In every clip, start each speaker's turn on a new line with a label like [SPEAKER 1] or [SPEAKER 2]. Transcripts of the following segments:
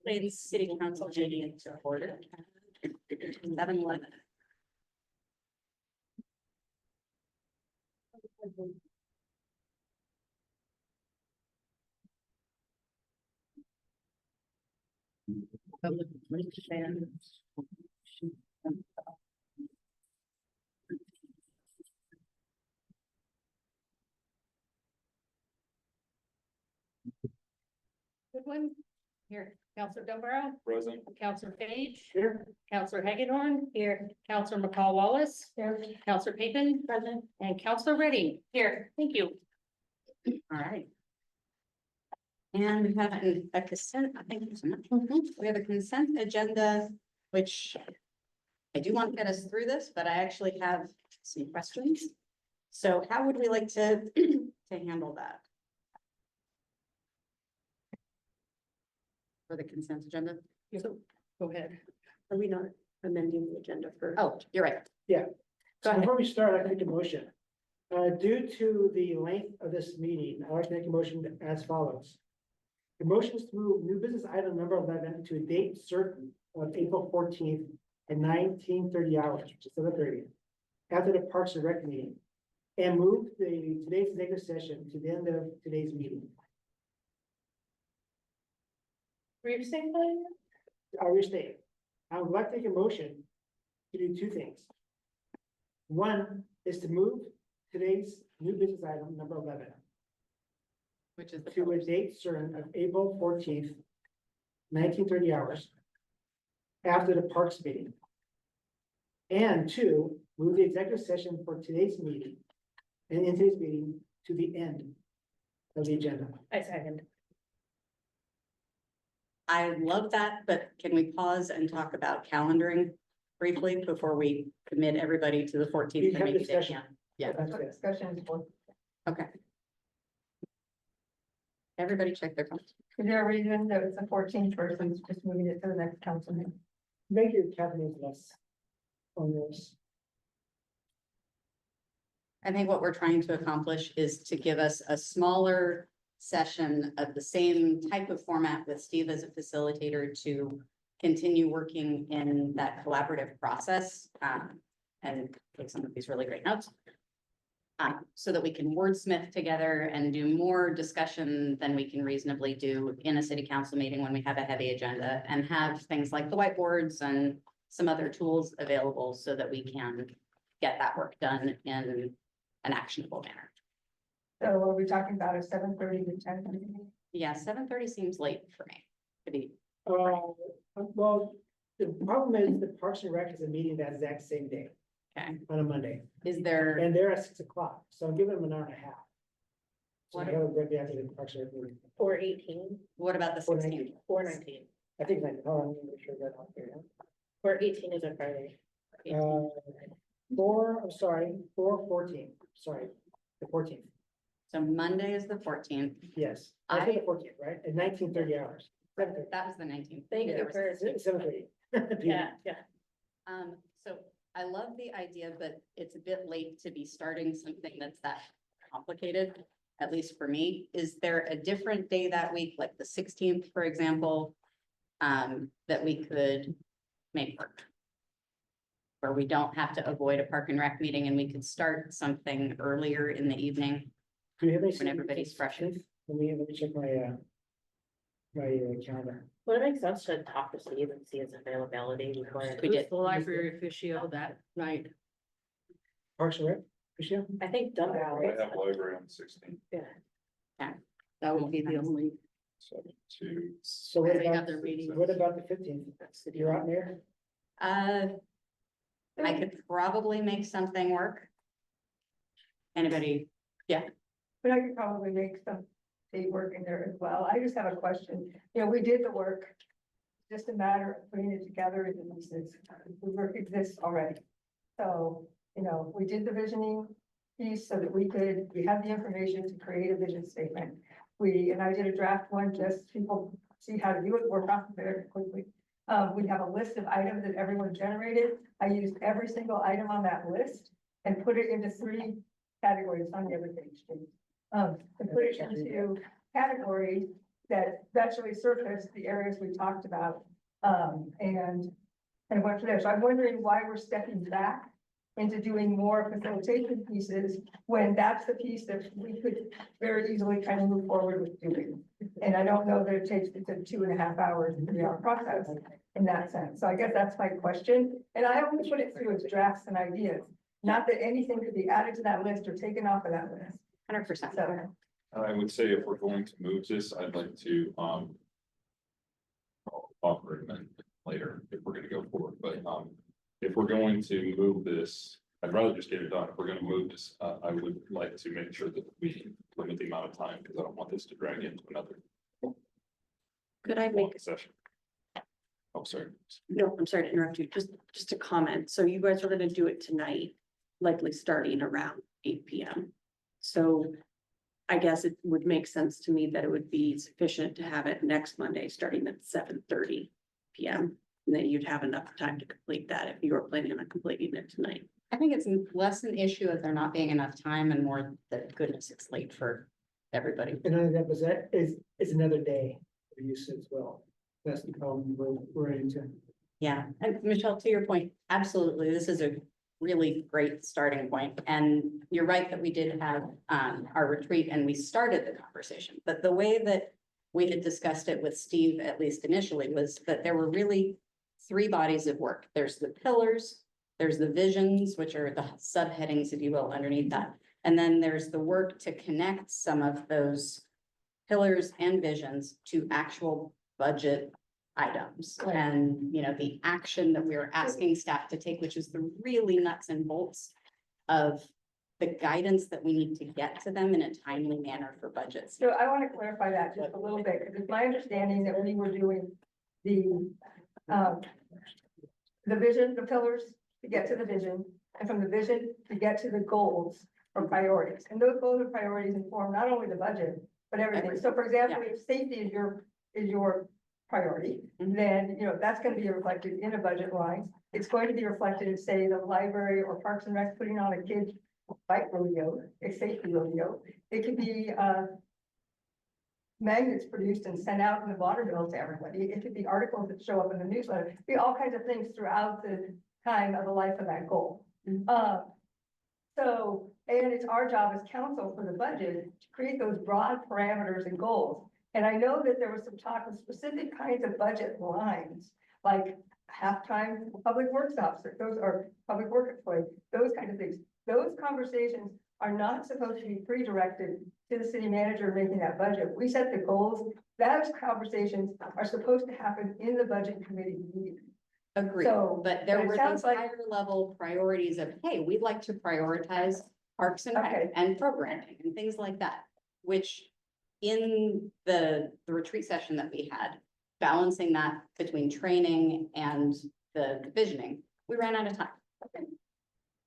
[SPEAKER 1] Ladies, city council meeting to order. 7:11. Public participation. Goodwin, here. Counselor Dunbar,
[SPEAKER 2] Present.
[SPEAKER 1] Counselor Page,
[SPEAKER 2] Here.
[SPEAKER 1] Counselor Hagedorn, here. Counselor McCall Wallace, here. Counselor Payton, present, and Counselor Redding, here. Thank you. All right. And we have a consent, I think there's not. We have a consent agenda, which I do want to get us through this, but I actually have some questions. So how would we like to handle that? For the consent agenda?
[SPEAKER 3] So, go ahead. Are we not amending the agenda for?
[SPEAKER 1] Oh, you're right.
[SPEAKER 4] Yeah.
[SPEAKER 1] Go
[SPEAKER 4] So
[SPEAKER 1] ahead.
[SPEAKER 4] before we start, I'd like to make a motion. Due to the length of this meeting, I'd like to make a motion as follows. The motion is to move new business item number 11 to a date certain of April 14th at 19:30 hours, which is 7:30, after the Parks and Rec meeting, and move today's executive session to the end of today's meeting.
[SPEAKER 3] Were you saying that?
[SPEAKER 4] I'll restate. I would like to make a motion to do two things. One is to move today's new business item number 11
[SPEAKER 1] Which is the
[SPEAKER 4] to a date certain of April 14th, 19:30 hours, after the Parks meeting. And two, move the executive session for today's meeting and in today's meeting to the end of the agenda.
[SPEAKER 3] I second.
[SPEAKER 1] I love that, but can we pause and talk about calendaring briefly before we commit everybody to the
[SPEAKER 4] We
[SPEAKER 1] 14th?
[SPEAKER 4] have
[SPEAKER 1] and maybe they
[SPEAKER 4] discussion.
[SPEAKER 1] can't? Yeah,
[SPEAKER 4] That's it.
[SPEAKER 3] Discussion is for.
[SPEAKER 1] okay. Everybody check their phones.
[SPEAKER 3] Is there a reason that it's the 14th versus just moving it to the next council meeting?
[SPEAKER 4] Make your cabinets less on this.
[SPEAKER 1] I think what we're trying to accomplish is to give us a smaller session of the same type of format with Steve as a facilitator to continue working in that collaborative process, and take some of these really great notes. So that we can wordsmith together and do more discussion than we can reasonably do in a city council meeting when we have a heavy agenda, and have things like the whiteboards and some other tools available so that we can get that work done in an actionable manner.
[SPEAKER 3] So are we talking about a 7:30 to 10:30?
[SPEAKER 1] Yeah, 7:30 seems late for me to be.
[SPEAKER 4] Well, the problem is the Parks and Rec is a meeting that exact same day
[SPEAKER 1] Okay,
[SPEAKER 4] on a Monday,
[SPEAKER 1] is there,
[SPEAKER 4] and they're at 6 o'clock, so I'm giving them an hour and a half. So
[SPEAKER 1] What-
[SPEAKER 4] I gotta break after the Parks and Rec meeting.
[SPEAKER 3] 4:18,
[SPEAKER 1] what about the 16th?
[SPEAKER 3] 4:19,
[SPEAKER 4] I think like, oh, I'm gonna make sure that out there.
[SPEAKER 3] 4:18 is a Friday.
[SPEAKER 4] 4:14, sorry, the 14th,
[SPEAKER 1] So Monday is the 14th.
[SPEAKER 4] yes. I think the 14th, right, at 19:30 hours.
[SPEAKER 1] That was the 19th.
[SPEAKER 3] Thank you
[SPEAKER 1] Yeah.
[SPEAKER 3] for.
[SPEAKER 4] 7:30.
[SPEAKER 3] Yeah.
[SPEAKER 1] So I love the idea, but it's a bit late to be starting something that's that complicated, at least for me. Is there a different day that week, like the 16th, for example, that we could make work? Where we don't have to avoid a Park and Rec meeting and we could start something earlier in the evening.
[SPEAKER 4] Do you have any?
[SPEAKER 1] When everybody's fresh.
[SPEAKER 4] Let me check my calendar.
[SPEAKER 5] Well, it makes sense to talk to Steve and see his availability before.
[SPEAKER 1] We did.
[SPEAKER 3] The library officio that night.
[SPEAKER 4] Parks and Rec, Michelle?
[SPEAKER 5] I think Dunbar.
[SPEAKER 2] I have library on the 16th,
[SPEAKER 3] That would be the only.
[SPEAKER 2] 7 to.
[SPEAKER 4] So what
[SPEAKER 3] They have
[SPEAKER 4] about,
[SPEAKER 3] their meeting.
[SPEAKER 4] what about the 15th? You're out there?
[SPEAKER 1] I could probably make something work. Anybody?
[SPEAKER 3] But I could probably make some state work in there as well. I just have a question. You know, we did the work. Just a matter of putting it together in the pieces. The work exists already. So, you know, we did the visioning piece so that we had the information to create a vision statement. And I did a draft one, just people see how to do it, work off of it very quickly. We have a list of items that everyone generated. I used every single item on that list and put it into 3 categories on every page. and put it into categories that actually surface the areas we talked about. And went from there. So I'm wondering why we're stepping back into doing more facilitation pieces when that's the piece that we could very easily kind of move forward with doing. And I don't know that it takes, it's a 2.5 hours, 3-hour process in that sense. So I guess that's my question. And I only put it through as drafts and ideas, not that anything could be added to that list or taken off of that list.
[SPEAKER 1] 100%.
[SPEAKER 3] So,
[SPEAKER 2] I would say if we're going to move this, I'd like to, I'll offer it then later if we're gonna go forward, but, if we're going to move this, I'd rather just get it done. If we're gonna move this, I would like to make sure that we limit the amount of time, because I don't want this to drag into another
[SPEAKER 6] Could I
[SPEAKER 2] long
[SPEAKER 6] make,
[SPEAKER 2] session. Oh, sorry.
[SPEAKER 6] no, I'm sorry to interrupt you, just a comment. So you guys are gonna do it tonight, likely starting around 8 PM. So I guess it would make sense to me that it would be sufficient to have it next Monday, starting at 7:30 PM. And then you'd have enough time to complete that if you were planning on completing it tonight.
[SPEAKER 1] I think it's less an issue of there not being enough time and more that goodness, it's late for everybody.
[SPEAKER 4] And then that is another day for use as well. That's the problem we're into.
[SPEAKER 1] Yeah, and Michelle, to your point, absolutely, this is a really great starting point. And you're right that we did have our retreat and we started the conversation, but the way that we had discussed it with Steve, at least initially, was that there were really 3 bodies of work. There's the pillars, there's the visions, which are the subheadings, if you will, underneath that. And then there's the work to connect some of those pillars and visions to actual budget items.
[SPEAKER 3] Right.
[SPEAKER 1] And, you know, the action that we are asking staff to take, which is the really nuts and bolts of the guidance that we need to get to them in a timely manner for budgets.
[SPEAKER 3] so I want to clarify that just a little bit, because it's my understanding that we were doing the vision, the pillars to get to the vision, and from the vision to get to the goals or priorities. And those goals and priorities inform not only the budget, but everything. So for example, if safety is your priority,
[SPEAKER 1] Mhm.
[SPEAKER 3] then, you know, that's going to be reflected in a budget line. It's going to be reflected in, say, the library or Parks and Rec putting on a kids bike rodeo, a safety rodeo. It could be, magnets produced and sent out in the water bill to everybody. It could be articles that show up in the newsletter. It could be all kinds of things throughout the time of the life of that goal. So, and it's our job as council for the budget to create those broad parameters and goals. And I know that there was some talk of specific kinds of budget lines, like halftime public works officer, those are public work employee, those kind of things. Those conversations are not supposed to be pre-directed to the city manager making that budget. We set the goals. Those conversations are supposed to happen in the budget committee meeting.
[SPEAKER 1] Agreed,
[SPEAKER 3] So,
[SPEAKER 1] but there
[SPEAKER 3] but it
[SPEAKER 1] were
[SPEAKER 3] sounds
[SPEAKER 1] those
[SPEAKER 3] like-
[SPEAKER 1] higher level priorities of, hey, we'd like to prioritize Parks and Rec
[SPEAKER 3] Okay.
[SPEAKER 1] and programming and things like that. Which in the retreat session that we had, balancing that between training and the visioning, we ran out of time.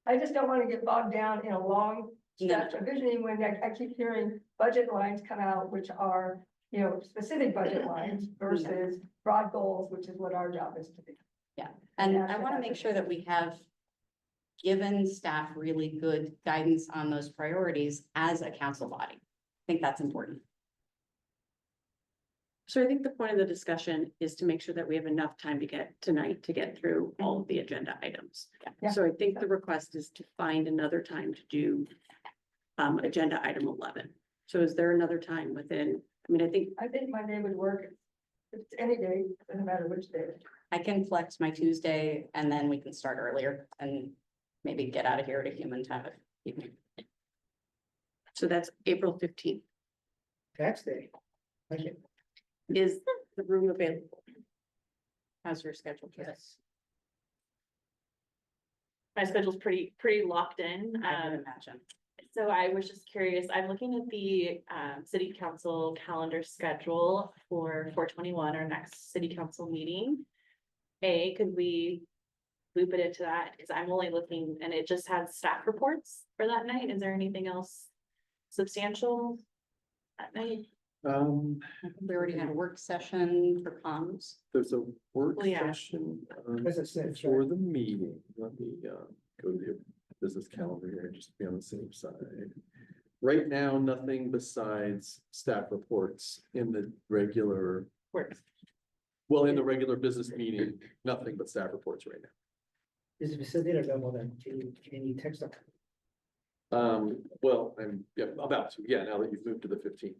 [SPEAKER 3] I just don't want to get bogged down in a long
[SPEAKER 1] No.
[SPEAKER 3] stretch of visioning when I keep hearing budget lines come out, which are, you know, specific budget lines versus broad goals, which is what our job is to be.
[SPEAKER 1] And
[SPEAKER 3] Yeah,
[SPEAKER 1] I
[SPEAKER 3] so
[SPEAKER 1] want to
[SPEAKER 3] that's
[SPEAKER 1] make
[SPEAKER 3] it.
[SPEAKER 1] sure that we have given staff really good guidance on those priorities as a council body. I think that's important.
[SPEAKER 6] So I think the point of the discussion is to make sure that we have enough time to get tonight to get through all of the agenda items.
[SPEAKER 3] Yeah.
[SPEAKER 6] So I think the request is to find another time to do agenda item 11. So is there another time within, I mean, I think
[SPEAKER 3] I think Monday would work. If it's any day, doesn't matter which day.
[SPEAKER 1] I can flex my Tuesday and then we can start earlier and maybe get out of here at a human time of evening.
[SPEAKER 6] so. That's April 15th.
[SPEAKER 4] Tax day. Thank you.
[SPEAKER 6] Is the room available?
[SPEAKER 1] How's your schedule? Yes.
[SPEAKER 7] My schedule's pretty locked in.
[SPEAKER 1] I would imagine.
[SPEAKER 7] So I was just curious, I'm looking at the city council calendar schedule for 4/21, our next city council meeting. Could we loop it into that? Because I'm only looking, and it just has staff reports for that night. Is there anything else substantial that night?
[SPEAKER 1] We already had a work session for comms.
[SPEAKER 8] There's a work
[SPEAKER 7] Well, yeah.
[SPEAKER 8] session
[SPEAKER 4] As I said,
[SPEAKER 8] for the meeting. Let me go to the business calendar here and just be on the same side. Right now, nothing besides staff reports in the regular,
[SPEAKER 7] Works.
[SPEAKER 8] well, in the regular business meeting, nothing but staff reports right
[SPEAKER 4] Is the facilitator available then? Can you text them?
[SPEAKER 8] now. Well, I'm, yeah, about to, yeah, now that you've moved to the 15th.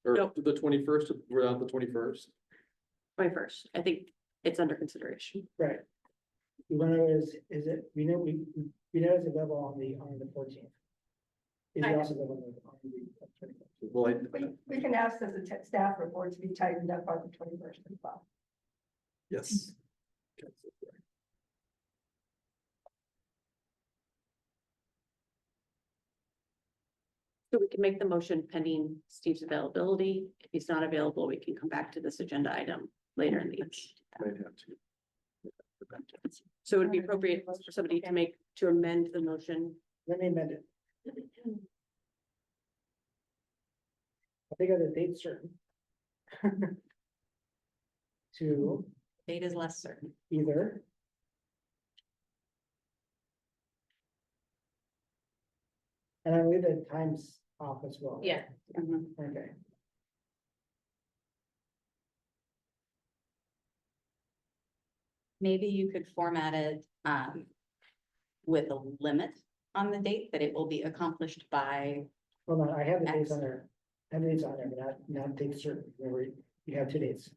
[SPEAKER 8] Or
[SPEAKER 6] Nope.
[SPEAKER 8] the 21st, we're on the 21st.
[SPEAKER 6] 21st. I think it's under consideration.
[SPEAKER 4] Right. We want to know is it, we know it's available on the 14th. Is it also available on the 21st?
[SPEAKER 8] Well,
[SPEAKER 3] We can ask as a staff report to be tightened up on the 21st as well.
[SPEAKER 8] yes.
[SPEAKER 6] So we can make the motion pending Steve's availability. If he's not available, we can come back to this agenda item later in the evening.
[SPEAKER 8] Might have to.
[SPEAKER 6] So it would be appropriate for somebody to amend the motion.
[SPEAKER 4] Let me amend it. I think of the date certain. To
[SPEAKER 1] Date is less certain.
[SPEAKER 4] either. And I leave the times off as well.
[SPEAKER 7] Yeah.
[SPEAKER 1] Mhm.
[SPEAKER 4] Okay.
[SPEAKER 1] Maybe you could format it, with a limit on the date that it will be accomplished by.
[SPEAKER 4] Hold on, I have the dates on there. I have the dates on there, but not date certain. Remember, you have 2 dates.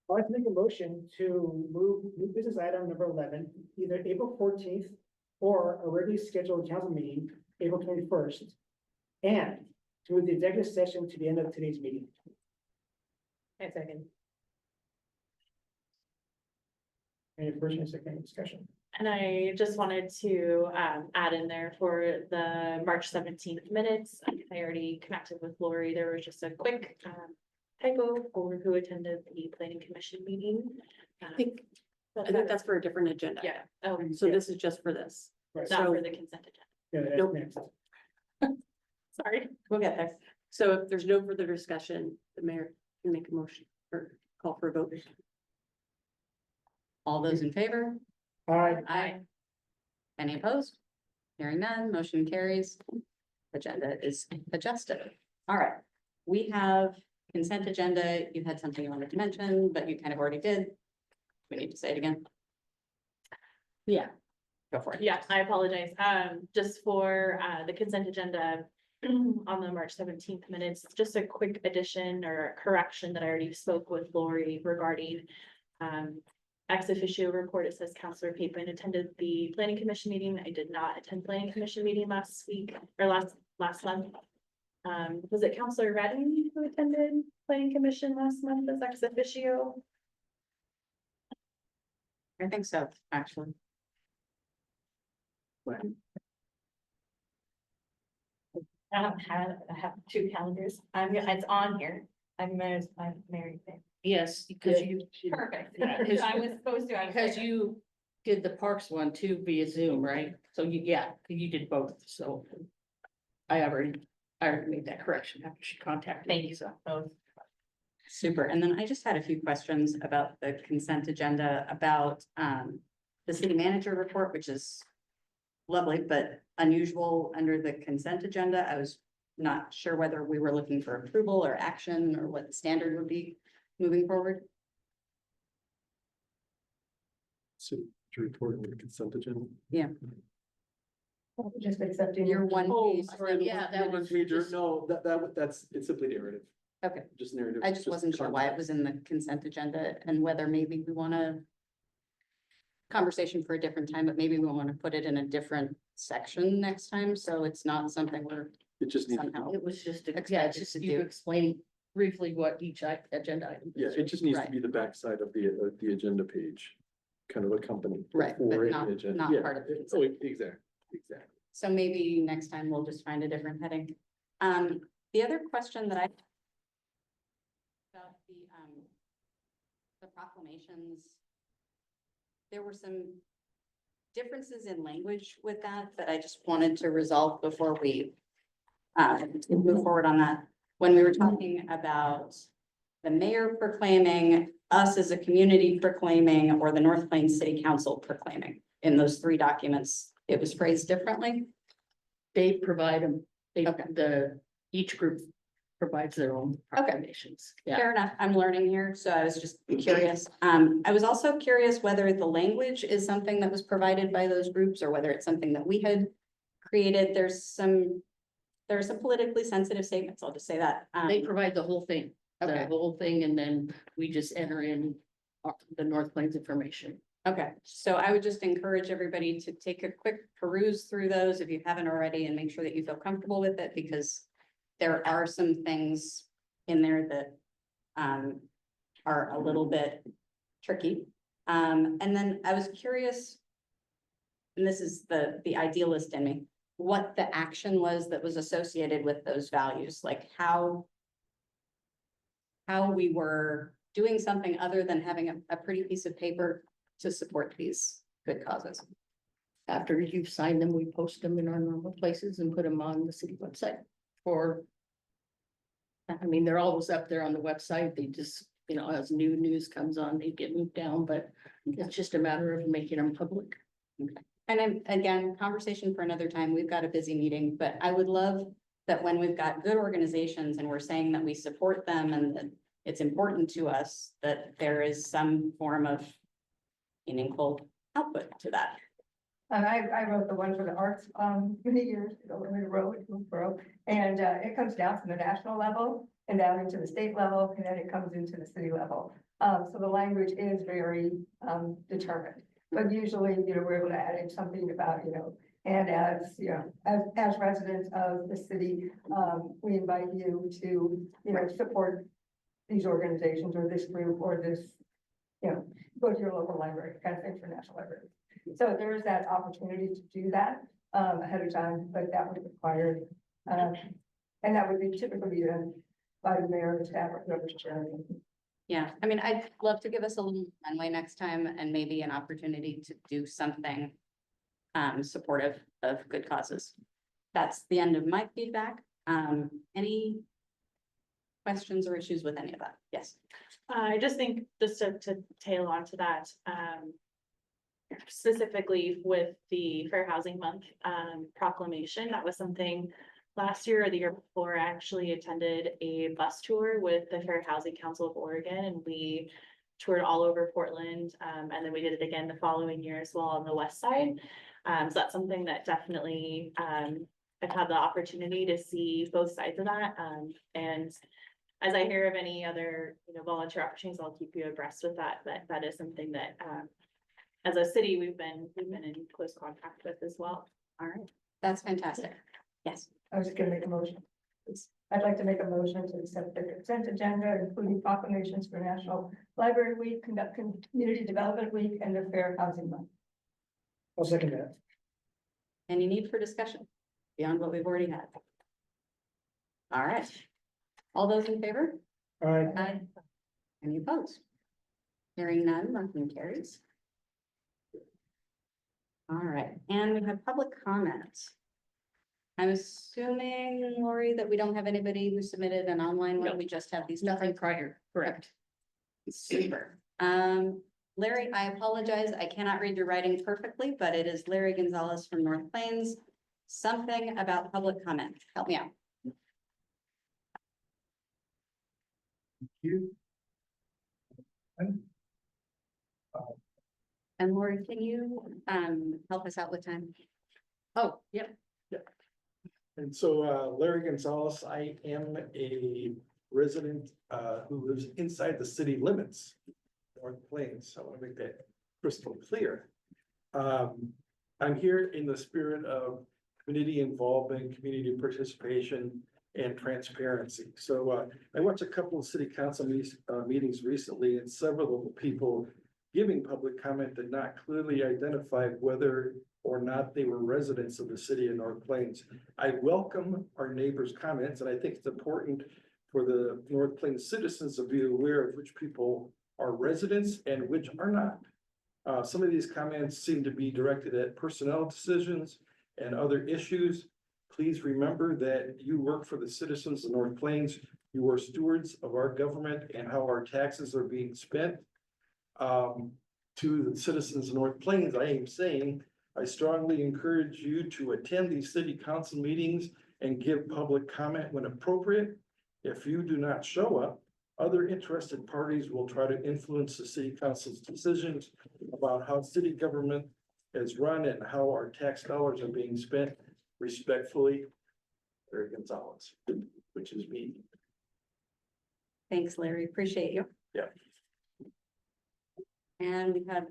[SPEAKER 4] I'd like to make a motion to move new business item number 11, either April 14th or a regularly scheduled council meeting, April 21st. And to move the executive session to the end of today's meeting.
[SPEAKER 7] A second.
[SPEAKER 4] Any first and second discussion?
[SPEAKER 7] And I just wanted to add in there for the March 17th minutes. I already connected with Lori. There was just a quick typo for who attended the planning commission meeting.
[SPEAKER 6] I think that's for a different agenda.
[SPEAKER 7] Yeah, oh,
[SPEAKER 6] So this is just for this.
[SPEAKER 4] Right.
[SPEAKER 7] not
[SPEAKER 6] so-
[SPEAKER 7] for the consent agenda.
[SPEAKER 4] Yeah, that's
[SPEAKER 6] Nope.
[SPEAKER 4] next.
[SPEAKER 7] Sorry.
[SPEAKER 1] We'll get there.
[SPEAKER 6] So if there's no further discussion, the mayor can make a motion or call for a vote.
[SPEAKER 1] All those in favor?
[SPEAKER 4] All right,
[SPEAKER 1] Aye. Any opposed? Hearing none, motion carries. Agenda is adjusted. All right. We have consent agenda. You had something you wanted to mention, but you kind of already did. We need to say it again. Yeah. Go for it.
[SPEAKER 7] Yeah, I apologize. Just for the consent agenda on the March 17th minutes, just a quick addition or correction that I already spoke with Lori regarding ex officio report. It says Counselor Papen attended the planning commission meeting. I did not attend planning commission meeting last week or last month. Was it Counselor Redding who attended planning commission last month as ex officio?
[SPEAKER 1] I think so, actually.
[SPEAKER 9] I have 2 calendars. It's on here. I'm married there.
[SPEAKER 10] Yes, because you,
[SPEAKER 9] Perfect.
[SPEAKER 10] Yeah.
[SPEAKER 9] I was supposed to. I was
[SPEAKER 10] because
[SPEAKER 9] there.
[SPEAKER 10] you did the Parks one too via Zoom, right? So you did both, so. I already made that correction after she contacted me.
[SPEAKER 9] Thank you, so both.
[SPEAKER 1] Super. And then I just had a few questions about the consent agenda, about the city manager report, which is lovely, but unusual under the consent agenda. I was not sure whether we were looking for approval or action or what the standard would be moving forward.
[SPEAKER 8] So to report on the consent agenda.
[SPEAKER 3] Just accepting.
[SPEAKER 1] Your one
[SPEAKER 10] Oh,
[SPEAKER 1] page.
[SPEAKER 10] sorry, yeah, that was
[SPEAKER 8] Major,
[SPEAKER 10] just,
[SPEAKER 8] no, that's, it's simply narrative,
[SPEAKER 1] Okay,
[SPEAKER 8] just narrative.
[SPEAKER 1] I just wasn't sure why it was in the consent agenda and whether maybe we want to conversation for a different time, but maybe we want to put it in a different section next time, so it's not something we're
[SPEAKER 8] It just needs, to be-
[SPEAKER 1] somehow.
[SPEAKER 10] it was just, yeah,
[SPEAKER 1] Expected
[SPEAKER 10] just
[SPEAKER 1] to
[SPEAKER 10] you
[SPEAKER 1] do.
[SPEAKER 10] explaining briefly what each agenda item
[SPEAKER 8] yeah,
[SPEAKER 10] is.
[SPEAKER 8] it just needs to
[SPEAKER 1] Right.
[SPEAKER 8] be the backside of the agenda page. Kind of accompanying.
[SPEAKER 1] Right, but
[SPEAKER 8] for
[SPEAKER 1] not-
[SPEAKER 8] the agenda.
[SPEAKER 1] not
[SPEAKER 8] Yeah,
[SPEAKER 1] part of the
[SPEAKER 8] Oh,
[SPEAKER 1] consent.
[SPEAKER 8] exactly.
[SPEAKER 1] So maybe next time we'll just find a different heading. The other question that I about the proclamations, there were some differences in language with that I just wanted to resolve before we move forward on that. When we were talking about the mayor proclaiming, us as a community proclaiming, or the North Plains City Council proclaiming, in those three documents, it was phrased differently.
[SPEAKER 10] They provide them,
[SPEAKER 1] Okay.
[SPEAKER 10] each group provides their own
[SPEAKER 1] Okay.
[SPEAKER 10] proclamations. Yeah,
[SPEAKER 1] Fair enough, I'm learning here, so I was just curious. I was also curious whether the language is something that was provided by those groups or whether it's something that we had created. There are some politically sensitive statements, I'll just say that.
[SPEAKER 10] they provide the whole thing,
[SPEAKER 1] Okay.
[SPEAKER 10] the whole thing, and then we just enter in the North Plains information.
[SPEAKER 1] Okay, so I would just encourage everybody to take a quick peruse through those if you haven't already and make sure that you feel comfortable with it because there are some things in there that are a little bit tricky. And then I was curious, and this is the idealist in me, what the action was that was associated with those values, like how we were doing something other than having a pretty piece of paper to support these good causes.
[SPEAKER 10] After you've signed them, we post them in our normal places and put them on the city website for. I mean, they're always up there on the website. They just, as new news comes on, they get moved down, but it's just a matter of making them public.
[SPEAKER 1] And then, again, conversation for another time. We've got a busy meeting, but I would love that when we've got good organizations and we're saying that we support them and that it's important to us, that there is some form of meaningful output to that.
[SPEAKER 3] And I wrote the one for the arts, many years ago, in a row, and it comes down from the national level and down into the state level, and then it comes into the city level. So the language is very, determined, but usually, we're able to add in something about, and as, as residents of the city, we invite you to, support these organizations or this group or this, go to your local library, kind of thing for National Library. So there is that opportunity to do that ahead of time, but that would require, and that would be typically done by the mayor and staff or whoever's chairing.
[SPEAKER 1] Yeah, I mean, I'd love to give us a little runway next time and maybe an opportunity to do something supportive of good causes. That's the end of my feedback. Any questions or issues with any of that? Yes.
[SPEAKER 7] I just think just to tail on to that, specifically with the Fair Housing Month proclamation, that was something last year or the year before, I actually attended a bus tour with the Fair Housing Council of Oregon, and we toured all over Portland. And then we did it again the following year as well on the west side. So that's something that definitely I've had the opportunity to see both sides of that. And as I hear of any other, volunteer opportunities, I'll keep you abreast with that. But that is something that as a city, we've been in close contact with as well.
[SPEAKER 1] All right, that's fantastic. Yes.
[SPEAKER 3] I was just gonna make a motion. I'd like to make a motion to accept the consent agenda, including proclamations for National Library Week, conduct Community Development Week, and the Fair Housing Month.
[SPEAKER 4] I'll second that.
[SPEAKER 1] Any need for discussion beyond what we've already had? All right. All those in favor?
[SPEAKER 4] All right,
[SPEAKER 1] Aye. Any opposed? Hearing none, motion carries. All right, and we have public comments. I'm assuming, Lori, that we don't have anybody who submitted an online one.
[SPEAKER 10] No.
[SPEAKER 1] We just have these.
[SPEAKER 10] Nothing prior, correct?
[SPEAKER 1] Super. Larry, I apologize. I cannot read your writing perfectly, but it is Larry Gonzalez from North Plains. Something about public comment. Help me out.
[SPEAKER 11] You.
[SPEAKER 1] And Lori, can you help us out with time?
[SPEAKER 10] Oh, yep.
[SPEAKER 11] And so Larry Gonzalez, I am a resident who lives inside the city limits, North Plains. I want to make that crystal clear. I'm here in the spirit of community involvement, community participation, and transparency. So I watched a couple of city council meetings recently, and several of the people giving public comment did not clearly identify whether or not they were residents of the city of North Plains. I welcome our neighbors' comments, and I think it's important for the North Plains citizens to be aware of which people are residents and which are not. Some of these comments seem to be directed at personnel decisions and other issues. Please remember that you work for the citizens of North Plains. You are stewards of our government and how our taxes are being spent. To the citizens of North Plains, I am saying, I strongly encourage you to attend these city council meetings and give public comment when appropriate. If you do not show up, other interested parties will try to influence the city council's decisions about how city government is run and how our tax dollars are being spent. Respectfully, Larry Gonzalez, which is me.
[SPEAKER 1] Thanks, Larry. Appreciate you.
[SPEAKER 11] Yeah.
[SPEAKER 1] And we have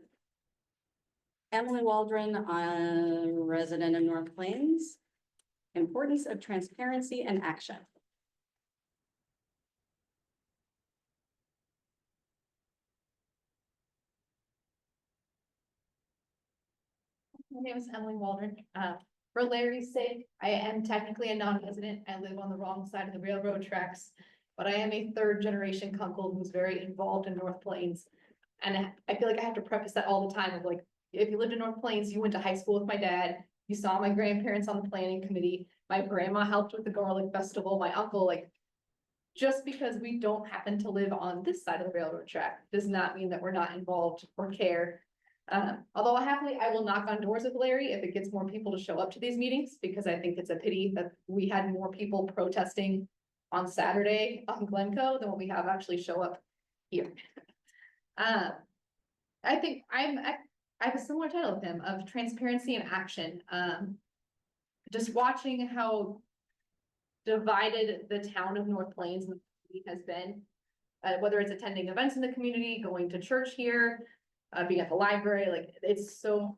[SPEAKER 1] Emily Waldron, resident of North Plains. Importance of transparency and action.
[SPEAKER 9] My name is Emily Waldron. For Larry's sake, I am technically a non-resident. I live on the wrong side of the railroad tracks. But I am a third generation Kunkel who's very involved in North Plains. And I feel like I have to preface that all the time of like, if you lived in North Plains, you went to high school with my dad, you saw my grandparents on the planning committee, my grandma helped with the garlic festival, my uncle, like. Just because we don't happen to live on this side of the railroad track does not mean that we're not involved or care. Although I will knock on doors with Larry if it gets more people to show up to these meetings, because I think it's a pity that we had more people protesting on Saturday on Glencoe than what we have actually show up here. I think I have a similar title with him of transparency and action. Just watching how divided the town of North Plains has been, whether it's attending events in the community, going to church here, being at the library, like it's so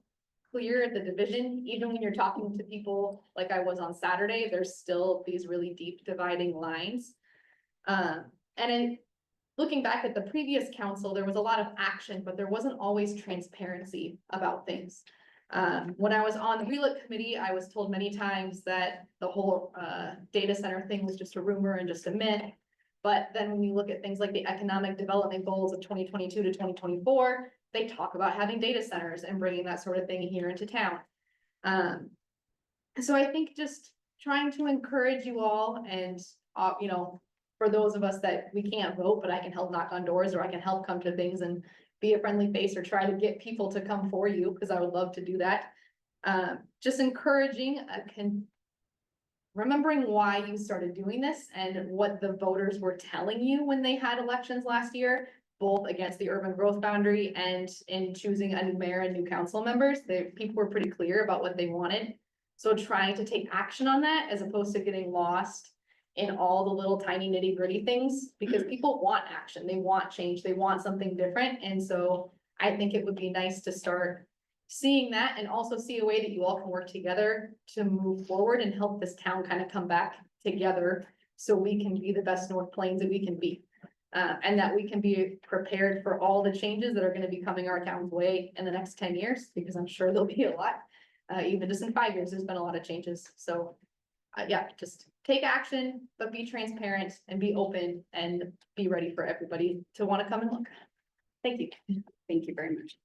[SPEAKER 9] clear the division, even when you're talking to people like I was on Saturday, there's still these really deep dividing lines. Looking back at the previous council, there was a lot of action, but there wasn't always transparency about things. When I was on the RELIC committee, I was told many times that the whole data center thing was just a rumor and just a myth. But then when you look at things like the economic development goals of 2022 to 2024, they talk about having data centers and bringing that sort of thing here into town. So I think just trying to encourage you all and, you know, for those of us that we can't vote, but I can help knock on doors or I can help come to things and be a friendly face or try to get people to come for you, because I would love to do that. Just encouraging, remembering why you started doing this and what the voters were telling you when they had elections last year, both against the urban growth boundary and in choosing a new mayor and new council members. People were pretty clear about what they wanted. So trying to take action on that as opposed to getting lost in all the little tiny nitty gritty things, because people want action, they want change, they want something different. And so I think it would be nice to start seeing that and also see a way that you all can work together to move forward and help this town kind of come back together so we can be the best North Plains that we can be. And that we can be prepared for all the changes that are going to be coming our town's way in the next 10 years, because I'm sure there'll be a lot. Even just in 5 years, there's been a lot of changes. So yeah, just take action, but be transparent and be open and be ready for everybody to want to come and look. Thank you.
[SPEAKER 1] Thank you very much.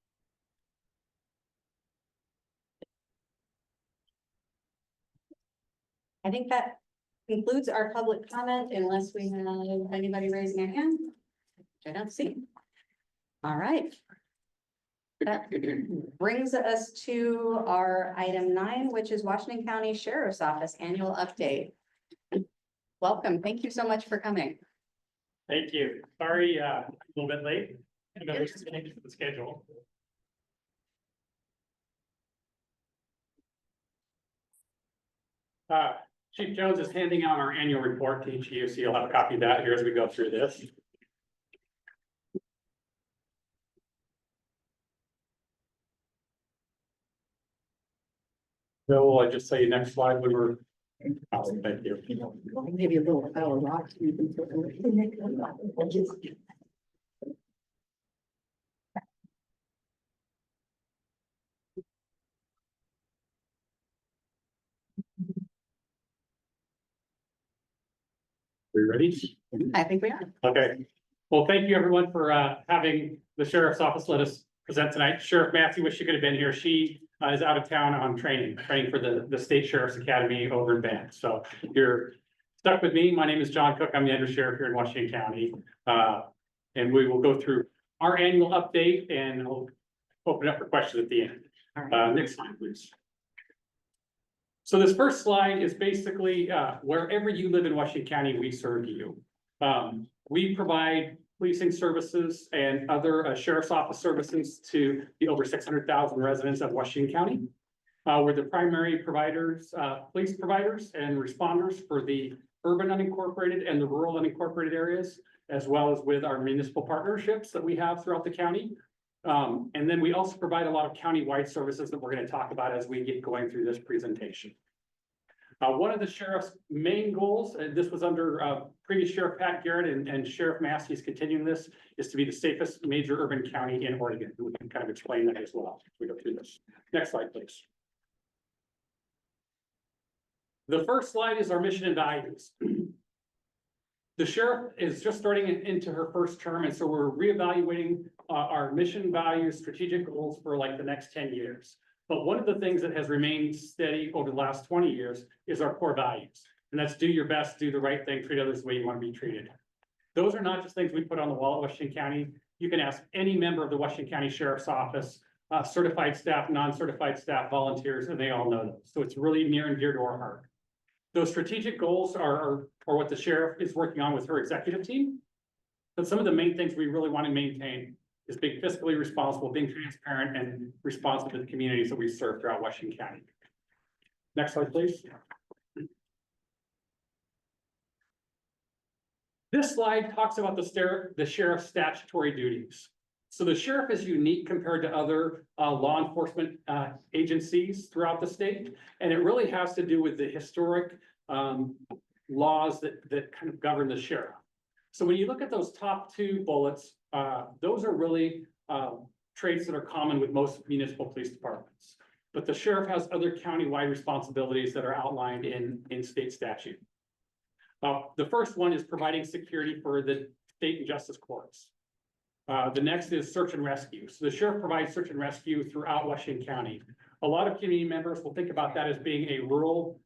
[SPEAKER 1] I think that concludes our public comment unless we have anybody raising a hand, which I don't see. All right. That brings us to our item 9, which is Washington County Sheriff's Office Annual Update. Welcome. Thank you so much for coming.
[SPEAKER 12] Thank you. Sorry, a little bit late. I know there's some changes to the schedule. Chief Jones is handing out our annual report to each of you, so you'll have a copy of that here as we go through this. So will I just say next slide when we're, awesome, thank you.
[SPEAKER 10] Maybe a little pile of rocks. You can put in it.
[SPEAKER 12] Are you ready?
[SPEAKER 1] I think we are.
[SPEAKER 12] Okay, well, thank you everyone for having the sheriff's office let us present tonight. Sheriff Matthew, wish she could have been here. She is out of town on training for the State Sheriff's Academy over in Banff. So you're stuck with me. My name is John Cook. I'm the Undersheriff here in Washington County. And we will go through our annual update and we'll open up for questions at the end. Next slide, please. So this first slide is basically, wherever you live in Washington County, we serve you. We provide policing services and other sheriff's office services to the over 600,000 residents of Washington County. We're the primary providers, police providers and responders for the urban unincorporated and the rural unincorporated areas, as well as with our municipal partnerships that we have throughout the county. And then we also provide a lot of county-wide services that we're going to talk about as we get going through this presentation. One of the sheriff's main goals, and this was under previous Sheriff Pat Garrett and Sheriff Massey is continuing this, is to be the safest major urban county in Oregon. We can kind of explain that as well as we go through this. Next slide, please. The first slide is our mission and values. The sheriff is just starting into her first term, and so we're reevaluating our mission, values, strategic goals for like the next 10 years. But one of the things that has remained steady over the last 20 years is our core values. And that's do your best, do the right thing, treat others the way you want to be treated. Those are not just things we put on the wall at Washington County. You can ask any member of the Washington County Sheriff's Office, certified staff, non-certified staff, volunteers, and they all know those. So it's really near and dear to our heart. Those strategic goals are what the sheriff is working on with her executive team. But some of the main things we really want to maintain is being fiscally responsible, being transparent, and responsive to the communities that we serve throughout Washington County. Next slide, please. This slide talks about the sheriff's statutory duties. So the sheriff is unique compared to other law enforcement agencies throughout the state, and it really has to do with the historic laws that kind of govern the sheriff. So when you look at those top two bullets, those are really traits that are common with most municipal police departments. But the sheriff has other county-wide responsibilities that are outlined in state statute. The first one is providing security for the state and justice courts. The next is search and rescue. So the sheriff provides search and rescue throughout Washington County. A lot of community members will think about that as being a rural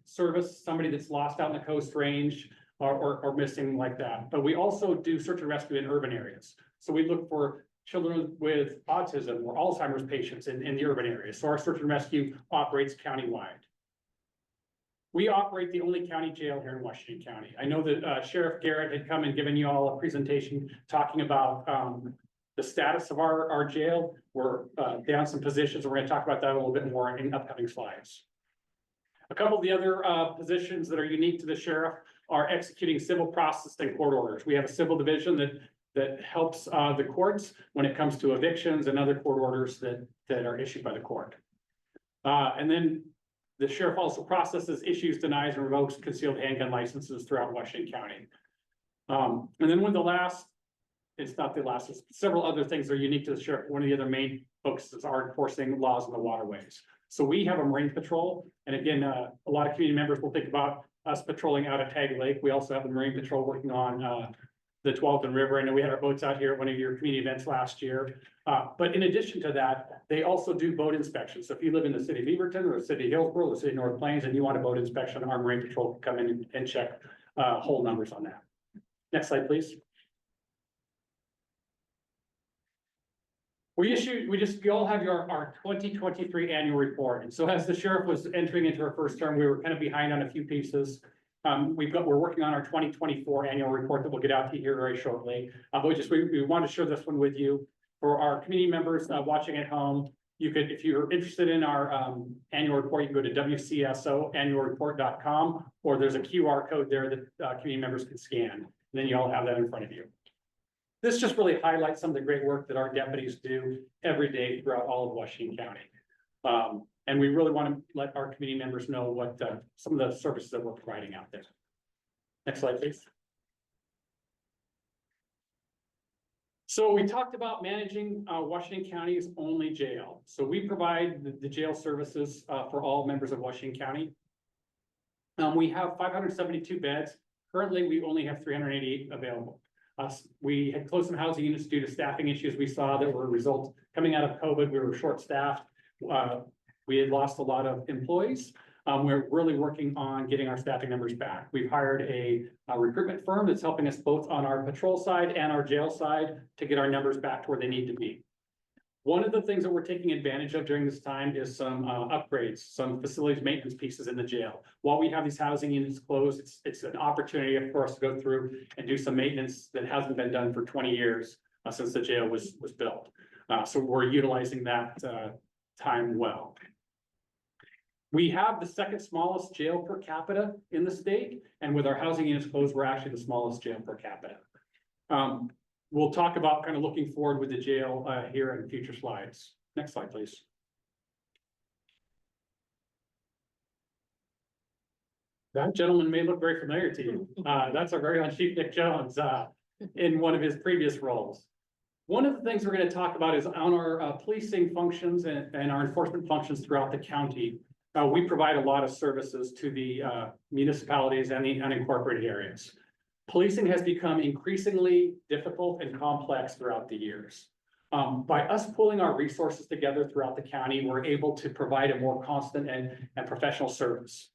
[SPEAKER 12] service, somebody that's lost out in the Coast Range or missing like that. But we also do search and rescue in urban areas. So we look for children with autism or Alzheimer's patients in the urban areas. So our search and rescue operates countywide. We operate the only county jail here in Washington County. I know that Sheriff Garrett had come and given you all a presentation talking about the status of our jail. We're down some positions. We're going to talk about that a little bit more in upcoming slides. A couple of the other positions that are unique to the sheriff are executing civil process and court orders. We have a civil division that helps the courts when it comes to evictions and other court orders that are issued by the court. And then the sheriff also processes, issues, denies, and revokes concealed handgun licenses throughout Washington County. And then one of the last, it's not the last, there's several other things that are unique to the sheriff. One of the other main focuses are enforcing laws in the waterways. So we have a marine patrol. And again, a lot of community members will think about us patrolling out at Tag Lake. We also have the marine patrol working on the Tualatin River. I know we had our boats out here at one of your community events last year. But in addition to that, they also do boat inspections. So if you live in the city of Beaverton or the city of Hillsborough or the city of North Plains and you want a boat inspection, our marine patrol can come in and check whole numbers on that. Next slide, please. We all have our 2023 annual report. And so as the sheriff was entering into her first term, we were kind of behind on a few pieces. We're working on our 2024 annual report that we'll get out to you here very shortly. But we want to share this one with you. For our community members watching at home, you could, if you're interested in our annual report, you can go to wcsoannualreport.com, or there's a QR code there that community members can scan. And then you all have that in front of you. This just really highlights some of the great work that our deputies do every day throughout all of Washington County. And we really want to let our community members know what some of the services that we're providing out there. Next slide, please. So we talked about managing Washington County's only jail. So we provide the jail services for all members of Washington County. We have 572 beds. Currently, we only have 388 available. We had closed some housing units due to staffing issues we saw that were a result coming out of COVID. We were short-staffed. We had lost a lot of employees. We're really working on getting our staffing numbers back. We've hired a recruitment firm that's helping us both on our patrol side and our jail side to get our numbers back to where they need to be. One of the things that we're taking advantage of during this time is some upgrades, some facilities maintenance pieces in the jail. While we have these housing units closed, it's an opportunity for us to go through and do some maintenance that hasn't been done for 20 years since the jail was built. So we're utilizing that time well. We have the second smallest jail per capita in the state, and with our housing units closed, we're actually the smallest jail per capita. We'll talk about kind of looking forward with the jail here in future slides. Next slide, please. That gentleman may look very familiar to you. That's our very own Chief Nick Jones in one of his previous roles. One of the things we're going to talk about is on our policing functions and our enforcement functions throughout the county. We provide a lot of services to the municipalities and the unincorporated areas. Policing has become increasingly difficult and complex throughout the years. By us pulling our resources together throughout the county, we're able to provide a more constant and professional service.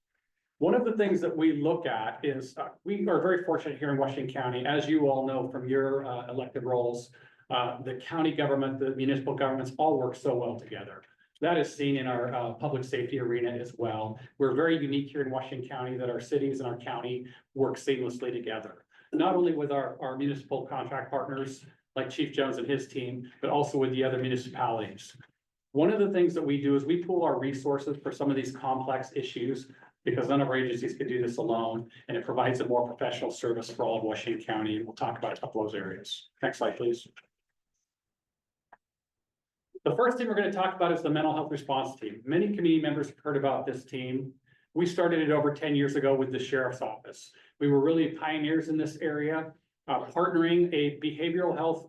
[SPEAKER 12] One of the things that we look at is we are very fortunate here in Washington County, as you all know from your elected roles, the county government, the municipal governments all work so well together. That is seen in our public safety arena as well. We're very unique here in Washington County that our cities and our county work seamlessly together. Not only with our municipal contract partners like Chief Jones and his team, but also with the other municipalities. One of the things that we do is we pool our resources for some of these complex issues because none of our agencies can do this alone, and it provides a more professional service for all of Washington County. And we'll talk about a couple of those areas. Next slide, please. The first thing we're going to talk about is the mental health response team. Many community members have heard about this team. We started it over 10 years ago with the sheriff's office. We were really pioneers in this area, partnering a behavioral health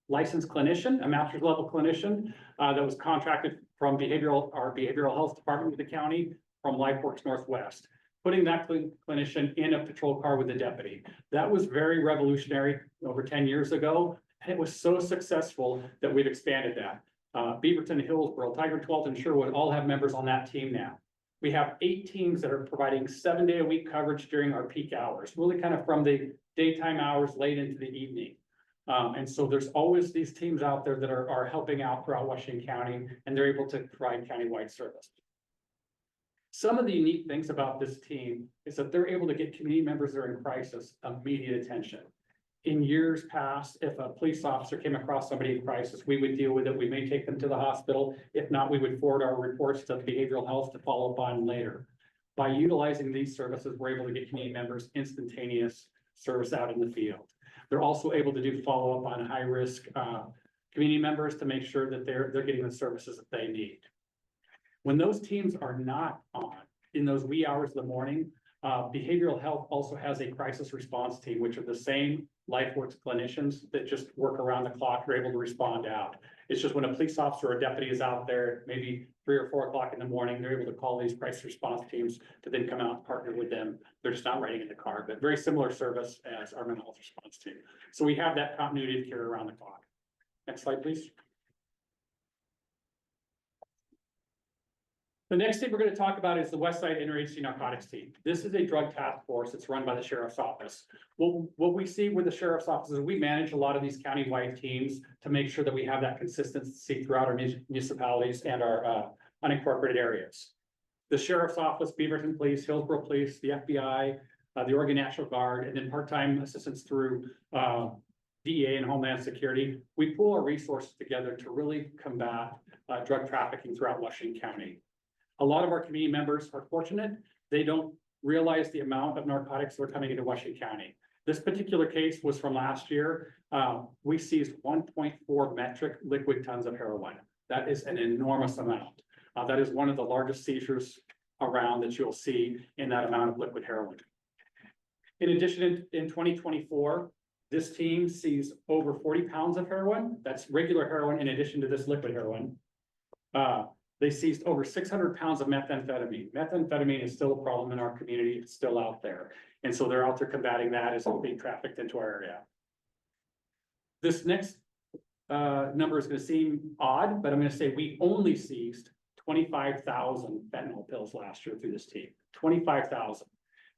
[SPEAKER 12] licensed clinician, a master's level clinician that was contracted from our behavioral health department of the county from LifeWorks Northwest, putting that clinician in a patrol car with a deputy. That was very revolutionary over 10 years ago. And it was so successful that we've expanded that. Beaverton, Hillsborough, Tiger 12, and Sherwood all have members on that team now. We have 8 teams that are providing 7-day-a-week coverage during our peak hours, really kind of from the daytime hours late into the evening. And so there's always these teams out there that are helping out throughout Washington County, and they're able to provide countywide service. Some of the unique things about this team is that they're able to get community members that are in crisis immediate attention. In years past, if a police officer came across somebody in crisis, we would deal with it. We may take them to the hospital. If not, we would forward our reports to behavioral health to follow up on later. By utilizing these services, we're able to get community members instantaneous service out in the field. They're also able to do follow-up on high-risk community members to make sure that they're getting the services that they need. When those teams are not on in those wee hours of the morning, behavioral health also has a crisis response team, which are the same LifeWorks clinicians that just work around the clock, are able to respond out. It's just when a police officer or a deputy is out there, maybe 3 or 4 o'clock in the morning, they're able to call these crisis response teams to then come out and partner with them. They're just not riding in the car, but very similar service as our mental health response team. So we have that continuity of care around the clock. Next slide, please. The next thing we're going to talk about is the Westside Interagency Narcotics Team. This is a drug task force that's run by the Sheriff's Office. What we see with the Sheriff's Office is we manage a lot of these countywide teams to make sure that we have that consistency throughout our municipalities and our unincorporated areas. The Sheriff's Office, Beaverton Police, Hillsborough Police, the FBI, the Oregon National Guard, and then part-time assistance through DEA and Homeland Security. We pool our resources together to really combat drug trafficking throughout Washington County. A lot of our community members are fortunate. They don't realize the amount of narcotics that are coming into Washington County. This particular case was from last year. We seized 1.4 metric liquid tons of heroin. That is an enormous amount. That is one of the largest seizures around that you'll see in that amount of liquid heroin. In addition, in 2024, this team seized over 40 pounds of heroin. That's regular heroin in addition to this liquid heroin. They seized over 600 pounds of methamphetamine. Methamphetamine is still a problem in our community. It's still out there. And so they're out there combating that as it's being trafficked into our area. this next number is gonna seem odd, but I'm gonna say we only seized 25,000 fentanyl pills last year through this team, 25,000.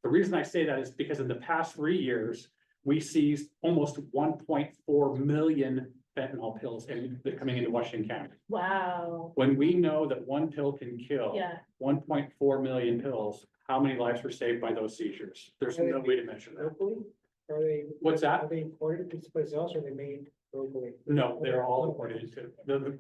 [SPEAKER 12] The reason I say that is because in the past 3 years, we seized almost 1.4 million fentanyl pills coming into Washington County.
[SPEAKER 7] Wow.
[SPEAKER 12] When we know that one pill can kill
[SPEAKER 7] Yeah.
[SPEAKER 12] 1.4 million pills, how many lives were saved by those seizures? There's no way to measure that.
[SPEAKER 4] Locally, are they?
[SPEAKER 12] What's that?
[SPEAKER 4] Are they imported to someplace else or are they made locally?
[SPEAKER 12] No, they're all imported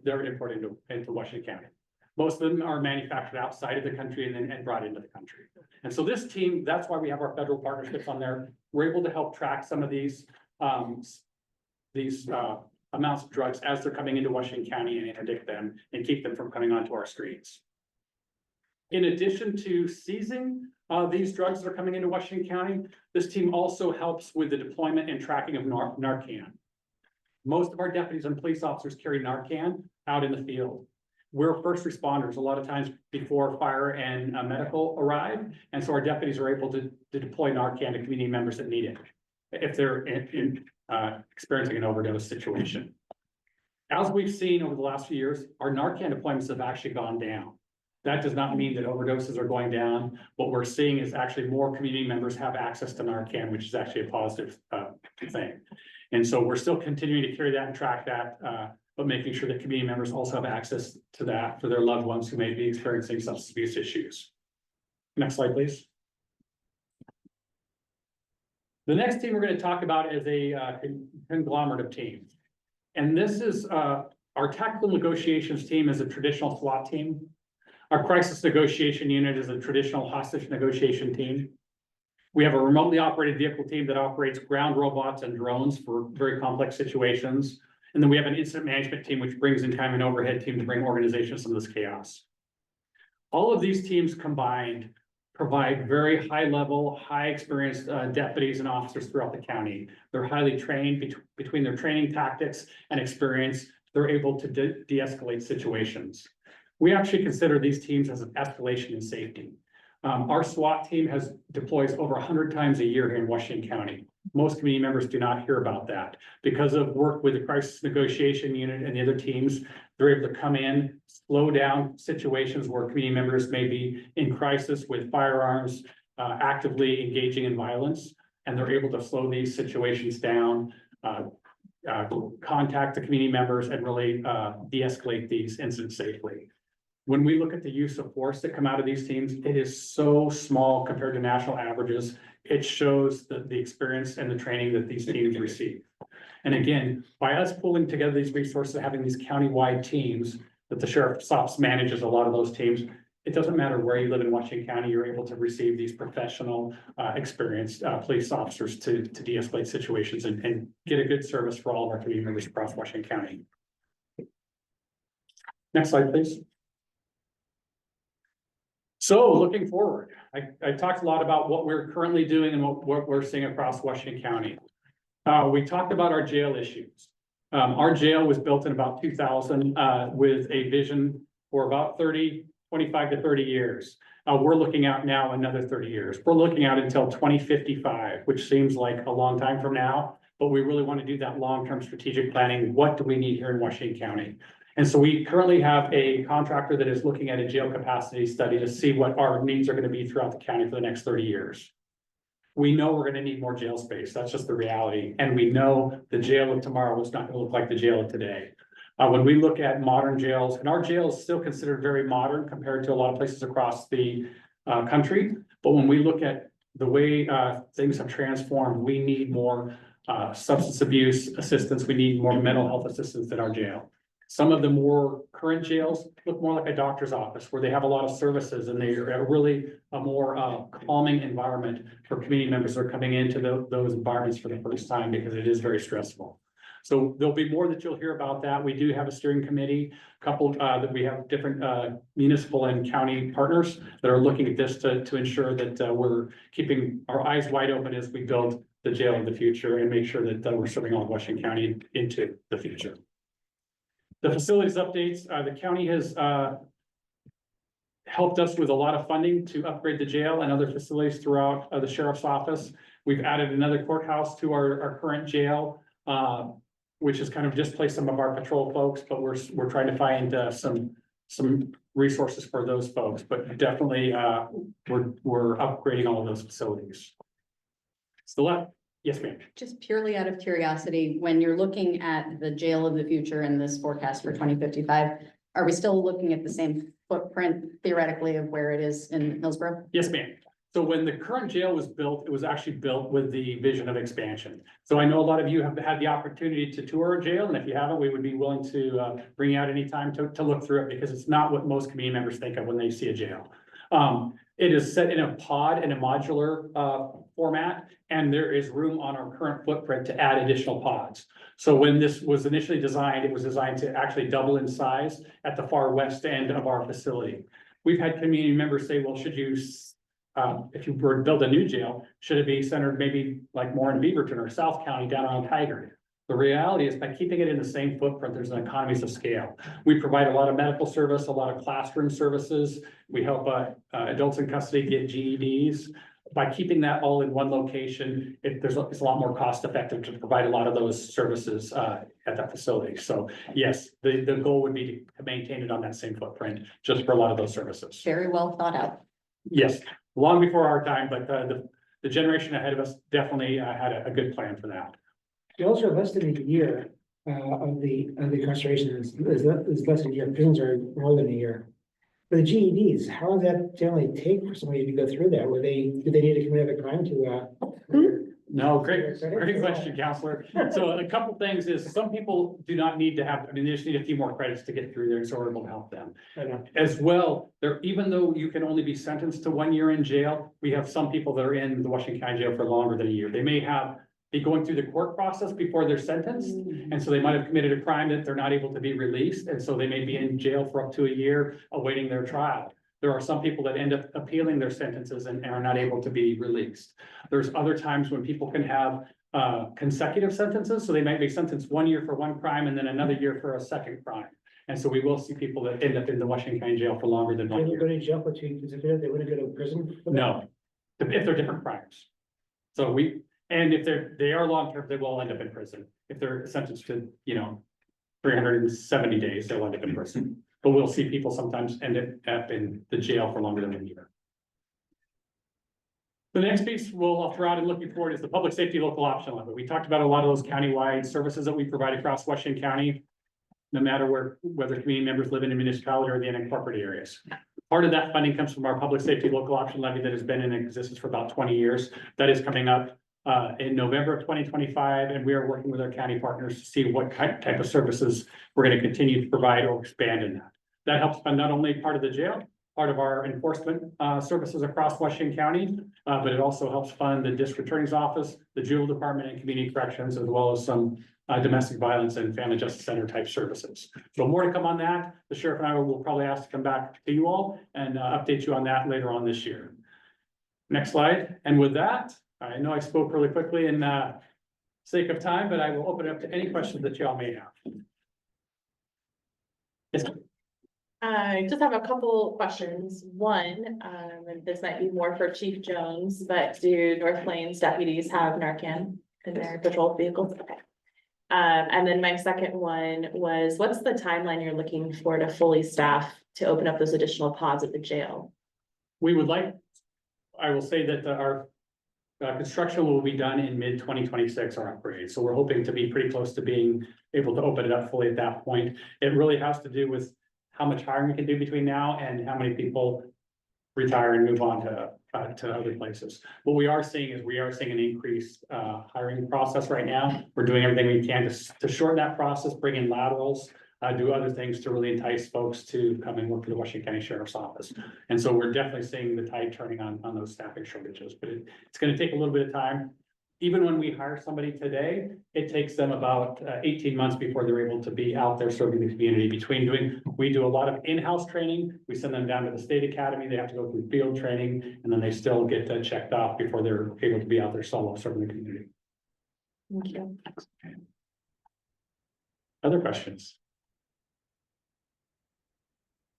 [SPEAKER 12] they're imported into Washington County. Most of them are manufactured outside of the country and brought into the country. And so this team, that's why we have our federal partnerships on there. We're able to help track some of these amounts of drugs as they're coming into Washington County and interdict them and keep them from coming onto our streets. In addition to seizing these drugs that are coming into Washington County, this team also helps with the deployment and tracking of Narcan. Most of our deputies and police officers carry Narcan out in the field. We're first responders a lot of times before fire and medical arrive. And so our deputies are able to deploy Narcan to community members that need it if they're experiencing an overdose situation. As we've seen over the last few years, our Narcan deployments have actually gone down. That does not mean that overdoses are going down. What we're seeing is actually more community members have access to Narcan, which is actually a positive thing. And so we're still continuing to carry that and track that, but making sure that community members also have access to that for their loved ones who may be experiencing substance abuse issues. Next slide, please. The next team we're going to talk about is a conglomerate of teams. And this is our tactical negotiations team is a traditional SWAT team. Our crisis negotiation unit is a traditional hostage negotiation team. We have a remotely operated vehicle team that operates ground robots and drones for very complex situations. And then we have an incident management team, which brings in time and overhead team to bring organization some of this chaos. All of these teams combined provide very high level, high experienced deputies and officers throughout the county. They're highly trained between their training tactics and experience. They're able to de-escalate situations. We actually consider these teams as an escalation in safety. Our SWAT team deploys over 100 times a year here in Washington County. Most community members do not hear about that. Because of work with the crisis negotiation unit and the other teams, they're able to come in, slow down situations where community members may be in crisis with firearms, actively engaging in violence, and they're able to slow these situations down, contact the community members and really de-escalate these incidents safely. When we look at the use of force that come out of these teams, it is so small compared to national averages. It shows the experience and the training that these teams receive. And again, by us pulling together these resources, having these countywide teams that the sheriff's office manages a lot of those teams, it doesn't matter where you live in Washington County, you're able to receive these professional, experienced police officers to de-escalate situations and get a good service for all of our community members across Washington County. Next slide, please. So looking forward, I talked a lot about what we're currently doing and what we're seeing across Washington County. We talked about our jail issues. Our jail was built in about 2000 with a vision for about 25 to 30 years. We're looking out now another 30 years. We're looking out until 2055, which seems like a long time from now, but we really want to do that long-term strategic planning. What do we need here in Washington County? And so we currently have a contractor that is looking at a jail capacity study to see what our needs are going to be throughout the county for the next 30 years. We know we're going to need more jail space. That's just the reality. And we know the jail of tomorrow is not going to look like the jail of today. When we look at modern jails, and our jail is still considered very modern compared to a lot of places across the country. But when we look at the way things have transformed, we need more substance abuse assistance. We need more mental health assistance in our jail. Some of the more current jails look more like a doctor's office where they have a lot of services and they're really a more calming environment for community members that are coming into those environments for the first time because it is very stressful. So there'll be more that you'll hear about that. We do have a steering committee, couple that we have different municipal and county partners that are looking at this to ensure that we're keeping our eyes wide open as we build the jail in the future and make sure that we're serving all of Washington County into the future. The facilities updates, the county has helped us with a lot of funding to upgrade the jail and other facilities throughout the sheriff's office. We've added another courthouse to our current jail. which has kind of displaced some of our patrol folks, but we're trying to find, some resources for those folks, but definitely, we're upgrading all of those facilities. So left, yes, ma'am.
[SPEAKER 1] Just purely out of curiosity, when you're looking at the jail of the future and this forecast for 2055, are we still looking at the same footprint theoretically of where it is in Hillsborough?
[SPEAKER 12] Yes, ma'am. So when the current jail was built, it was actually built with the vision of expansion. So I know a lot of you have had the opportunity to tour our jail, and if you haven't, we would be willing to bring you out anytime to look through it, because it's not what most community members think of when they see a jail. It is set in a pod in a modular format, and there is room on our current footprint to add additional pods. So when this was initially designed, it was designed to actually double in size at the far west end of our facility. We've had community members say, well, should you, if you were to build a new jail, should it be centered maybe like more in Beaverton or South County down on Tiger? The reality is, by keeping it in the same footprint, there's an economies of scale. We provide a lot of medical service, a lot of classroom services. We help adults in custody get GEDs. By keeping that all in one location, it's a lot more cost effective to provide a lot of those services at that facility. So yes, the goal would be to maintain it on that same footprint, just for a lot of those services.
[SPEAKER 1] Very well thought out.
[SPEAKER 12] Yes, long before our time, but the generation ahead of us definitely had a good plan for that.
[SPEAKER 4] You also have less than a year of the incarceration is less than a year. Prisons are more than a year. For the GEDs, how does that generally take for somebody to go through that? Do they need to commit a crime to
[SPEAKER 12] No, great question, counselor. So a couple things is, some people do not need to have, I mean, they just need a few more credits to get through there, so we're able to help them.
[SPEAKER 4] I know.
[SPEAKER 12] As well, even though you can only be sentenced to 1 year in jail, we have some people that are in the Washington County Jail for longer than a year. They may be going through the court process before they're sentenced, and so they might have committed a crime that they're not able to be released, and so they may be in jail for up to a year awaiting their trial. There are some people that end up appealing their sentences and are not able to be released. There's other times when people can have consecutive sentences, so they might be sentenced 1 year for one crime and then another year for a second crime. And so we will see people that end up in the Washington County Jail for longer than 1
[SPEAKER 4] They
[SPEAKER 12] year.
[SPEAKER 4] go to jail for 2 consecutive, they wouldn't go to prison? for that?
[SPEAKER 12] No, if they're different crimes. So and if they are long-term, they will end up in prison. If they're sentenced to, 370 days, they'll end up in prison. But we'll see people sometimes end up in the jail for longer than a year. The next piece we'll throw out and looking forward is the public safety local option levy. We talked about a lot of those countywide services that we provide across Washington County, no matter whether community members live in a municipality or the unincorporated areas. Part of that funding comes from our public safety local option levy that has been in existence for about 20 years. That is coming up in November of 2025, and we are working with our county partners to see what type of services we're going to continue to provide or expand in that. That helps fund not only part of the jail, part of our enforcement services across Washington County, but it also helps fund the district attorney's office, the juvenile department, and community corrections, as well as some domestic violence and family justice center type services. So more to come on that. The sheriff and I will probably ask to come back to you all and update you on that later on this year. Next slide. And with that, I know I spoke really quickly in sake of time, but I will open it up to any questions that y'all may have. Yes.
[SPEAKER 7] I just have a couple questions. One, and this might be more for Chief Jones, but do North Plains deputies have Narcan in their patrol vehicles? Okay. And then my second one was, what's the timeline you're looking for to fully staff to open up those additional pods at the jail?
[SPEAKER 12] We would like, I will say that our construction will be done in mid-2026, our upgrade. So we're hoping to be pretty close to being able to open it up fully at that point. It really has to do with how much hiring we can do between now and how many people retire and move on to other places. What we are seeing is an increased hiring process right now. We're doing everything we can to shorten that process, bring in laterals, do other things to really entice folks to come and work for the Washington County Sheriff's Office. And so we're definitely seeing the tide turning on those staffing shortages, but it's going to take a little bit of time. Even when we hire somebody today, it takes them about 18 months before they're able to be out there serving the community. We do a lot of in-house training. We send them down to the state academy. They have to go through field training, and then they still get checked off before they're able to be out there solo serving the community.
[SPEAKER 7] Thank you.
[SPEAKER 12] Other questions?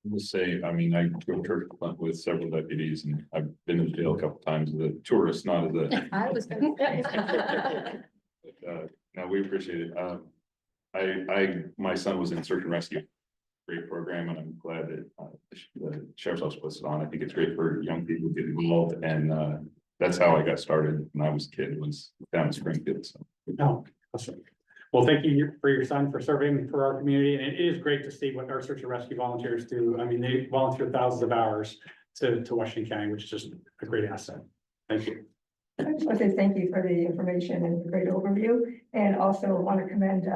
[SPEAKER 2] We'll say, I mean, I go to church with several deputies and I've been to jail a couple times as a tourist, not as a.
[SPEAKER 1] I was gonna say.
[SPEAKER 2] No, we appreciate it. my son was in search and rescue. Great program, and I'm glad that the sheriff's office puts it on. I think it's great for young people to get involved, and that's how I got started when I was a kid, was down in Springfield, so.
[SPEAKER 12] Oh, awesome. Well, thank you for your son for serving for our community, and it is great to see what our search and rescue volunteers do. I mean, they volunteer thousands of hours to Washington County, which is just a great asset. Thank you.
[SPEAKER 3] I just want to say thank you for the information and the great overview, and also want to commend,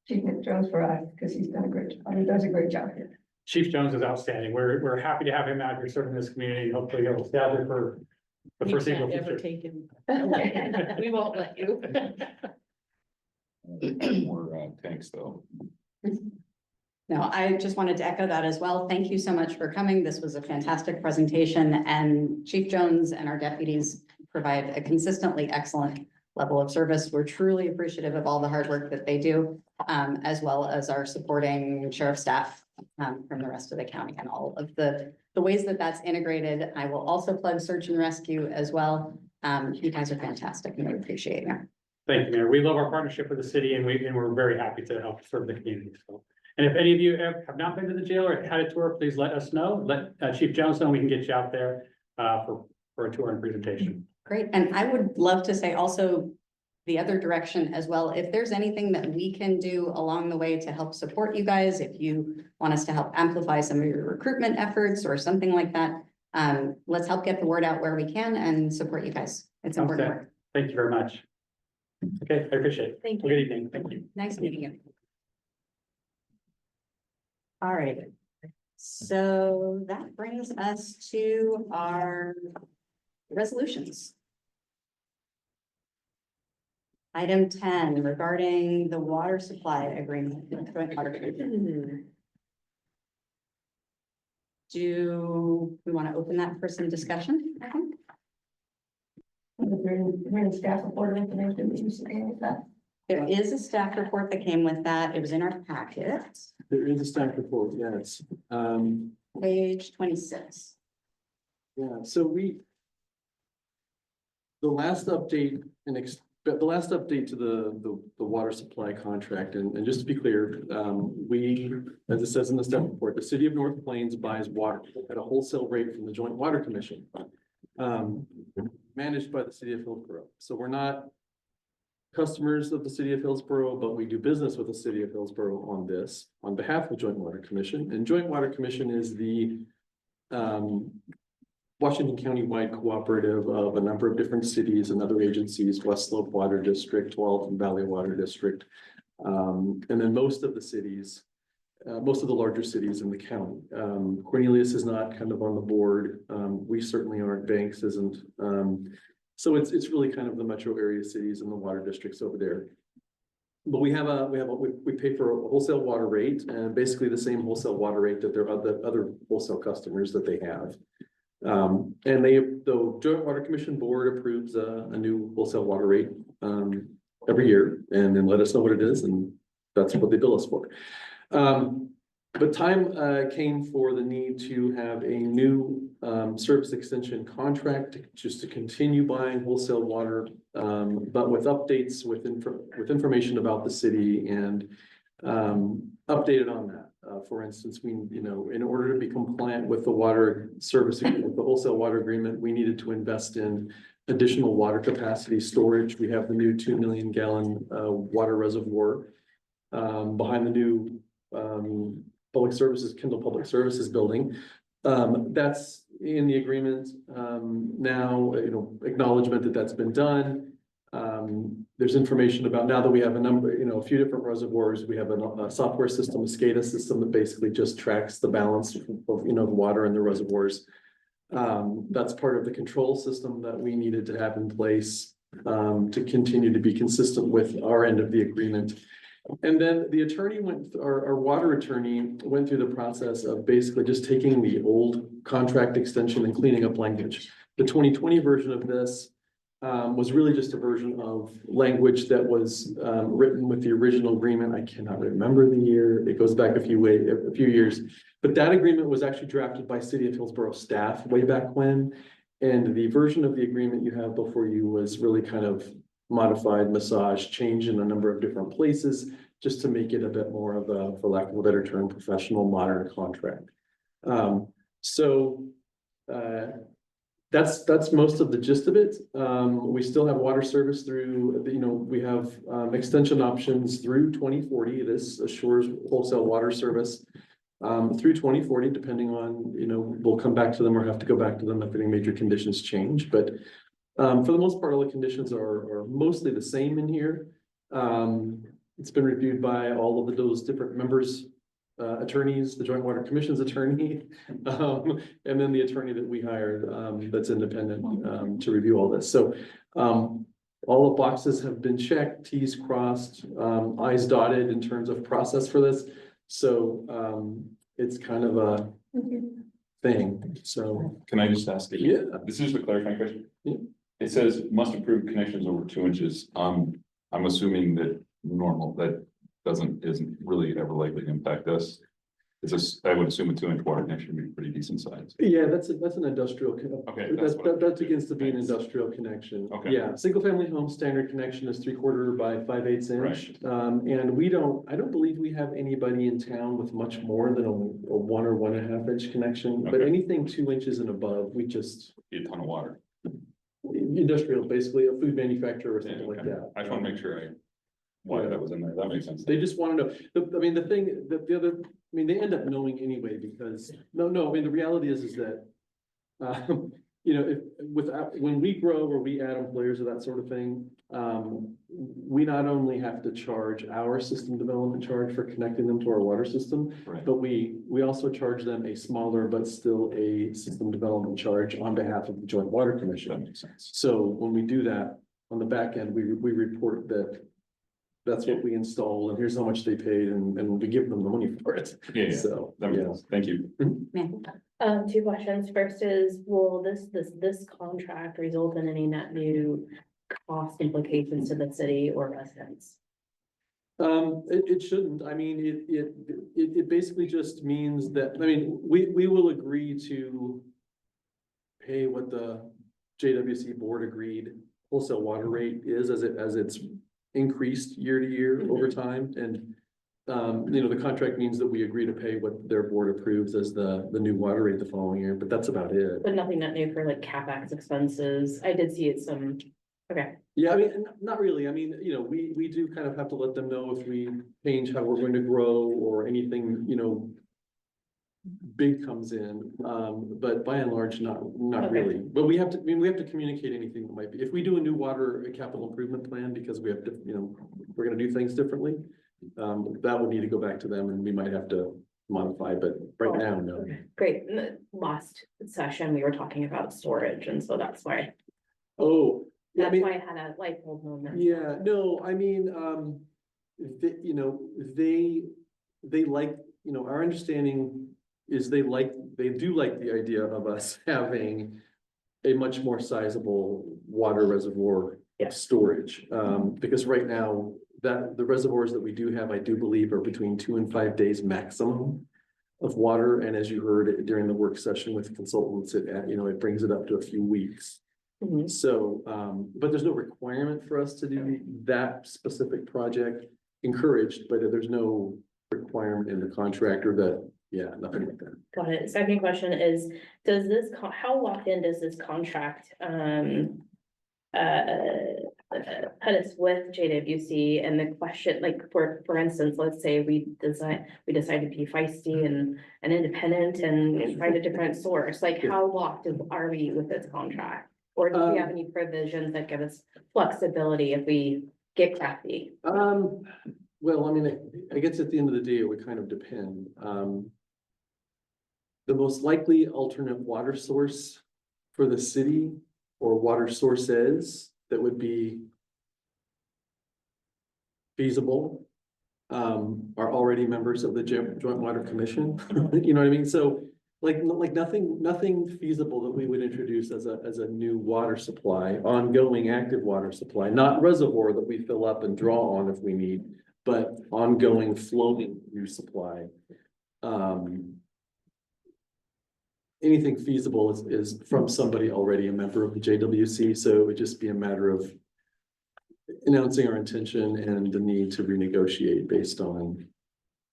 [SPEAKER 3] Chief Nick Jones for us, because he's done a great job. He does a great job here.
[SPEAKER 12] Chief Jones is outstanding. We're happy to have him out here serving this community. Hopefully he'll stay out there for the
[SPEAKER 10] You
[SPEAKER 12] foreseeable
[SPEAKER 10] can't ever
[SPEAKER 12] future.
[SPEAKER 10] take him. We won't let you.
[SPEAKER 2] More tanks though.
[SPEAKER 1] No, I just wanted to echo that as well. Thank you so much for coming. This was a fantastic presentation, and Chief Jones and our deputies provide a consistently excellent level of service. We're truly appreciative of all the hard work that they do, as well as our supporting sheriff staff from the rest of the county, and all of the ways that that's integrated. I will also plug search and rescue as well. You guys are fantastic, and we appreciate you.
[SPEAKER 12] Thank you, Mayor. We love our partnership with the city, and we're very happy to help serve the community. So, and if any of you have not been to the jail or had a tour, please let us know. Let Chief Jones know. We can get you out there for a tour and presentation.
[SPEAKER 1] Great, and I would love to say also the other direction as well. If there's anything that we can do along the way to help support you guys, if you want us to help amplify some of your recruitment efforts or something like that, let's help get the word out where we can and support you guys. It's important
[SPEAKER 12] Okay.
[SPEAKER 1] work.
[SPEAKER 12] Thank you very much. Okay, I appreciate it.
[SPEAKER 7] Thank
[SPEAKER 12] Good evening. Thank you.
[SPEAKER 1] Nice meeting you. All right. So that brings us to our resolutions. Item 10, regarding the water supply agreement. with Joint Water District. Do we want to open that for some discussion? I think?
[SPEAKER 3] Is there any staff report information that you see with that?
[SPEAKER 1] There is a staff report that came with that. It was in our packet,
[SPEAKER 8] There is a staff report, yes.
[SPEAKER 1] page 26.
[SPEAKER 8] Yeah, so the last update the last update to the water supply contract, and just to be clear, as it says in the staff report, the city of North Plains buys water at a wholesale rate from the Joint Water Commission, managed by the city of Hillsborough. So we're not customers of the city of Hillsborough, but we do business with the city of Hillsborough on this, on behalf of Joint Water Commission. And Joint Water Commission is the Washington County-wide cooperative of a number of different cities and other agencies, West Slope Water District, Tualatin Valley Water District. And then most of the cities, most of the larger cities in the county. Cornelius is not kind of on the board. We certainly aren't. Banks isn't. So it's really kind of the metro area cities and the water districts over there. But we pay for a wholesale water rate, and basically the same wholesale water rate that their other wholesale customers that they have. And the Joint Water Commission board approves a new wholesale water rate every year, and then let us know what it is, and that's what they bill us for. But time came for the need to have a new service extension contract just to continue buying wholesale water, but with updates with information about the city and updated on that. For instance, in order to be compliant with the water service, with the wholesale water agreement, we needed to invest in additional water capacity storage. We have the new 2 million gallon water reservoir behind the new Kendall Public Services building. That's in the agreement now, acknowledgement that that's been done. There's information about, now that we have a few different reservoirs, we have a software system, a SCADA system that basically just tracks the balance of, the water in the reservoirs. That's part of the control system that we needed to have in place to continue to be consistent with our end of the agreement. And then the attorney our water attorney went through the process of basically just taking the old contract extension and cleaning up language. The 2020 version of this was really just a version of language that was written with the original agreement. I cannot remember the year. It goes back a few years, but that agreement was actually drafted by City of Hillsborough staff way back when. And the version of the agreement you have before you was really kind of modified, massaged, changed in a number of different places, just to make it a bit more of a, for lack of a better term, professional, modern contract. So, that's most of the gist of it. We still have water service through, we have, extension options through 2040. This assures wholesale water service through 2040, depending on, we'll come back to them or have to go back to them if any major conditions change. But for the most part, all the conditions are mostly the same in here. It's been reviewed by all of those different members, attorneys, the Joint Water Commission's attorney, and then the attorney that we hired, that's independent, to review all this. So, all the boxes have been checked, T's crossed, I's dotted in terms of process for this. So, it's kind of a thing, so.
[SPEAKER 2] Can I just ask?
[SPEAKER 8] Yeah.
[SPEAKER 2] This is a clarifying question.
[SPEAKER 8] Yeah.
[SPEAKER 2] It says must approve connections over 2 inches. I'm assuming that normal, that isn't really ever likely to impact us. It's just, I would assume a 2-inch water connection would be pretty decent size.
[SPEAKER 8] Yeah, that's an industrial.
[SPEAKER 2] Okay,
[SPEAKER 8] That begins to be an industrial connection.
[SPEAKER 2] Okay.
[SPEAKER 8] Yeah, single family home standard connection is 3/4 by 5/8 inch. And I don't believe we have anybody in town with much more than a 1 or 1.5 inch connection, but
[SPEAKER 2] Okay.
[SPEAKER 8] anything 2 inches and above, we just.
[SPEAKER 2] Be a ton of water.
[SPEAKER 8] Industrial, basically a food manufacturer or
[SPEAKER 2] Yeah,
[SPEAKER 8] something like
[SPEAKER 2] okay.
[SPEAKER 8] that.
[SPEAKER 2] I just want to make sure why that was in there. That makes sense.
[SPEAKER 8] They just want to know, the thing, the other, they end up knowing anyway, because, the reality is that. When we grow or we add employers or that sort of thing, we not only have to charge our system development charge for connecting them to our water system,
[SPEAKER 2] Right.
[SPEAKER 8] but we also charge them a smaller but still a system development charge on behalf of the Joint Water
[SPEAKER 2] That
[SPEAKER 8] Commission.
[SPEAKER 2] makes sense.
[SPEAKER 8] So when we do that, on the back end, we report that that's what we install and here's how much they paid and we give them the money for it.
[SPEAKER 2] Yeah,
[SPEAKER 8] So,
[SPEAKER 2] that makes
[SPEAKER 8] yeah.
[SPEAKER 2] sense. Thank you.
[SPEAKER 5] 2 questions. First is, will this contract result in any net new cost implications to the city or residents?
[SPEAKER 8] It shouldn't. It basically just means that, we will agree to pay what the JWC board agreed wholesale water rate is as it's increased year to year over time. And, the contract means that we agree to pay what their board approves as the new water rate the following year, but that's about it.
[SPEAKER 5] But nothing net new for like CapEx expenses. I did see it some, okay.
[SPEAKER 8] Yeah, not really. We do kind of have to let them know if we change how we're going to grow or anything, big comes in. But by and large, not
[SPEAKER 5] Okay.
[SPEAKER 8] really. But we have to communicate anything that might be. If we do a new water capital improvement plan because we have to, we're gonna do things differently. That would need to go back to them and we might have to modify, but right now, no.
[SPEAKER 5] Great. In the last session, we were talking about storage, and so that's why,
[SPEAKER 8] Oh, yeah,
[SPEAKER 5] that's why I had a light bulb moment.
[SPEAKER 8] Yeah, no, they like, our understanding is they do like the idea of us having a much more sizable water reservoir
[SPEAKER 5] Yeah.
[SPEAKER 8] storage. Because right now, the reservoirs that we do have, I do believe are between 2 and 5 days maximum of water. And as you heard during the work session with consultants, it brings it up to a few weeks.
[SPEAKER 5] Mhm.
[SPEAKER 8] So, but there's no requirement for us to do that specific project, encouraged, but there's no requirement in the contract or nothing like that.
[SPEAKER 5] Got it. Second question is, how locked in does this contract, put us with JWC? And the question, like, for instance, let's say we decide to be feisty and independent and find a different source, like, how locked are we with this contract? Or do we have any provisions that give us flexibility if we get crafty?
[SPEAKER 8] Well, I guess at the end of the day, it would kind of depend. The most likely alternate water source for the city or water sources that would be feasible are already members of the Joint Water Commission. You know what I mean? So like nothing feasible that we would introduce as a new water supply, ongoing active water supply, not reservoir that we fill up and draw on if we need, but ongoing flowing new supply. Anything feasible is from somebody already a member of the JWC, so it would just be a matter of announcing our intention and the need to renegotiate based on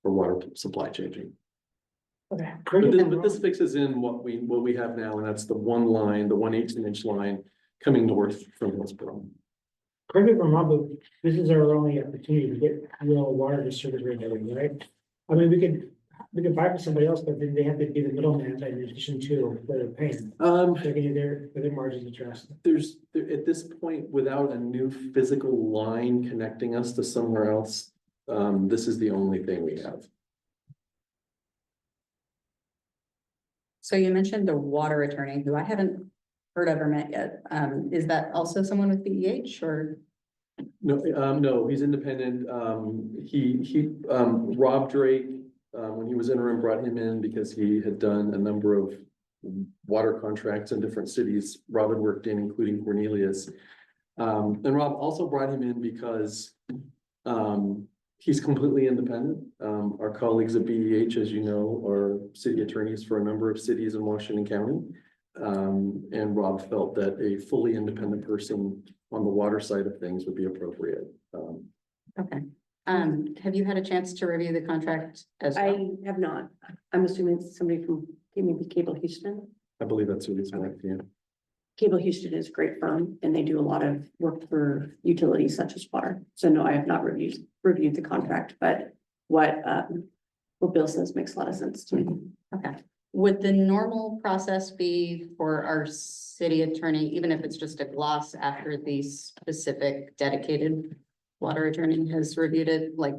[SPEAKER 8] our water supply changing.
[SPEAKER 4] Okay.
[SPEAKER 8] But this fixes in what we have now, and that's the one line, the 1 18-inch line coming north from Hillsborough.
[SPEAKER 4] Correct me if I'm wrong, but this is our only opportunity to get real water to service rate, right? I mean, we could buy from somebody else, but then they have to be the middleman in addition to what they're paying. They're getting their margins addressed.
[SPEAKER 8] At this point, without a new physical line connecting us to somewhere else, this is the only thing we have.
[SPEAKER 1] So you mentioned the water attorney, who I haven't heard of or met yet. Is that also someone with BEH or?
[SPEAKER 8] No, he's independent. Rob Drake, when he was interim, brought him in because he had done a number of water contracts in different cities Rob had worked in, including Cornelius. And Rob also brought him in because he's completely independent. Our colleagues at BEH, as you know, are city attorneys for a number of cities in Washington County. And Rob felt that a fully independent person on the water side of things would be appropriate.
[SPEAKER 1] Okay. Have you had a chance to review the contract as well?
[SPEAKER 6] I have not. I'm assuming it's somebody from maybe Cable Houston.
[SPEAKER 8] I believe that's who he's with, yeah.
[SPEAKER 6] Cable Houston is a great firm and they do a lot of work for utilities such as water. So no, I have not reviewed the contract, but what Bill says makes a lot of sense to me.
[SPEAKER 1] Okay. Would the normal process be for our city attorney, even if it's just a gloss after the specific dedicated water attorney has reviewed it? Like,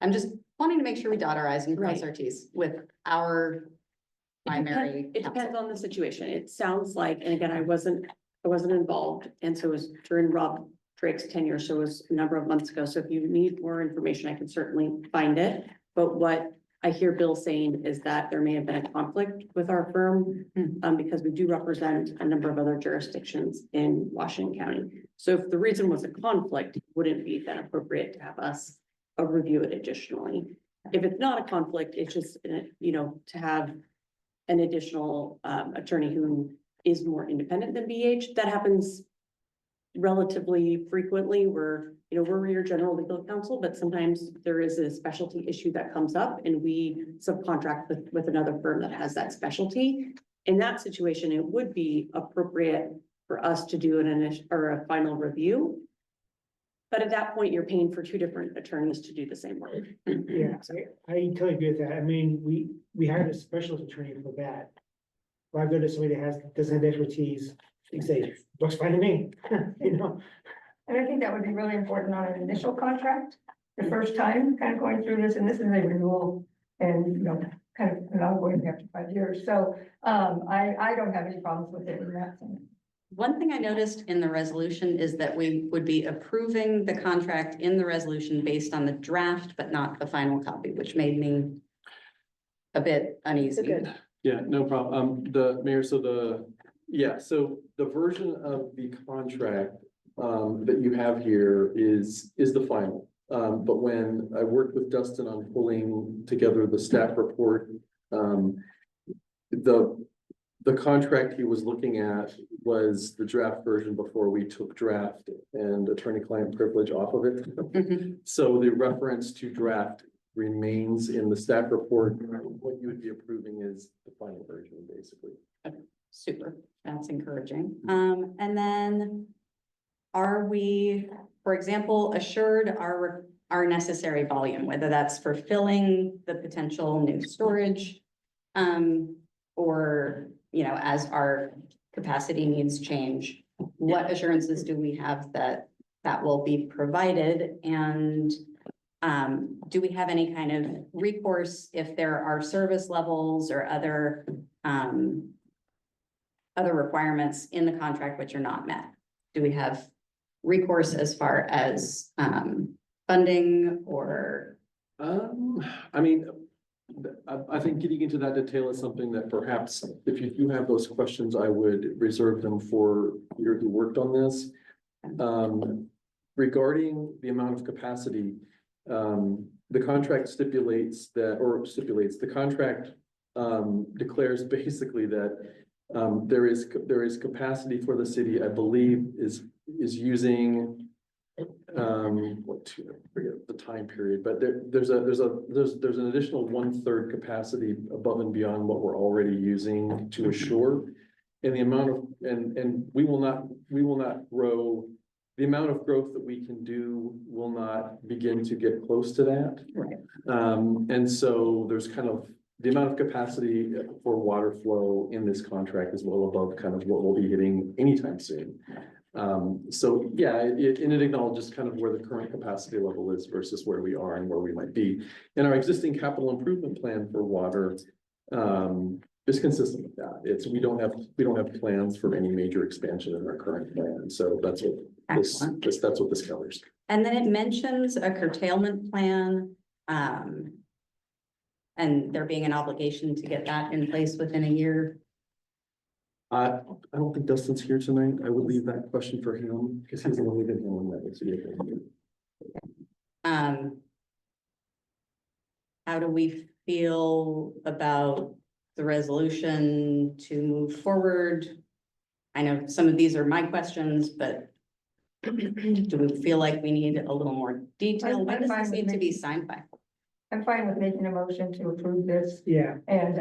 [SPEAKER 1] I'm just wanting to make sure we dot our i's and cross our t's with our primary
[SPEAKER 6] It depends
[SPEAKER 1] counsel.
[SPEAKER 6] on the situation. It sounds like, and again, I wasn't involved, and so it was during Rob Drake's tenure, so it was a number of months ago. So if you need more information, I can certainly find it. But what I hear Bill saying is that there may have been a conflict with our firm, because we do represent a number of other jurisdictions in Washington County. So if the reason was a conflict, it wouldn't be then appropriate to have us review it additionally. If it's not a conflict, it's just, to have an additional attorney who is more independent than BH. That happens relatively frequently. We're your general legal counsel, but sometimes there is a specialty issue that comes up and we subcontract with another firm that has that specialty. In that situation, it would be appropriate for us to do an initial or a final review. But at that point, you're paying for two different attorneys to do the same work.
[SPEAKER 4] Yeah, I totally agree with that. I mean, we hired a specialist attorney for that. If I go to somebody that doesn't have expertise, you say, looks fine to me,
[SPEAKER 3] And I think that would be really important on an initial contract, the first time kind of going through this, and this is a renewal and, kind of an ongoing after 5 years. So, I don't have any problems with it in that sense.
[SPEAKER 1] One thing I noticed in the resolution is that we would be approving the contract in the resolution based on the draft, but not the final copy, which made me a bit uneasy.
[SPEAKER 8] Yeah, no problem. The mayor, so the version of the contract that you have here is the final. But when I worked with Dustin on pulling together the staff report, the contract he was looking at was the draft version before we took draft and attorney-client privilege off of it.
[SPEAKER 1] Mhm.
[SPEAKER 8] So the reference to draft remains in the staff report. What you would be approving is the final version, basically.
[SPEAKER 1] Super, that's encouraging. And then are we, for example, assured our necessary volume, whether that's for filling the potential new storage, or, as our capacity needs change, what assurances do we have that will be provided? And do we have any kind of recourse if there are service levels or other requirements in the contract which are not met? Do we have recourse as far as funding or?
[SPEAKER 8] I think getting into that detail is something that perhaps if you do have those questions, I would reserve them for Peter who worked on this. Regarding the amount of capacity, the contract the contract declares basically that there is capacity for the city, I believe, is using forget the time period, but there's an additional 1/3 capacity above and beyond what we're already using to assure. And the amount of, and we will not grow, the amount of growth that we can do will not begin to get close to that.
[SPEAKER 1] Right.
[SPEAKER 8] And so there's kind of, the amount of capacity for water flow in this contract is well above kind of what we'll be hitting anytime soon. So yeah, and it acknowledges kind of where the current capacity level is versus where we are and where we might be. And our existing capital improvement plan for water is consistent with that. We don't have plans for any major expansion in our current plan. So that's what
[SPEAKER 1] Excellent.
[SPEAKER 8] that's what this covers.
[SPEAKER 1] And then it mentions a curtailment plan. And there being an obligation to get that in place within a year.
[SPEAKER 8] I don't think Dustin's here tonight. I would leave that question for him because he's the one who's been handling that.
[SPEAKER 1] How do we feel about the resolution to move forward? I know some of these are my questions, but do we feel like we need a little more detail? When does this need to be signed by?
[SPEAKER 3] I'm fine with making a motion to approve this,
[SPEAKER 4] Yeah,
[SPEAKER 3] and,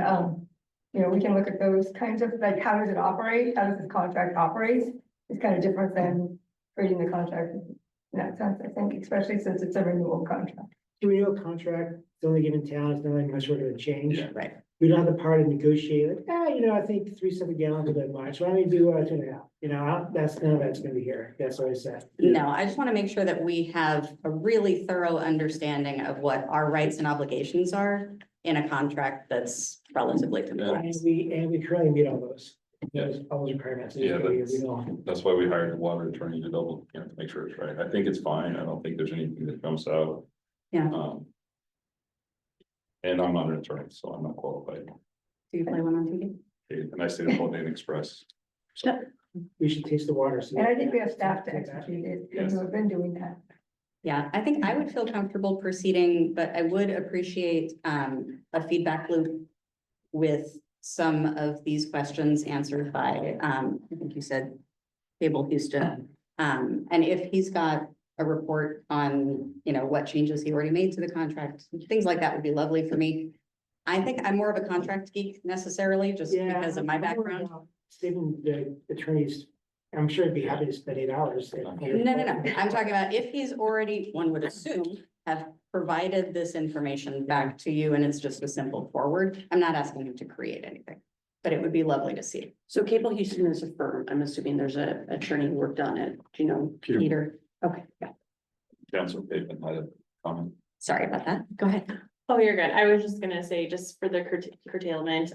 [SPEAKER 3] you know, we can look at those kinds of, like, how does it operate? How does this contract operate? It's kind of different than creating the contract in that sense, I think, especially since it's a renewal contract.
[SPEAKER 4] the renewal contract, it's only given town, it's not like much sort of a change.
[SPEAKER 2] Yeah.
[SPEAKER 1] Right.
[SPEAKER 4] We don't have the power to negotiate, like, I think 3 gallons is a bit much, why don't we do 2.5? None of that's gonna be here, that's what I said.
[SPEAKER 1] No, I just want to make sure that we have a really thorough understanding of what our rights and obligations are in a contract that's relatively
[SPEAKER 4] And
[SPEAKER 1] complex.
[SPEAKER 4] we currently meet all those.
[SPEAKER 2] Yes.
[SPEAKER 4] All those requirements.
[SPEAKER 2] Yeah,
[SPEAKER 4] We
[SPEAKER 2] that's-
[SPEAKER 4] know.
[SPEAKER 2] That's why we hired a water attorney to double, to make sure it's right. I think it's fine. I don't think there's anything that comes out.
[SPEAKER 1] Yeah.
[SPEAKER 2] And I'm not an attorney, so I'm not qualified.
[SPEAKER 1] Do you play one on TV?
[SPEAKER 2] And I stay at Holiday Inn Express. So,
[SPEAKER 4] We should taste the water.
[SPEAKER 3] And I think we have staff to execute it, and who have been doing that.
[SPEAKER 1] Yeah, I think I would feel comfortable proceeding, but I would appreciate a feedback loop with some of these questions answered by, I think you said Cable Houston. And if he's got a report on, what changes he already made to the contract, things like that would be lovely for me. I think I'm more of a contract geek necessarily, just
[SPEAKER 4] Yeah,
[SPEAKER 1] because of my
[SPEAKER 4] I'm worried
[SPEAKER 1] background.
[SPEAKER 4] about Stephen, the attorneys, I'm sure he'd be happy to spend 8 hours.
[SPEAKER 1] No. I'm talking about if he's already, one would assume, have provided this information back to you and it's just a simple forward. I'm not asking him to create anything, but it would be lovely to see.
[SPEAKER 6] So Cable Houston is a firm. I'm assuming there's a attorney who worked on it. Do you know?
[SPEAKER 1] Peter, okay, yeah,
[SPEAKER 2] Council Pavement had a comment.
[SPEAKER 1] sorry about that. Go ahead.
[SPEAKER 7] Oh, you're good. I was just gonna say, just for the curtailment,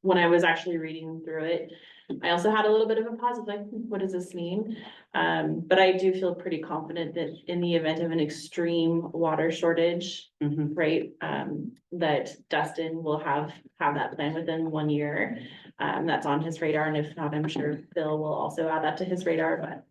[SPEAKER 7] when I was actually reading through it, I also had a little bit of a pause of like, what does this mean? But I do feel pretty confident that in the event of an extreme water shortage,
[SPEAKER 1] Mhm.
[SPEAKER 7] right, that Dustin will have that plan within 1 year. That's on his radar, and if not, I'm sure Bill will also add that to his radar, but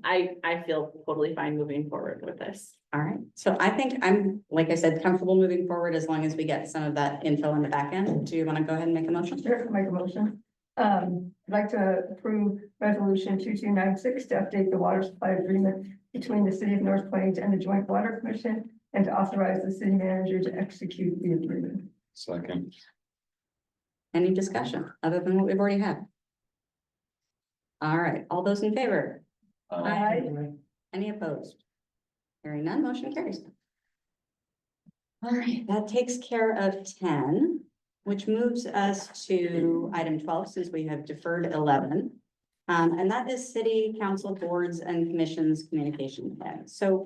[SPEAKER 7] I feel totally fine moving forward with this.
[SPEAKER 1] All right, so I think I'm, like I said, comfortable moving forward as long as we get some of that info in the back end. Do you want to go ahead and make a motion?
[SPEAKER 3] Sure, I'll make a motion. I'd like to approve resolution 2296 to update the water supply agreement between the city of North Plains and the Joint Water Commission, and to authorize the city manager to execute the agreement.
[SPEAKER 2] Second.
[SPEAKER 1] Any discussion other than what we've already had? All right, all those in favor?
[SPEAKER 3] Aye.
[SPEAKER 1] Any opposed? Hearing none, motion carries. All right, that takes care of 10, which moves us to item 12, since we have deferred 11. And that is city council boards and commissions communication plan. So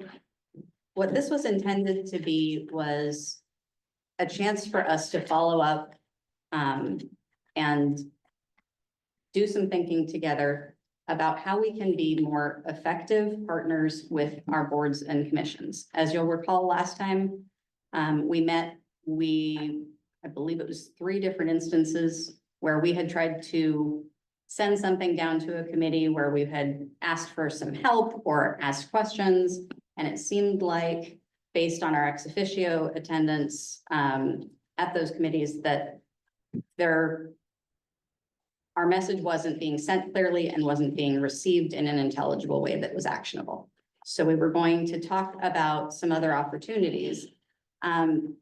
[SPEAKER 1] what this was intended to be was a chance for us to follow up and do some thinking together about how we can be more effective partners with our boards and commissions. As you'll recall, last time we met, I believe it was 3 different instances where we had tried to send something down to a committee where we had asked for some help or asked questions. And it seemed like, based on our ex officio attendance at those committees, that there our message wasn't being sent clearly and wasn't being received in an intelligible way that was actionable. So we were going to talk about some other opportunities. And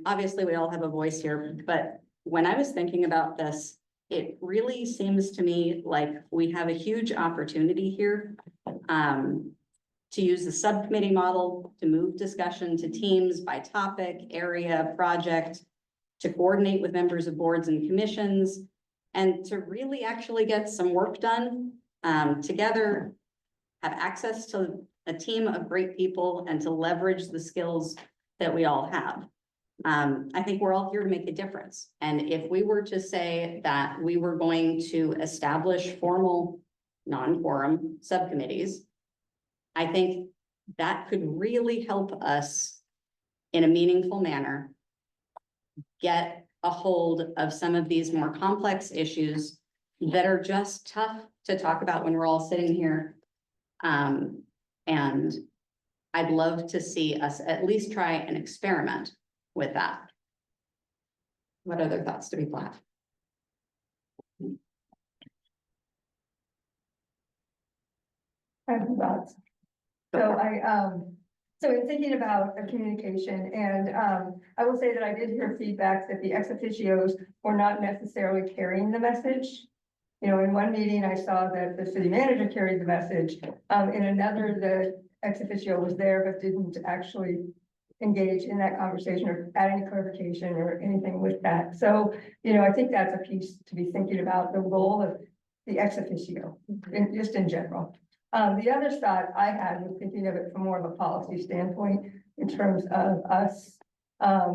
[SPEAKER 1] obviously we all have a voice here, but when I was thinking about this, it really seems to me like we have a huge opportunity here. To use the subcommittee model, to move discussion to teams by topic, area, project, to coordinate with members of boards and commissions, and to really actually get some work done together, have access to a team of great people, and to leverage the skills that we all have. I think we're all here to make a difference. And if we were to say that we were going to establish formal non-quorum subcommittees, I think that could really help us in a meaningful manner get a hold of some of these more complex issues that are just tough to talk about when we're all sitting here. And I'd love to see us at least try an experiment with that. What other thoughts do people have?
[SPEAKER 3] I have thoughts. So in thinking about the communication, and I will say that I did hear feedback that the ex officios were not necessarily carrying the message. You know, in one meeting, I saw that the city manager carried the message. In another, the ex officio was there, but didn't actually engage in that conversation or add any clarification or anything with that. So, you know, I think that's a piece to be thinking about, the role of the ex officio, just in general. The other thought I had was thinking of it from more of a policy standpoint in terms of us. I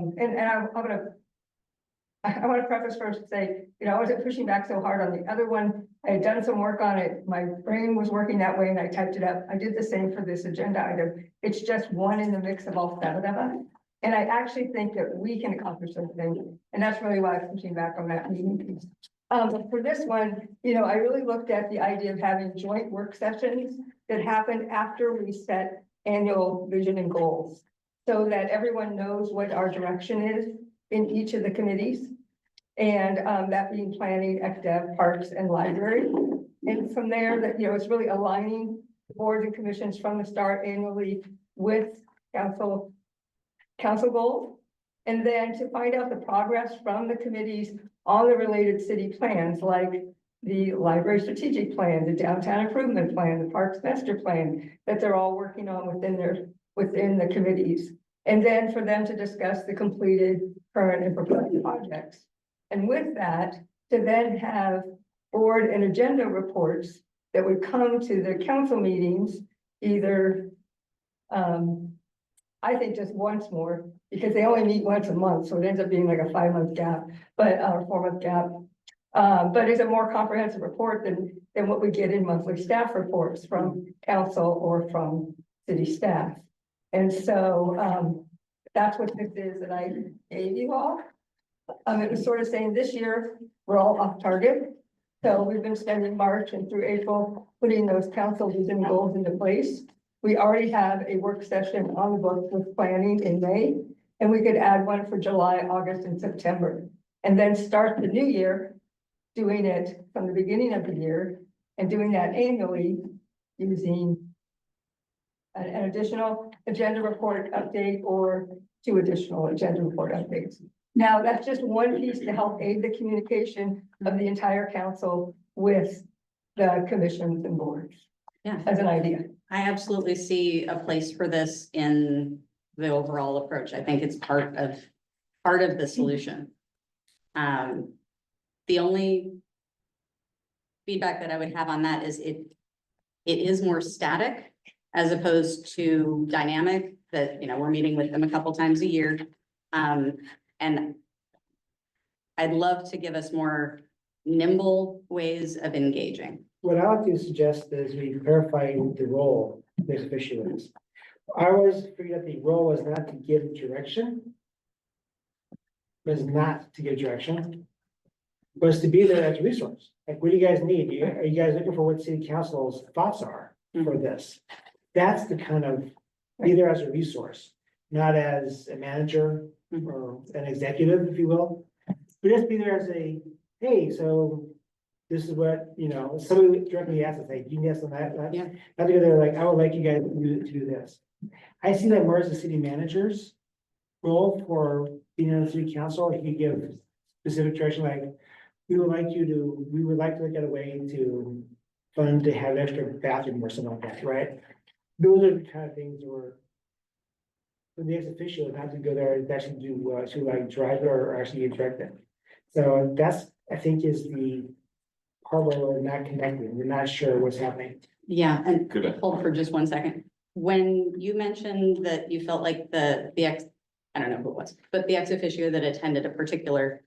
[SPEAKER 3] want to preface first to say, you know, I wasn't pushing back so hard on the other one. I had done some work on it. My brain was working that way and I typed it up. I did the same for this agenda item. It's just one in the mix of all 7 of us. And I actually think that we can accomplish something. And that's really why I'm pushing back on that meeting piece. For this one, you know, I really looked at the idea of having joint work sessions that happen after we set annual vision and goals, so that everyone knows what our direction is in each of the committees. And that being planning, ECDEV, parks, and library. And from there, that, you know, it's really aligning boards and commissions from the start annually with council goals. And then to find out the progress from the committees on the related city plans, like the library strategic plan, the downtown improvement plan, the parks master plan, that they're all working on within the committees. And then for them to discuss the completed, current, and proposed projects. And with that, to then have board and agenda reports that would come to the council meetings, either, I think just once more, because they only meet once a month, so it ends up being like a 5-month gap, but, or 4-month gap. But it's a more comprehensive report than what we get in monthly staff reports from council or from city staff. And so, that's what this is that I gave you all. It was sort of saying this year, we're all off target. So we've been spending March and through April, putting those council vision goals into place. We already have a work session on the books with planning in May, and we could add one for July, August, and September. And then start the new year, doing it from the beginning of the year and doing that annually using an additional agenda report update or 2 additional agenda report updates. Now, that's just one piece to help aid the communication of the entire council with the commissions and boards.
[SPEAKER 1] Yeah.
[SPEAKER 3] As an idea.
[SPEAKER 1] I absolutely see a place for this in the overall approach. I think it's part of the solution. The only feedback that I would have on that is it is more static as opposed to dynamic, that, you know, we're meeting with them a couple times a year. And I'd love to give us more nimble ways of engaging.
[SPEAKER 4] What I like to suggest is we clarify the role of this official is. I always figured that the role is not to give direction. Was not to give direction. Was to be there as a resource. Like, what do you guys need? Are you guys looking for what city council's thoughts are for this? That's the kind of, be there as a resource, not as a manager or an executive, if you will. But just be there as a, hey, so this is what, you know, somebody directly asked us, like, you can ask them that.
[SPEAKER 1] Yeah.
[SPEAKER 4] I think they're like, I would like you guys to do this. I see that more as a city manager's role for being on the city council, he could give specific direction, like, we would like to look at a way to fund to have extra bathroom or something like that, right? Those are the kind of things where when the ex officio would have to go there and actually do, to like drive it or actually direct it. So that's, I think, is the part where we're not connecting, we're not sure what's happening.
[SPEAKER 1] Yeah, and
[SPEAKER 2] Good.
[SPEAKER 1] hold for just one second. When you mentioned that you felt like the ex, I don't know who it was, but the ex officio that attended a particular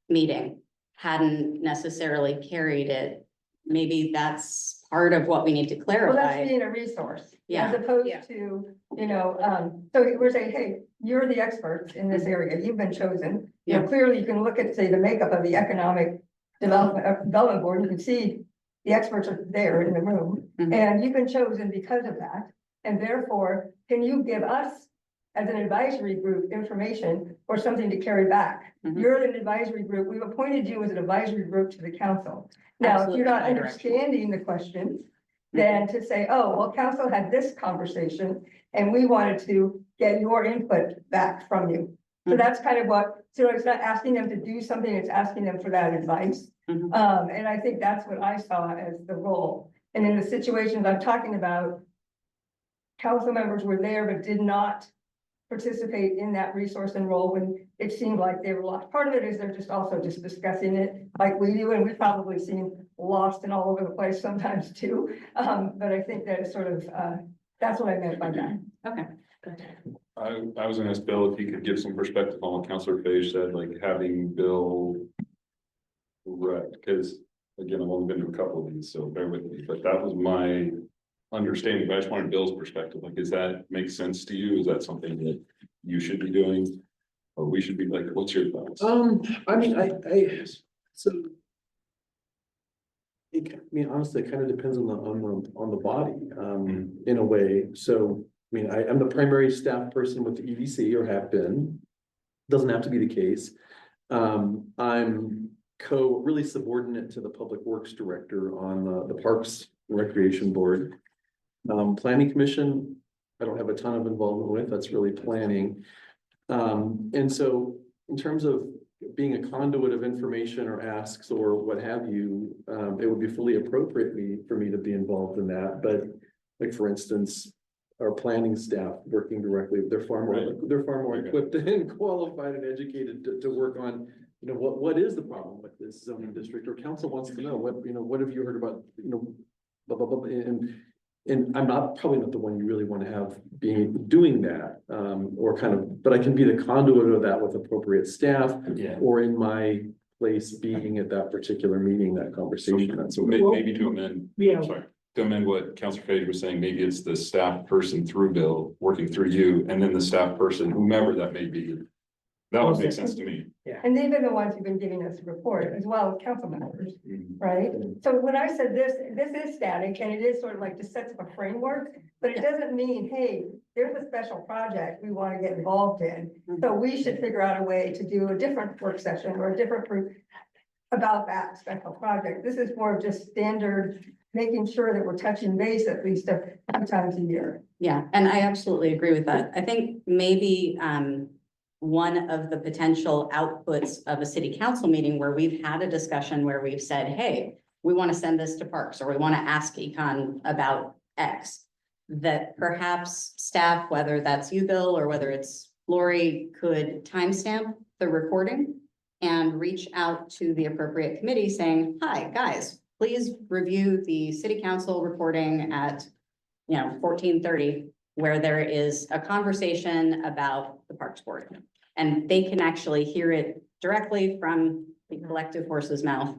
[SPEAKER 1] meeting hadn't necessarily carried it, maybe that's part of what we need to
[SPEAKER 3] Well, that's
[SPEAKER 1] clarify.
[SPEAKER 3] being a resource.
[SPEAKER 1] Yeah.
[SPEAKER 3] As opposed
[SPEAKER 5] Yeah.
[SPEAKER 3] to, you know, so we're saying, hey, you're the experts in this area, you've been chosen. You know,
[SPEAKER 1] Yeah.
[SPEAKER 3] clearly you can look at, say, the makeup of the economic development board, you can see the experts are there in the room.
[SPEAKER 1] Mhm.
[SPEAKER 3] And you've been chosen because of that. And therefore, can you give us as an advisory group information or something to carry back?
[SPEAKER 1] Mhm.
[SPEAKER 3] You're an advisory group. We've appointed you as an advisory group to the council. Now, if
[SPEAKER 1] Absolutely,
[SPEAKER 3] you're not
[SPEAKER 1] my direction.
[SPEAKER 3] understanding the questions, then to say, oh, well, council had this conversation and we wanted to get your input back from you. So
[SPEAKER 1] Mhm.
[SPEAKER 3] that's kind of what, so it's not asking them to do something, it's asking them for that advice.
[SPEAKER 1] Mhm.
[SPEAKER 3] And I think that's what I saw as the role. And in the situations I'm talking about, council members were there but did not participate in that resource and role when it seemed like they were lost. Part of it is they're just also just discussing it like we do, and we've probably seen lost and all over the place sometimes too. But I think that it's sort of, that's what I meant by that.
[SPEAKER 1] Okay.
[SPEAKER 2] I was gonna ask Bill if he could give some perspective on what Counselor Page said, like having Bill. Right, because again, I've only been to a couple of these, so bear with me, but that was my understanding, but I just wanted Bill's perspective, like, does that make sense to you? Is that something that you should be doing? Or we should be like, what's your thoughts?
[SPEAKER 8] I mean, so. I mean, honestly, it kind of depends on the body, in a way, so, I mean, I'm the primary staff person with the EDC or have been. Doesn't have to be the case. I'm really subordinate to the Public Works Director on the Parks and Recreation Board. Planning Commission, I don't have a ton of involvement with, that's really planning. And so in terms of being a conduit of information or asks or what have you, it would be fully appropriate for me to be involved in that, but like, for instance, our planning staff working directly, they're far more equipped and qualified and educated to work on, you know, what is the problem with this zoning district, or council wants to know, what have you heard about, you know, blah, blah, blah, and I'm probably not the one you really want to have doing that, or kind of, but I can be the conduit of that with appropriate staff,
[SPEAKER 2] Yeah.
[SPEAKER 8] or in my place being at that particular meeting, that conversation, that's what.
[SPEAKER 2] Maybe to amend,
[SPEAKER 4] Yeah.
[SPEAKER 2] sorry, to amend what Counselor Page was saying, maybe it's the staff person through Bill, working through you, and then the staff person, whomever that may be. That would make sense to me.
[SPEAKER 3] And they've been the ones who've been giving us the report as well as council members, right? So when I said this is static and it is sort of like just sets up a framework, but it doesn't mean, hey, there's a special project we want to get involved in. So we should figure out a way to do a different work session or a different group about that special project. This is more of just standard, making sure that we're touching base at least a few times a year.
[SPEAKER 1] Yeah, and I absolutely agree with that. I think maybe one of the potential outputs of a city council meeting where we've had a discussion where we've said, hey, we want to send this to Parks, or we want to ask Econ about X. That perhaps staff, whether that's you, Bill, or whether it's Lori, could timestamp the recording and reach out to the appropriate committee saying, hi, guys, please review the city council recording at 14:30, where there is a conversation about the Parks Board. And they can actually hear it directly from the collective horse's mouth.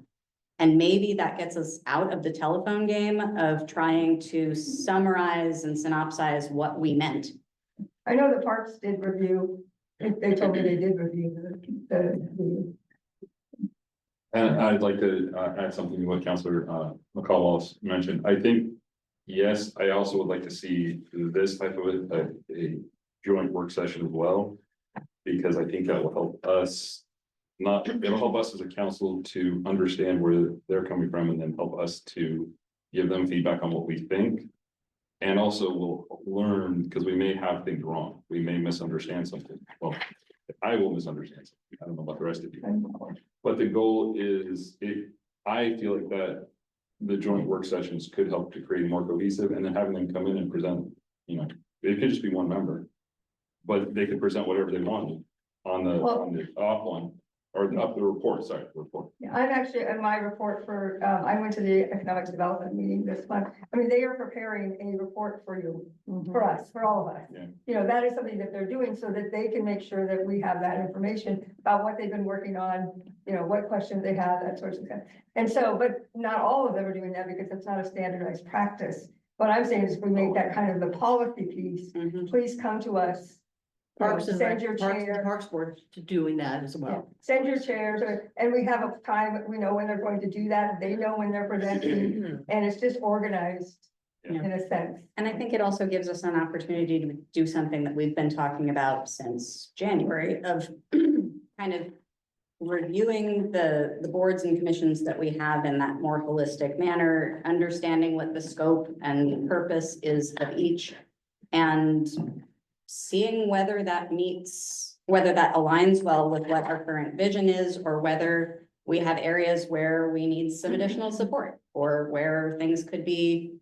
[SPEAKER 1] And maybe that gets us out of the telephone game of trying to summarize and synopsize what we meant.
[SPEAKER 3] I know the parks did review, they told me they did review the
[SPEAKER 2] And I'd like to add something to what Counselor McCall mentioned. I think, yes, I also would like to see this type of a joint work session as well. Because I think that will help us not, it'll help us as a council to understand where they're coming from and then help us to give them feedback on what we think. And also we'll learn, because we may have things wrong, we may misunderstand something, well, I will misunderstand something, I don't know about the rest of you. But the goal is, I feel like that the joint work sessions could help to create more cohesive, and then having them come in and present, you know, it could just be one member. But they could present whatever they wanted on the off one, or up the report, sorry, report.
[SPEAKER 3] Yeah, I'm actually, in my report for, I went to the economic development meeting this month. I mean, they are preparing a report for you, for us, for all of us.
[SPEAKER 2] Yeah.
[SPEAKER 3] You know, that is something that they're doing so that they can make sure that we have that information about what they've been working on, you know, what questions they have, that sort of thing. And so, but not all of them are doing that because it's not a standardized practice. What I'm saying is if we make that kind of the policy piece, please come to us.
[SPEAKER 10] Parks and
[SPEAKER 3] Send your
[SPEAKER 10] Parks
[SPEAKER 3] chair.
[SPEAKER 10] Parks Board to doing that as
[SPEAKER 3] Yeah,
[SPEAKER 10] well.
[SPEAKER 3] send your chairs, and we have a time, we know when they're going to do that, they know when they're presenting, and it's just organized
[SPEAKER 1] Yeah.
[SPEAKER 3] in a sense.
[SPEAKER 1] And I think it also gives us an opportunity to do something that we've been talking about since January of kind of reviewing the boards and commissions that we have in that more holistic manner, understanding what the scope and purpose is of each, and seeing whether that meets, whether that aligns well with what our current vision is, or whether we have areas where we need some additional support, or where things could be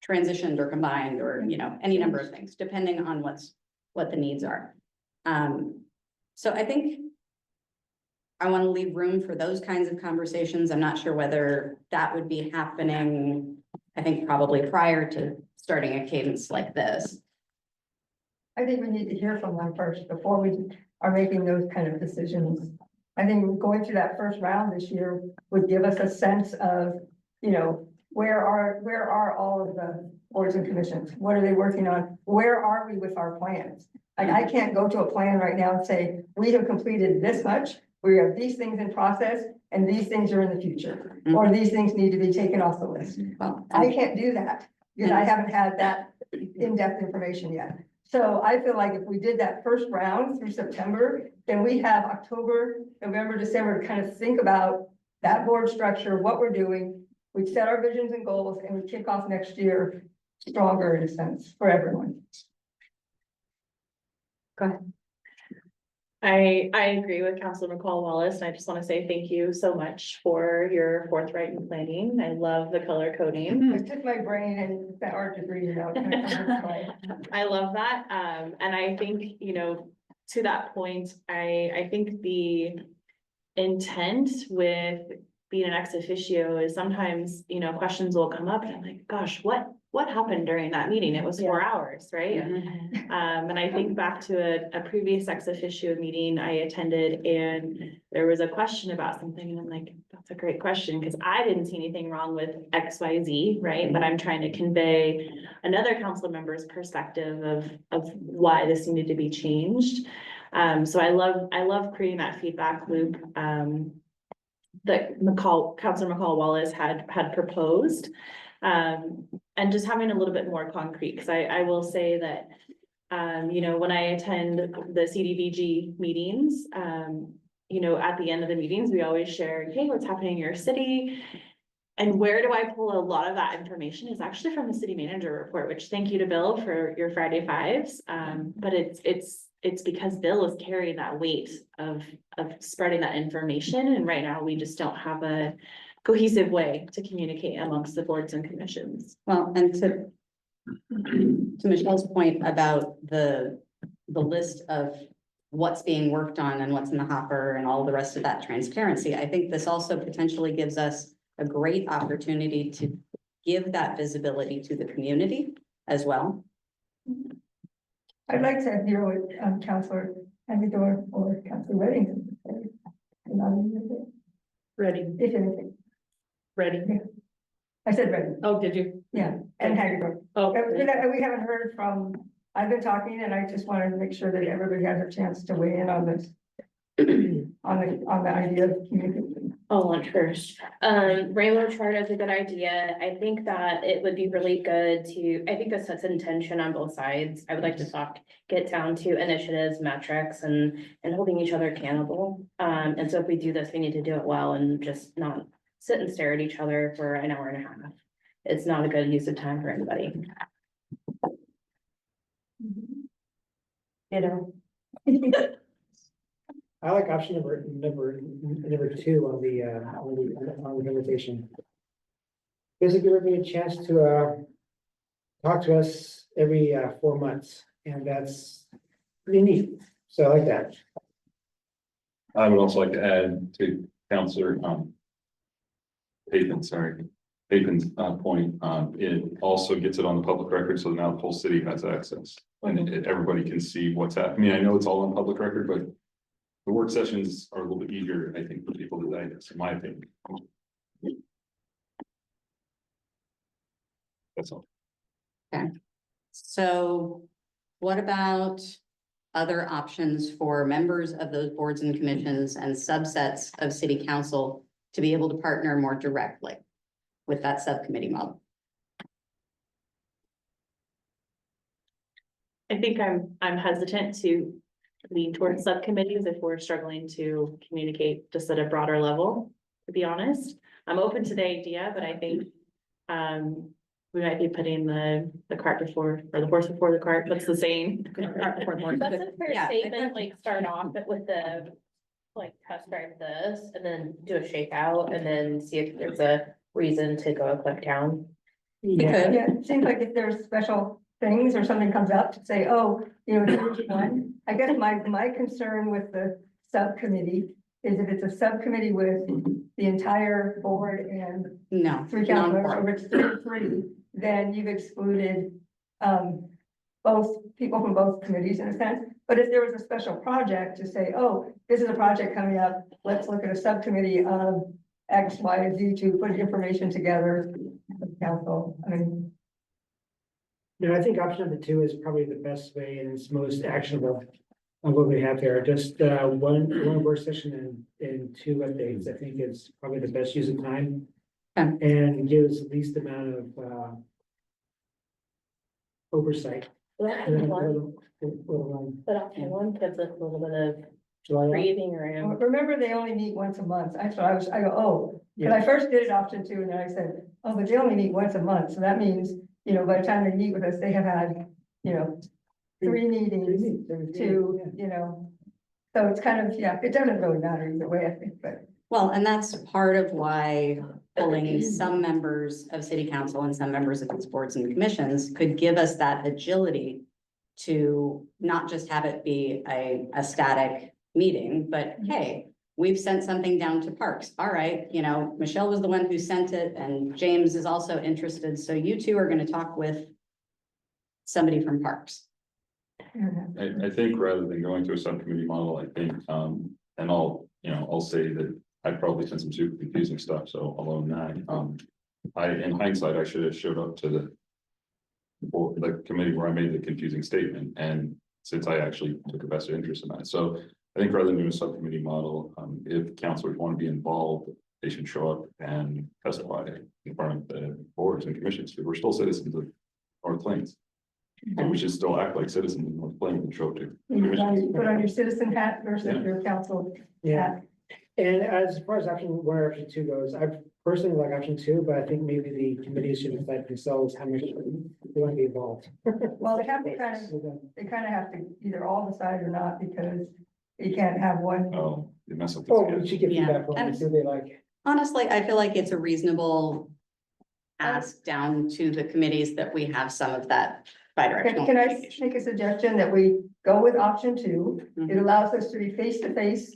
[SPEAKER 1] transitioned or combined, or, you know, any number of things, depending on what the needs are. So I think I want to leave room for those kinds of conversations. I'm not sure whether that would be happening, I think probably prior to starting a cadence like this.
[SPEAKER 3] I think we need to hear from them first before we are making those kind of decisions. I think going through that first round this year would give us a sense of, you know, where are all of the boards and commissions? What are they working on? Where are we with our plans? Like, I can't go to a plan right now and say, we have completed this much, we have these things in process, and these things are in the future, or these things need to be taken off the list.
[SPEAKER 1] Well,
[SPEAKER 3] I can't do that, because I haven't had that in-depth information yet. So I feel like if we did that first round through September, then we have October, November, December to kind of think about that board structure, what we're doing. We set our visions and goals, and we kick off next year stronger in a sense for everyone.
[SPEAKER 1] Go ahead.
[SPEAKER 7] I agree with Councilor McCall Wallace, and I just want to say thank you so much for your forthright and planning. I love the color coding.
[SPEAKER 3] It's just my brain and the art degree, you know.
[SPEAKER 7] I love that. And I think, you know, to that point, I think the intent with being an ex officio is sometimes, you know, questions will come up and I'm like, gosh, what happened during that meeting? It was 4 hours, right? And I think back to a previous ex officio meeting I attended, and there was a question about something, and I'm like, that's a great question, because I didn't see anything wrong with XYZ, right? But I'm trying to convey another council member's perspective of why this needed to be changed. So I love creating that feedback loop that Councilor McCall Wallace had proposed. And just having a little bit more concrete, because I will say that, you know, when I attend the CDBG meetings, you know, at the end of the meetings, we always share, hey, what's happening in your city? And where do I pull a lot of that information is actually from the city manager report, which thank you to Bill for your Friday fives. But it's because Bill is carrying that weight of spreading that information. And right now we just don't have a cohesive way to communicate amongst the boards and commissions.
[SPEAKER 1] Well, and to Michelle's point about the list of what's being worked on and what's in the hopper and all the rest of that transparency, I think this also potentially gives us a great opportunity to give that visibility to the community as well.
[SPEAKER 3] I'd like to hear what Councilor Amador or Councilor Redding has to say.
[SPEAKER 10] Ready,
[SPEAKER 3] If anything.
[SPEAKER 10] ready.
[SPEAKER 3] I said Redding,
[SPEAKER 10] Oh, did you?
[SPEAKER 3] yeah, and Hagedorn.
[SPEAKER 10] Oh,
[SPEAKER 3] We haven't heard from, I've been talking, and I just wanted to make sure that everybody has a chance to weigh in on this. On the idea of communication.
[SPEAKER 5] I'll launch first. Rainbow chart is a good idea. I think that it would be really good to, I think this sets intention on both sides. I would like to get down to initiatives, metrics and holding each other accountable. And so if we do this, we need to do it well and just not sit and stare at each other for an hour and a half. It's not a good use of time for anybody.
[SPEAKER 3] You know.
[SPEAKER 4] I like option number two on the invitation. Basically, give everybody a chance to talk to us every 4 months, and that's pretty neat. So I like that.
[SPEAKER 2] I would also like to add to Counselor, Papen's point, it also gets it on the public record, so now the whole city has access. And everybody can see what's happening. I mean, I know it's all on public record, but the work sessions are a little bit easier, I think, for people to digest, in my opinion. That's all.
[SPEAKER 1] So what about other options for members of those boards and commissions and subsets of city council to be able to partner more directly with that subcommittee model?
[SPEAKER 7] I think I'm hesitant to lean towards subcommittees if we're struggling to communicate just at a broader level, to be honest. I'm open to the idea, but I think we might be putting the cart before, or the horse before the cart. What's the saying?
[SPEAKER 5] That's a fair
[SPEAKER 1] Yeah,
[SPEAKER 5] statement, like start off with the, like test drive this and then do a shakeout and then see if there's a reason to go a click down.
[SPEAKER 3] Yeah, it seems like if there's special things or something comes up to say, oh, you know, here's one. I guess my concern with the subcommittee is if it's a subcommittee with the entire board and
[SPEAKER 1] No.
[SPEAKER 3] 3 councilors,
[SPEAKER 1] non-board.
[SPEAKER 3] or if it's three, then you've excluded both people from both committees in a sense. But if there was a special project to say, oh, this is a project coming up, let's look at a subcommittee of X, Y, and Z to put information together. Council, I mean,
[SPEAKER 4] No, I think option number two is probably the best way and it's most actionable of what we have here. Just one work session and 2 updates, I think is probably the best use of time.
[SPEAKER 1] Okay.
[SPEAKER 4] And gives least amount of oversight.
[SPEAKER 5] But option one gives us a little bit of
[SPEAKER 4] July.
[SPEAKER 5] breathing room.
[SPEAKER 3] remember, they only meet once a month. I go, oh, because I first did it option 2 and then I said, oh, but they only meet once a month. So that means, you know, by the time they meet with us, they have had, you know, 3 meetings, 2, you know. So it's kind of, yeah, it doesn't really matter either way, I think, but.
[SPEAKER 1] Well, and that's part of why pulling some members of city council and some members of these boards and commissions could give us that agility to not just have it be a static meeting, but hey, we've sent something down to Parks. All right, you know, Michelle was the one who sent it and James is also interested. So you two are going to talk with somebody from Parks.
[SPEAKER 2] I think rather than going to a subcommittee model, I think, and I'll say that I probably sent some super confusing stuff, so I'll own that. In hindsight, I should have showed up to the committee where I made the confusing statement, and since I actually took a vested interest in that, so I think rather than doing a subcommittee model, if councilors want to be involved, they should show up and testify in front of the boards and commissions, because we're still citizens of North Plains. And we should still act like citizens of North Plains and show up to.
[SPEAKER 3] You put on your citizen hat versus your council hat.
[SPEAKER 4] And as far as option 1 or option 2 goes, I personally like option 2, but I think maybe the committees should decide themselves how much they want to be involved.
[SPEAKER 3] Well, they have to kind of have to either all decide or not, because you can't have one.
[SPEAKER 2] Oh, you mess up.
[SPEAKER 4] Oh, we should get
[SPEAKER 1] Yeah.
[SPEAKER 4] feedback from them, see what they like.
[SPEAKER 1] Honestly, I feel like it's a reasonable ask down to the committees that we have some of that bidirectional.
[SPEAKER 3] Can I
[SPEAKER 1] communication.
[SPEAKER 3] make a suggestion that we go with option 2? It
[SPEAKER 1] Mhm.
[SPEAKER 3] allows us to be face to face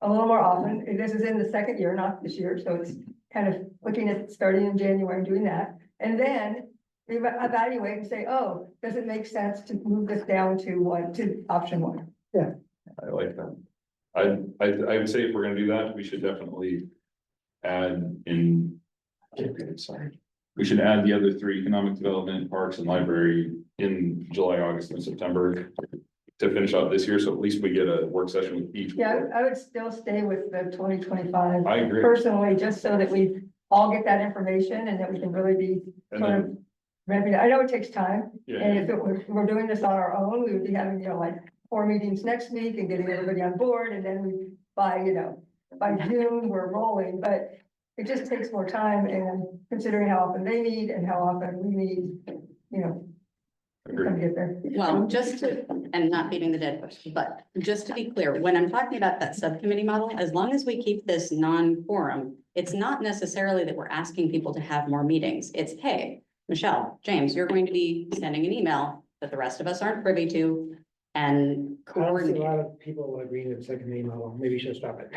[SPEAKER 3] a little more often. And this is in the second year, not this year, so it's kind of looking at starting in January and doing that. And then we evaluate and say, oh, does it make sense to move this down to option 1?
[SPEAKER 2] I like that. I would say if we're gonna do that, we should definitely add in. Sorry. We should add the other 3, economic development, parks and library in July, August and September. to finish out this year, so at least we get a work session with each.
[SPEAKER 3] Yeah,
[SPEAKER 2] board.
[SPEAKER 3] I would still stay with the 2025
[SPEAKER 2] I agree.
[SPEAKER 3] personally, just so that we all get that information and that we can really be
[SPEAKER 2] And
[SPEAKER 3] sort of
[SPEAKER 2] then,
[SPEAKER 3] ready. I know it takes time.
[SPEAKER 2] yeah,
[SPEAKER 3] And if we're doing this on our own, we would be having, like 4 meetings next week and getting everybody on board, and then by June, we're rolling, but it just takes more time, and considering how often they meet and how often we meet,
[SPEAKER 2] agree.
[SPEAKER 3] come get there.
[SPEAKER 1] Well, just to, and not beating the dead horse, but just to be clear, when I'm talking about that subcommittee model, as long as we keep this non-quorum, it's not necessarily that we're asking people to have more meetings. It's, hey, Michelle, James, you're going to be sending an email that the rest of us aren't privy to and
[SPEAKER 4] I don't see a
[SPEAKER 1] coordinate.
[SPEAKER 4] lot of people agreeing with the second meeting model. Maybe you should stop it.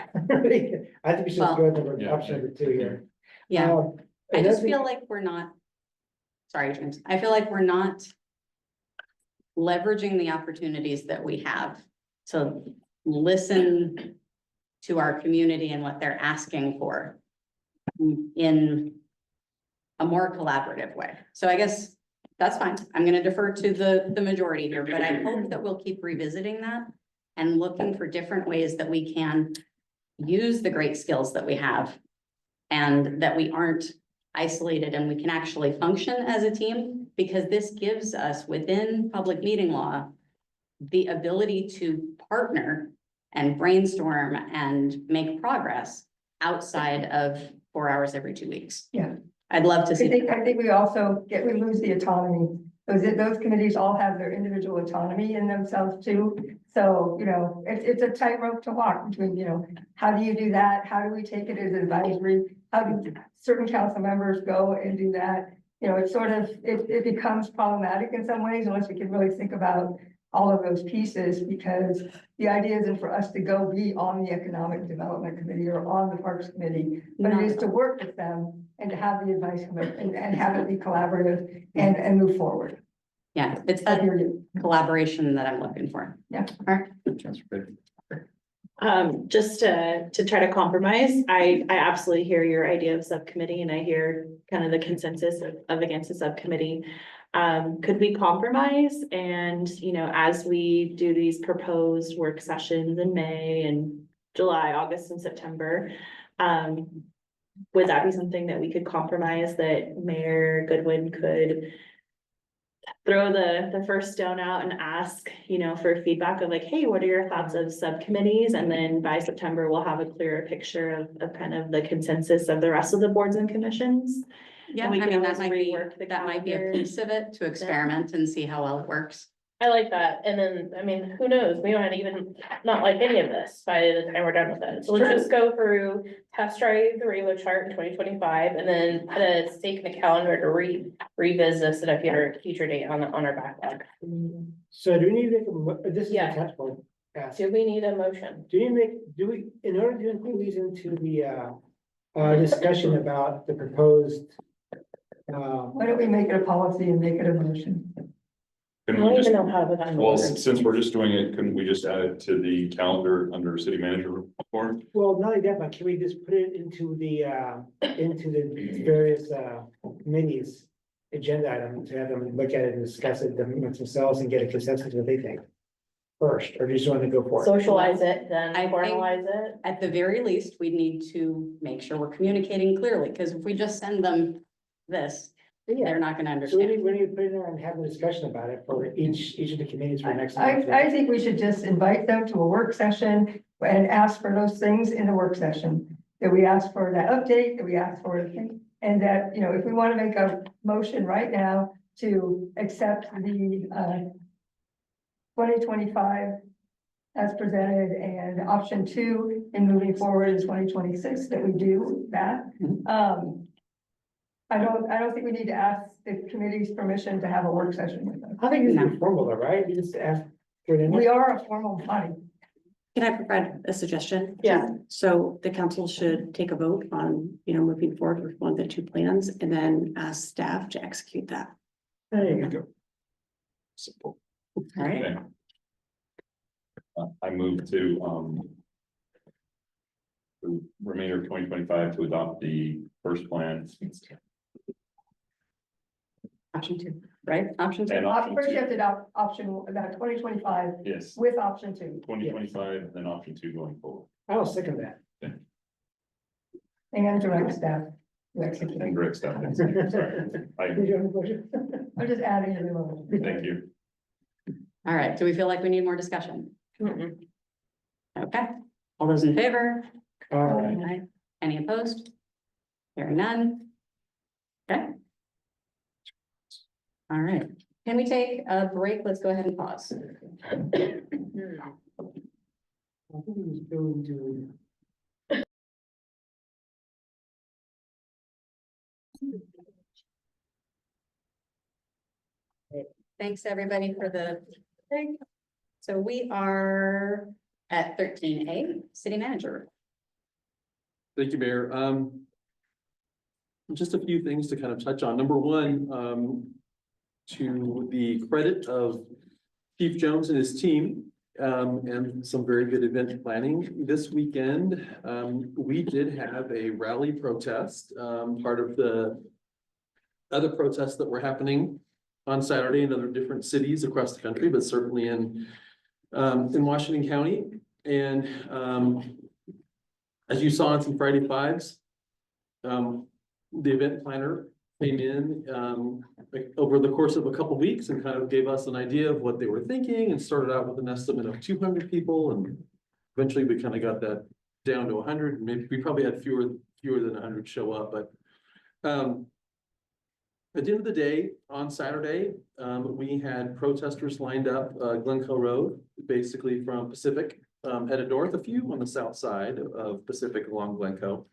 [SPEAKER 4] I think we should go with
[SPEAKER 2] Yeah.
[SPEAKER 4] option number 2 here.
[SPEAKER 1] Yeah, I
[SPEAKER 4] and
[SPEAKER 1] just
[SPEAKER 4] that's-
[SPEAKER 1] feel like we're not. Sorry, James, I feel like we're not leveraging the opportunities that we have to listen to our community and what they're asking for in a more collaborative way. So I guess that's fine. I'm gonna defer to the majority here, but I hope that we'll keep revisiting that and looking for different ways that we can use the great skills that we have and that we aren't isolated and we can actually function as a team, because this gives us within public meeting law the ability to partner and brainstorm and make progress outside of 4 hours every 2 weeks.
[SPEAKER 3] Yeah.
[SPEAKER 1] I'd love to see.
[SPEAKER 3] I think we also we lose the autonomy. Those committees all have their individual autonomy in themselves too. So, it's a tightrope to walk between, how do you do that? How do we take it as advisory? How do certain council members go and do that? It's sort of, it becomes problematic in some ways unless we can really think about all of those pieces, because the idea isn't for us to go be on the Economic Development Committee or on the Parks Committee, but it is to work with them and to have the advice come up and have it be collaborative and move forward.
[SPEAKER 1] Yeah, it's
[SPEAKER 3] I
[SPEAKER 1] that
[SPEAKER 3] hear you.
[SPEAKER 1] collaboration that I'm looking for.
[SPEAKER 3] Yeah.
[SPEAKER 1] All right.
[SPEAKER 7] Just to try to compromise, I absolutely hear your idea of subcommittee, and I hear kind of the consensus of against the subcommittee. Could we compromise and, as we do these proposed work sessions in May and July, August and September, would that be something that we could compromise, that Mayor Goodwin could throw the first stone out and ask, for feedback of like, hey, what are your thoughts of subcommittees? And then by September, we'll have a clearer picture of kind of the consensus of the rest of the boards and commissions.
[SPEAKER 1] Yeah,
[SPEAKER 7] And we
[SPEAKER 1] I
[SPEAKER 7] can
[SPEAKER 1] mean, that
[SPEAKER 7] always
[SPEAKER 1] might be,
[SPEAKER 7] rework the
[SPEAKER 1] that might be a
[SPEAKER 7] calendar.
[SPEAKER 1] piece of it to experiment and see how well it works.
[SPEAKER 5] I like that, and then, I mean, who knows, we might even not like any of this by the time we're done with it, so let's just go through, test drive the rainbow chart in 2025, and then put a stake in the calendar to revisit this at a future date on our backlog.
[SPEAKER 4] So do we need to make this is a
[SPEAKER 5] Yeah.
[SPEAKER 4] catch point. Ask.
[SPEAKER 5] Do we need a motion?
[SPEAKER 4] In order to include these into the discussion about the proposed
[SPEAKER 3] Why don't we make it a policy and make it a motion?
[SPEAKER 5] I
[SPEAKER 2] Can
[SPEAKER 5] don't
[SPEAKER 2] we just,
[SPEAKER 5] even know how to put that in
[SPEAKER 2] well,
[SPEAKER 5] order.
[SPEAKER 2] since we're just doing it, couldn't we just add it to the calendar under city manager report?
[SPEAKER 4] well, not only that, but can we just put it into the various committees agenda item to have them look at it and discuss it amongst themselves and get a consensus of what they think first, or do you just want to go for it?
[SPEAKER 5] Socialize it, then
[SPEAKER 1] I think-
[SPEAKER 5] formalize it.
[SPEAKER 1] At the very least, we need to make sure we're communicating clearly, because if we just send them this,
[SPEAKER 4] Yeah,
[SPEAKER 1] they're not gonna
[SPEAKER 4] so we
[SPEAKER 1] understand.
[SPEAKER 4] need to put it there and have a discussion about it for each of the committees for next
[SPEAKER 3] I
[SPEAKER 4] month.
[SPEAKER 3] think we should just invite them to a work session and ask for those things in the work session. That we ask for that update, that we ask for, and that, if we want to make a motion right now to accept the 2025 as presented, and option 2 in moving forward in 2026, that we do that. I don't think we need to ask the committee's permission to have a work session with them.
[SPEAKER 4] I think this is formal though, right? You just ask for it.
[SPEAKER 3] We are a formal body.
[SPEAKER 6] Can I provide a suggestion?
[SPEAKER 5] Yeah.
[SPEAKER 6] So the council should take a vote on, moving forward with one of the two plans and then ask staff to execute that.
[SPEAKER 4] There you go.
[SPEAKER 2] Simple.
[SPEAKER 1] All right.
[SPEAKER 2] Okay. I move to, the remainder of 2025 to adopt the first plan.
[SPEAKER 1] Option 2. right? Option two.
[SPEAKER 2] And option
[SPEAKER 3] First you
[SPEAKER 2] two,
[SPEAKER 3] have to adopt option about 2025
[SPEAKER 2] yes,
[SPEAKER 3] with option 2.
[SPEAKER 2] 2025, and then option 2 going forward.
[SPEAKER 4] I'll second that.
[SPEAKER 3] And direct staff. to execute.
[SPEAKER 2] And direct staff. Sorry.
[SPEAKER 3] I'm just adding to the motion.
[SPEAKER 2] Thank you.
[SPEAKER 1] All right, do we feel like we need more discussion? Okay, all those in favor?
[SPEAKER 4] All right.
[SPEAKER 1] Aye. Any opposed? Hearing none. Okay. All right, can we take a break? Let's go ahead and pause.
[SPEAKER 4] I think he was going to.
[SPEAKER 1] Thanks, everybody, for the break. So we are at 13A, city manager.
[SPEAKER 8] Thank you, Mayor. Just a few things to kind of touch on. Number one, to the credit of Chief Jones and his team, and some very good event planning this weekend. We did have a rally protest, part of the other protests that were happening on Saturday in other different cities across the country, but certainly in Washington County. And, as you saw on some Friday Fives, the event planner came in, over the course of a couple weeks and kind of gave us an idea of what they were thinking and started out with an estimate of 200 people. And eventually we kind of got that down to 100. Maybe we probably had fewer than 100 show up, but, at the end of the day, on Saturday, we had protesters lined up, Glencoe Road, basically from Pacific, headed north, a few on the south side of Pacific along Glencoe.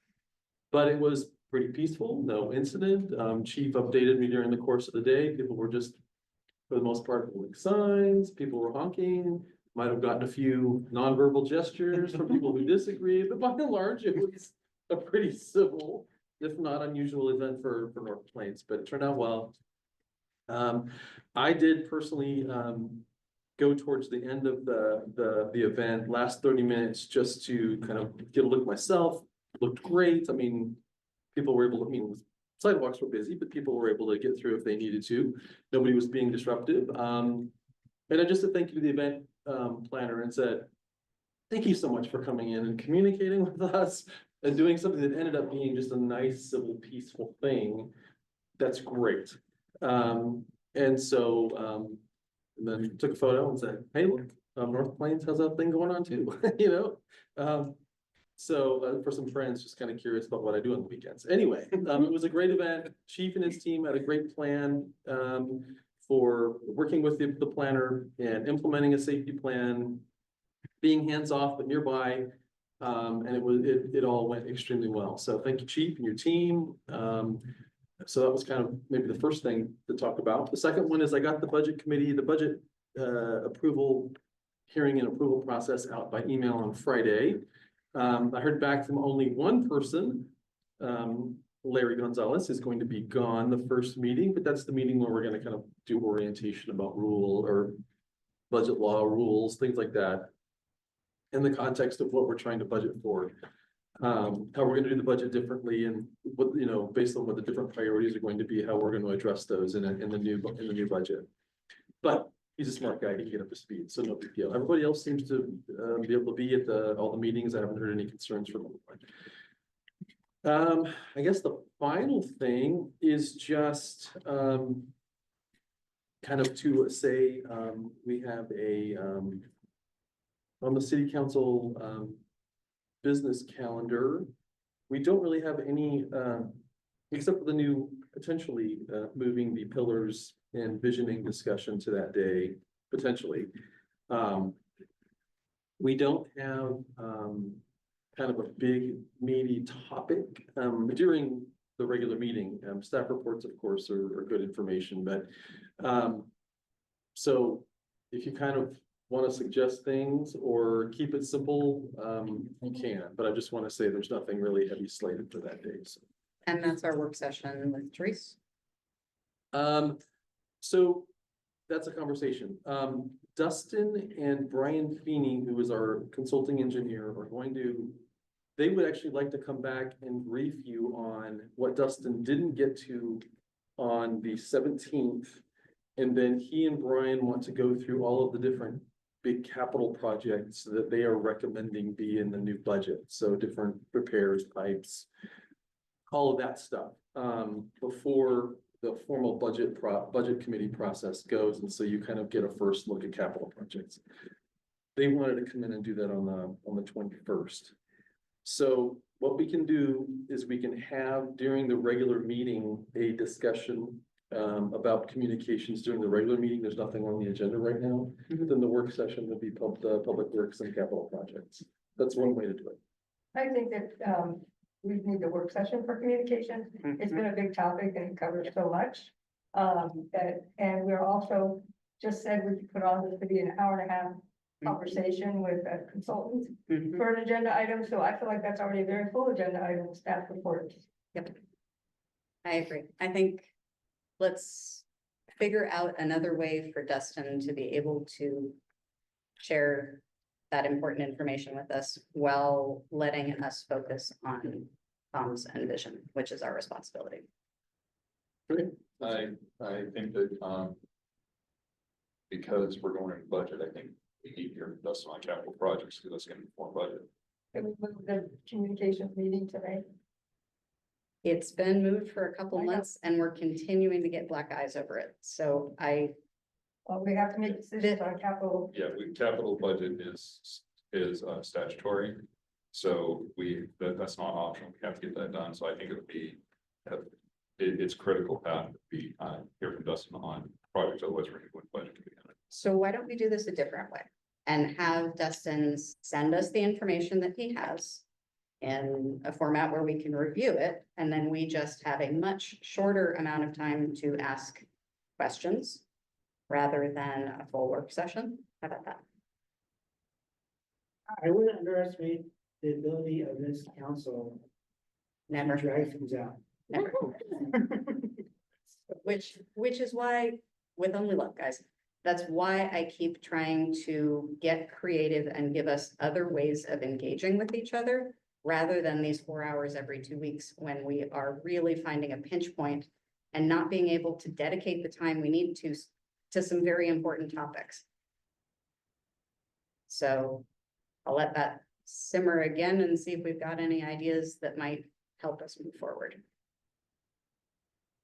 [SPEAKER 8] But it was pretty peaceful, no incident. Chief updated me during the course of the day. People were just, for the most part, holding signs, people were honking, might have gotten a few nonverbal gestures from people who disagree, but by and large, it was a pretty civil, if not unusual event for North Plains, but it turned out well. I did personally go towards the end of the event, last 30 minutes, just to kind of get a look myself. Looked great. I mean, people were able to, I mean, sidewalks were busy, but people were able to get through if they needed to. Nobody was being disruptive. And I just said thank you to the event planner and said, thank you so much for coming in and communicating with us and doing something that ended up being just a nice, civil, peaceful thing. That's great. And so, and then took a photo and said, hey, look, North Plains has a thing going on too, you know? So for some friends, just kind of curious about what I do on the weekends. Anyway, it was a great event. Chief and his team had a great plan for working with the planner and implementing a safety plan, being hands off but nearby. And it all went extremely well. So thank you, Chief, and your team. So that was kind of maybe the first thing to talk about. The second one is I got the budget committee, the budget approval, hearing and approval process out by email on Friday. I heard back from only one person. Larry Gonzalez is going to be gone the first meeting, but that's the meeting where we're going to kind of do orientation about rule or budget law rules, things like that. In the context of what we're trying to budget for, how we're going to do the budget differently, and what, you know, based on what the different priorities are going to be, how we're going to address those in the new budget. But he's a smart guy, he can get up to speed, so no big deal. Everybody else seems to be able to be at all the meetings. I haven't heard any concerns from anyone. I guess the final thing is just kind of to say we have a on the city council business calendar. We don't really have any except for the new potentially moving the pillars and visioning discussion to that day, potentially. We don't have kind of a big meaty topic during the regular meeting. Staff reports, of course, are good information, but so if you kind of want to suggest things or keep it simple, you can, but I just want to say there's nothing really heavy slated for that day. So.
[SPEAKER 1] And that's our work session with Therese.
[SPEAKER 8] So that's a conversation. Dustin and Brian Feeney, who is our consulting engineer, are going to, they would actually like to come back and brief you on what Dustin didn't get to on the 17th And then he and Brian want to go through all of the different big capital projects that they are recommending be in the new budget. So different repairs, pipes, all of that stuff, before the formal budget committee process goes. And so you kind of get a first look at capital projects. They wanted to come in and do that on the 21st. So what we can do is we can have during the regular meeting, a discussion about communications during the regular meeting. There's nothing on the agenda right now. Then the work session would be the public works and capital projects. That's one way to do it.
[SPEAKER 3] I think that, we need the work session for communication. It's been a big topic and it covers so much. And we're also just said we could put on this to be an hour and a half conversation with a consultant for an agenda item. So I feel like that's already a very full agenda item, staff report.
[SPEAKER 1] I agree. I think let's figure out another way for Dustin to be able to share that important information with us while letting us focus on comms and vision, which is our responsibility.
[SPEAKER 2] I think that, because we're going into budget, I think we need to hear Dustin on capital projects, because that's gonna inform budget.
[SPEAKER 3] Can we move the communications meeting today?
[SPEAKER 1] It's been moved for a couple
[SPEAKER 3] I know.
[SPEAKER 1] months and we're continuing to get black eyes over it. So
[SPEAKER 3] Well, we have to make decisions on capital.
[SPEAKER 2] Yeah, capital budget is statutory. So that's not optional. We have to get that done. So I think it would be, it's critical path to be, hear from Dustin on projects, otherwise we're going to budget.
[SPEAKER 1] So why don't we do this a different way and have Dustin send us the information that he has in a format where we can review it, and then we just have a much shorter amount of time to ask questions rather than a full work session. How about that?
[SPEAKER 4] I wouldn't underestimate the ability of this council to
[SPEAKER 1] Never.
[SPEAKER 4] drag things out.
[SPEAKER 1] Never. Which is why, with only luck, guys, that's why I keep trying to get creative and give us other ways of engaging with each other, rather than these 4 hours every 2 weeks when we are really finding a pinch point and not being able to dedicate the time we need to some very important topics. So I'll let that simmer again and see if we've got any ideas that might help us move forward.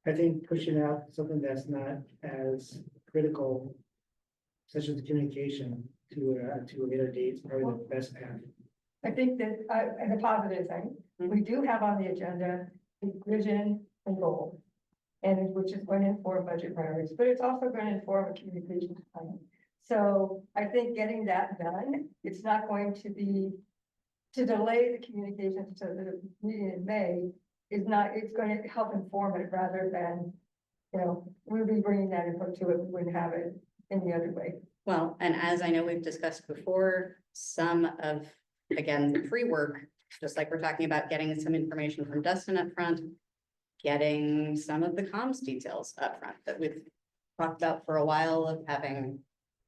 [SPEAKER 4] I think pushing out something that's not as critical, such as communication to a later date is probably the best path.
[SPEAKER 3] I think that, and the positive thing, we do have on the agenda, the vision and goal. And which is going to inform budget priorities, but it's also going to inform a communications plan. So I think getting that done, it's not going to be, to delay the communications to the meeting in May is not, it's going to help inform it rather than, we'll be bringing that input to it, we wouldn't have it any other way.
[SPEAKER 1] Well, and as I know we've discussed before, some of, again, the pre-work, just like we're talking about getting some information from Dustin up front, getting some of the comms details up front that we've talked about for a while, of having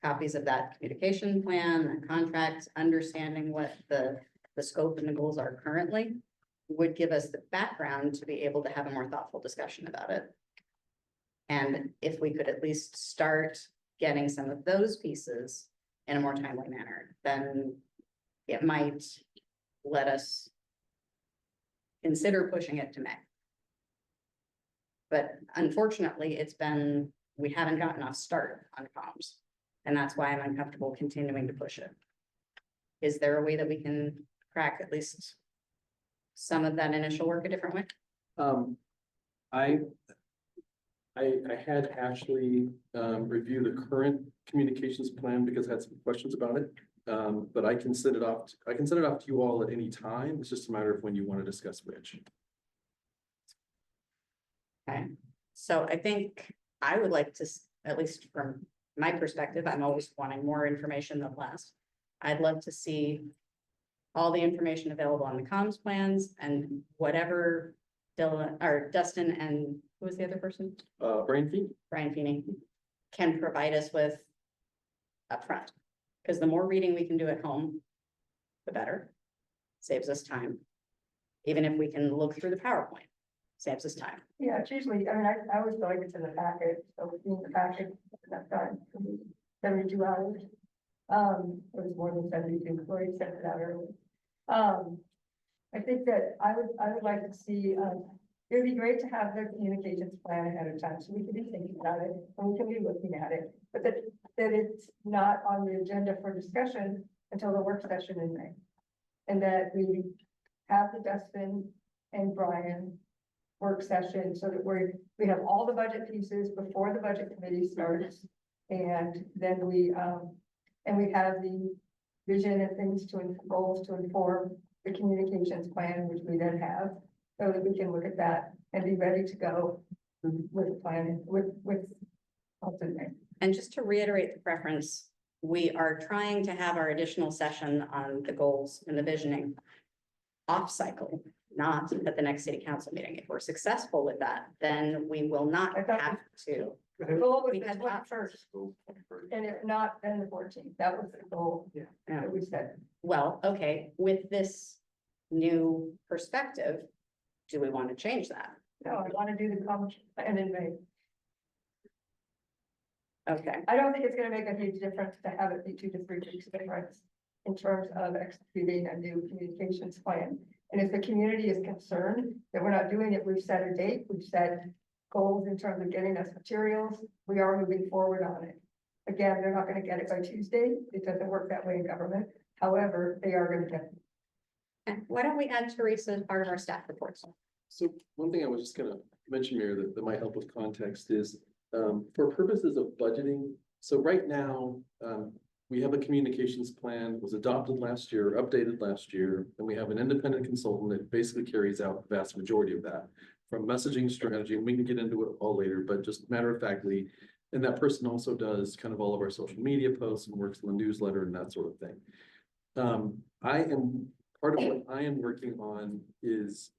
[SPEAKER 1] copies of that communication plan, the contracts, understanding what the scope and the goals are currently, would give us the background to be able to have a more thoughtful discussion about it. And if we could at least start getting some of those pieces in a more timely manner, then it might let us consider pushing it to May. But unfortunately, we haven't gotten a start on comms, and that's why I'm uncomfortable continuing to push it. Is there a way that we can crack at least some of that initial work a different way?
[SPEAKER 8] I had Ashley review the current communications plan because I had some questions about it. But I can send it off to you all at any time. It's just a matter of when you want to discuss which.
[SPEAKER 1] Okay, so I think I would like to, at least from my perspective, I'm always wanting more information than less. I'd love to see all the information available on the comms plans and whatever Dylan or Dustin and who was the other person? Brian Feeney can provide us with upfront. Because the more reading we can do at home, the better. Saves us time. Even if we can look through the PowerPoint, saves us time.
[SPEAKER 3] Yeah, it's usually, I mean, I always feel like it's in the packet, so in the packet, that's done, 72 hours. It was more than 72, Lori sent it out early. I think that I would like to see, it would be great to have the communications plan ahead of time, so we can be thinking about it, and we can be looking at it, but that it's not on the agenda for discussion until the work session in May. And that we have the Dustin and Brian work session so that we have all the budget pieces before the budget committee starts. And then we have the vision and things goals to inform the communications plan, which we then have, so that we can look at that and be ready to go with the plan, with.
[SPEAKER 1] And just to reiterate the preference, we are trying to have our additional session on the goals and the visioning off cycle, not at the next city council meeting. If we're successful with that, then we will not
[SPEAKER 3] I thought
[SPEAKER 1] have to.
[SPEAKER 3] The goal was
[SPEAKER 1] We
[SPEAKER 3] the
[SPEAKER 1] had
[SPEAKER 3] 21st, and if not, then the 14th, that was the goal that we set.
[SPEAKER 1] Well, okay, with this new perspective, do we want to change that?
[SPEAKER 3] No, I want to do the common plan in May.
[SPEAKER 1] Okay,
[SPEAKER 3] I don't think it's gonna make a huge difference to have it be 2 to 3 weeks difference in terms of executing a new communications plan. And if the community is concerned that we're not doing it, we've set a date, we've set goals in terms of getting us materials, we are moving forward on it. Again, they're not gonna get it by Tuesday, it doesn't work that way in government, however, they are gonna get it.
[SPEAKER 1] and why don't we add Teresa as part of our staff reports?
[SPEAKER 8] So one thing I was just gonna mention, Mayor, that might help with context is, for purposes of budgeting, so right now, we have a communications plan, was adopted last year, updated last year, and we have an independent consultant that basically carries out the vast majority of that. From messaging strategy, and we can get into it all later, but just matter of factly, and that person also does kind of all of our social media posts and works in the newsletter and that sort of thing. Part of what I am working on is,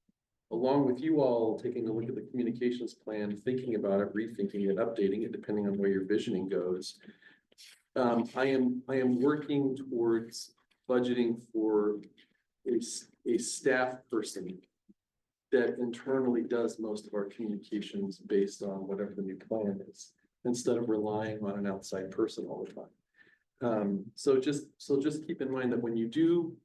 [SPEAKER 8] along with you all, taking a look at the communications plan, thinking about it, rethinking it, updating it, depending on where your visioning goes. I am working towards budgeting for a staff person that internally does most of our communications based on whatever the new plan is, instead of relying on an outside person all the time. So just keep in mind that when you do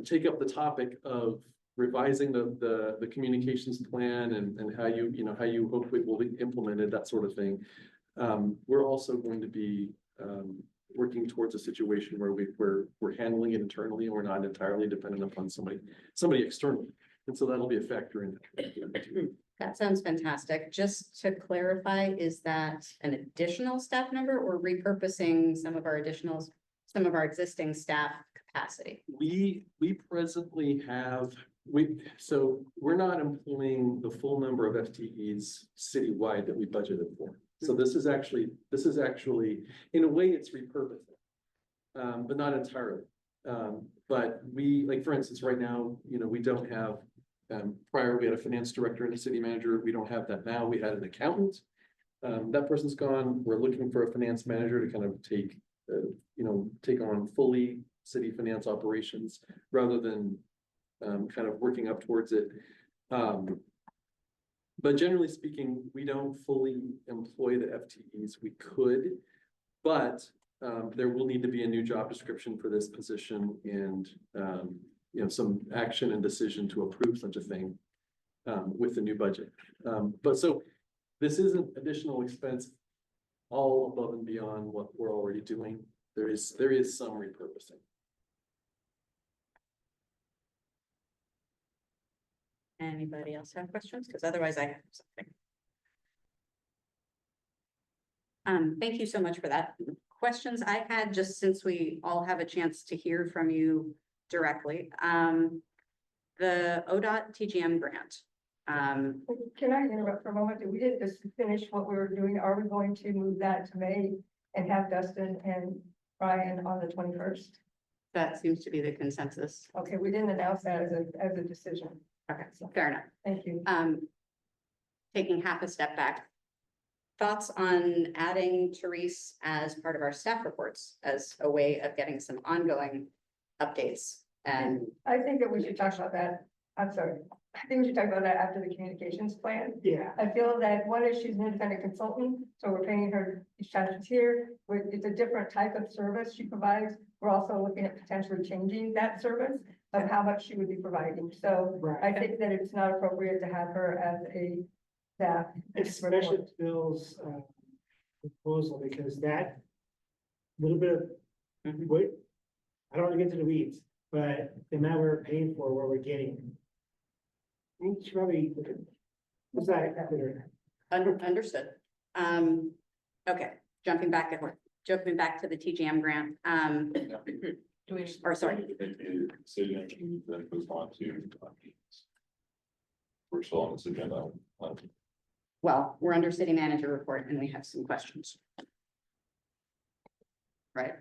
[SPEAKER 8] take up the topic of revising the communications plan and how how you hope it will be implemented, that sort of thing. We're also going to be working towards a situation where we're handling it internally and we're not entirely dependent upon somebody externally. And so that'll be a factor in it.
[SPEAKER 1] That sounds fantastic. Just to clarify, is that an additional staff member or repurposing some of our existing staff capacity?
[SPEAKER 8] We presently have, so we're not employing the full number of FTEs citywide that we budgeted for. So this is actually, in a way, it's repurposing, but not entirely. But like, for instance, right now, we don't have, prior, we had a finance director and a city manager. We don't have that now. We had an accountant. That person's gone. We're looking for a finance manager to kind of take on fully city finance operations rather than kind of working up towards it. But generally speaking, we don't fully employ the FTEs. We could, but there will need to be a new job description for this position and some action and decision to approve such a thing with the new budget. But so this isn't additional expense all above and beyond what we're already doing. There is some repurposing.
[SPEAKER 1] Anybody else have questions? Because otherwise I have something. Thank you so much for that. Questions I had, just since we all have a chance to hear from you directly. The ODOT TGM grant.
[SPEAKER 3] Can I interrupt for a moment? We didn't just finish what we were doing. Are we going to move that to May and have Dustin and Brian on the 21st?
[SPEAKER 1] That seems to be the consensus.
[SPEAKER 3] Okay, we didn't announce that as a decision.
[SPEAKER 1] Okay, fair enough.
[SPEAKER 3] Thank you.
[SPEAKER 1] Taking half a step back. Thoughts on adding Therese as part of our staff reports as a way of getting some ongoing updates? And
[SPEAKER 3] I think that we should talk about that I'm sorry, I think we should talk about that after the communications plan.
[SPEAKER 4] Yeah,
[SPEAKER 3] I feel that one is she's an independent consultant, so we're paying her each time she's here. It's a different type of service she provides. We're also looking at potentially changing that service of how much she would be providing. So
[SPEAKER 4] right.
[SPEAKER 3] I think that it's not appropriate to have her as a staff.
[SPEAKER 4] Especially Bill's proposal, because that little bit of,
[SPEAKER 1] Mhm.
[SPEAKER 4] wait, I don't want to get into the weeds, but the amount we're paying for, what we're getting. I think she probably, what's that?
[SPEAKER 1] Understood. Okay, jumping back to the TGM grant, or sorry,
[SPEAKER 2] Make the decision, then move on to. We're still on this agenda.
[SPEAKER 1] well, we're under city manager report and we have some questions. Right,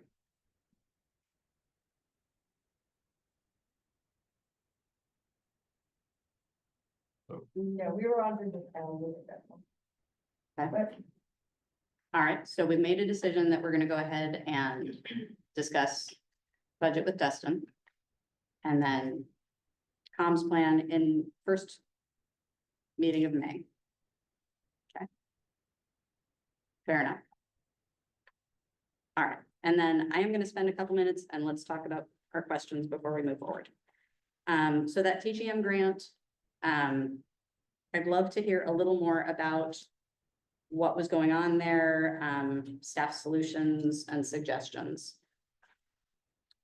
[SPEAKER 3] Yeah, we were on the calendar at that one.
[SPEAKER 1] Okay.
[SPEAKER 3] But
[SPEAKER 1] all right, so we've made a decision that we're gonna go ahead and discuss budget with Dustin. And then comms plan in first meeting of May. Okay. Fair enough. All right, and then I am gonna spend a couple minutes and let's talk about our questions before we move forward. So that TGM grant, I'd love to hear a little more about what was going on there, staff solutions and suggestions.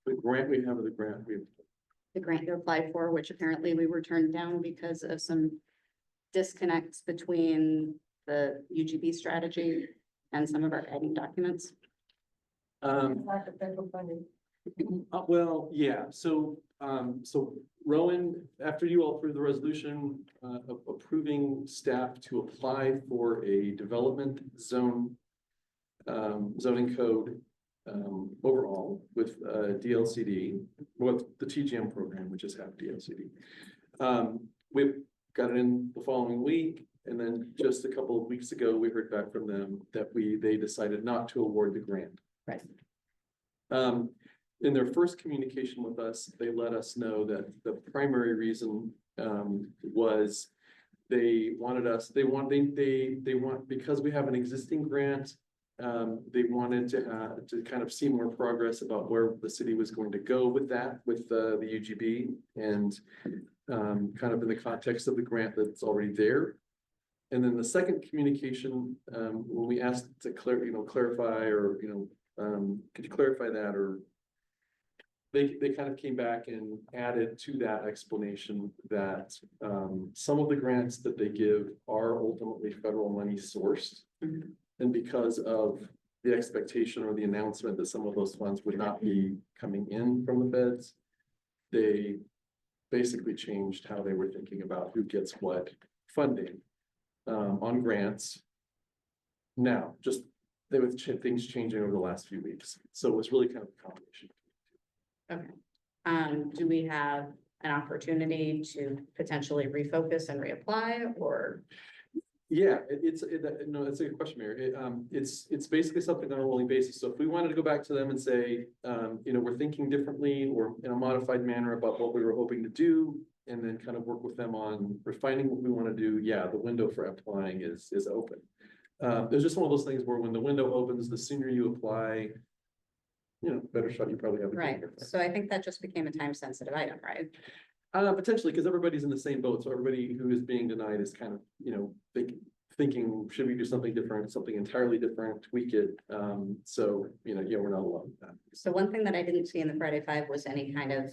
[SPEAKER 8] The grant we have,
[SPEAKER 1] The grant you applied for, which apparently we were turned down because of some disconnects between the UGB strategy and some of our guiding documents.
[SPEAKER 3] lack of federal funding.
[SPEAKER 8] Well, yeah, so Rowan, after you all approved the resolution, approving staff to apply for a development zone. Zoning code, overall with, DLCD, with the TGM program, which is half DLCD. We got it in the following week, and then just a couple of weeks ago, we heard back from them that they decided not to award the grant.
[SPEAKER 1] Right.
[SPEAKER 8] In their first communication with us, they let us know that the primary reason was they wanted us, they want, because we have an existing grant, they wanted to kind of see more progress about where the city was going to go with that, with the UGB, and kind of in the context of the grant that's already there. And then the second communication, when we asked to clarify, or, could you clarify that, or they kind of came back and added to that explanation that some of the grants that they give are ultimately federal money sourced.
[SPEAKER 1] Mhm.
[SPEAKER 8] And because of the expectation or the announcement that some of those funds would not be coming in from the feds, they basically changed how they were thinking about who gets what funding on grants. Now, just there was things changing over the last few weeks, so it was really kind of a combination.
[SPEAKER 1] Okay. Do we have an opportunity to potentially refocus and reapply, or?
[SPEAKER 8] Yeah, it's a good question, Mary. It's basically something on a rolling basis. So if we wanted to go back to them and say, we're thinking differently or in a modified manner about what we were hoping to do, and then kind of work with them on refining what we want to do, yeah, the window for applying is open. There's just one of those things where when the window opens, the sooner you apply, better shot you probably have.
[SPEAKER 1] Right, so I think that just became a time sensitive item, right?
[SPEAKER 8] Potentially, because everybody's in the same boat, so everybody who is being denied is kind of, thinking, should we do something different, something entirely different, tweak it? So, we're not alone with that.
[SPEAKER 1] So one thing that I didn't see in the Friday Five was any kind of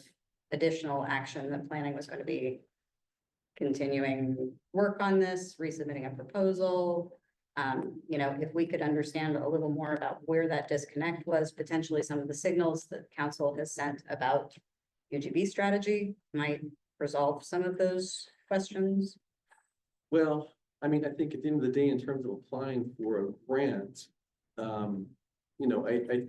[SPEAKER 1] additional action that planning was going to be continuing work on this, resubmitting a proposal. If we could understand a little more about where that disconnect was, potentially some of the signals that council has sent about UGB strategy might resolve some of those questions.
[SPEAKER 8] Well, I think at the end of the day, in terms of applying for a grant, I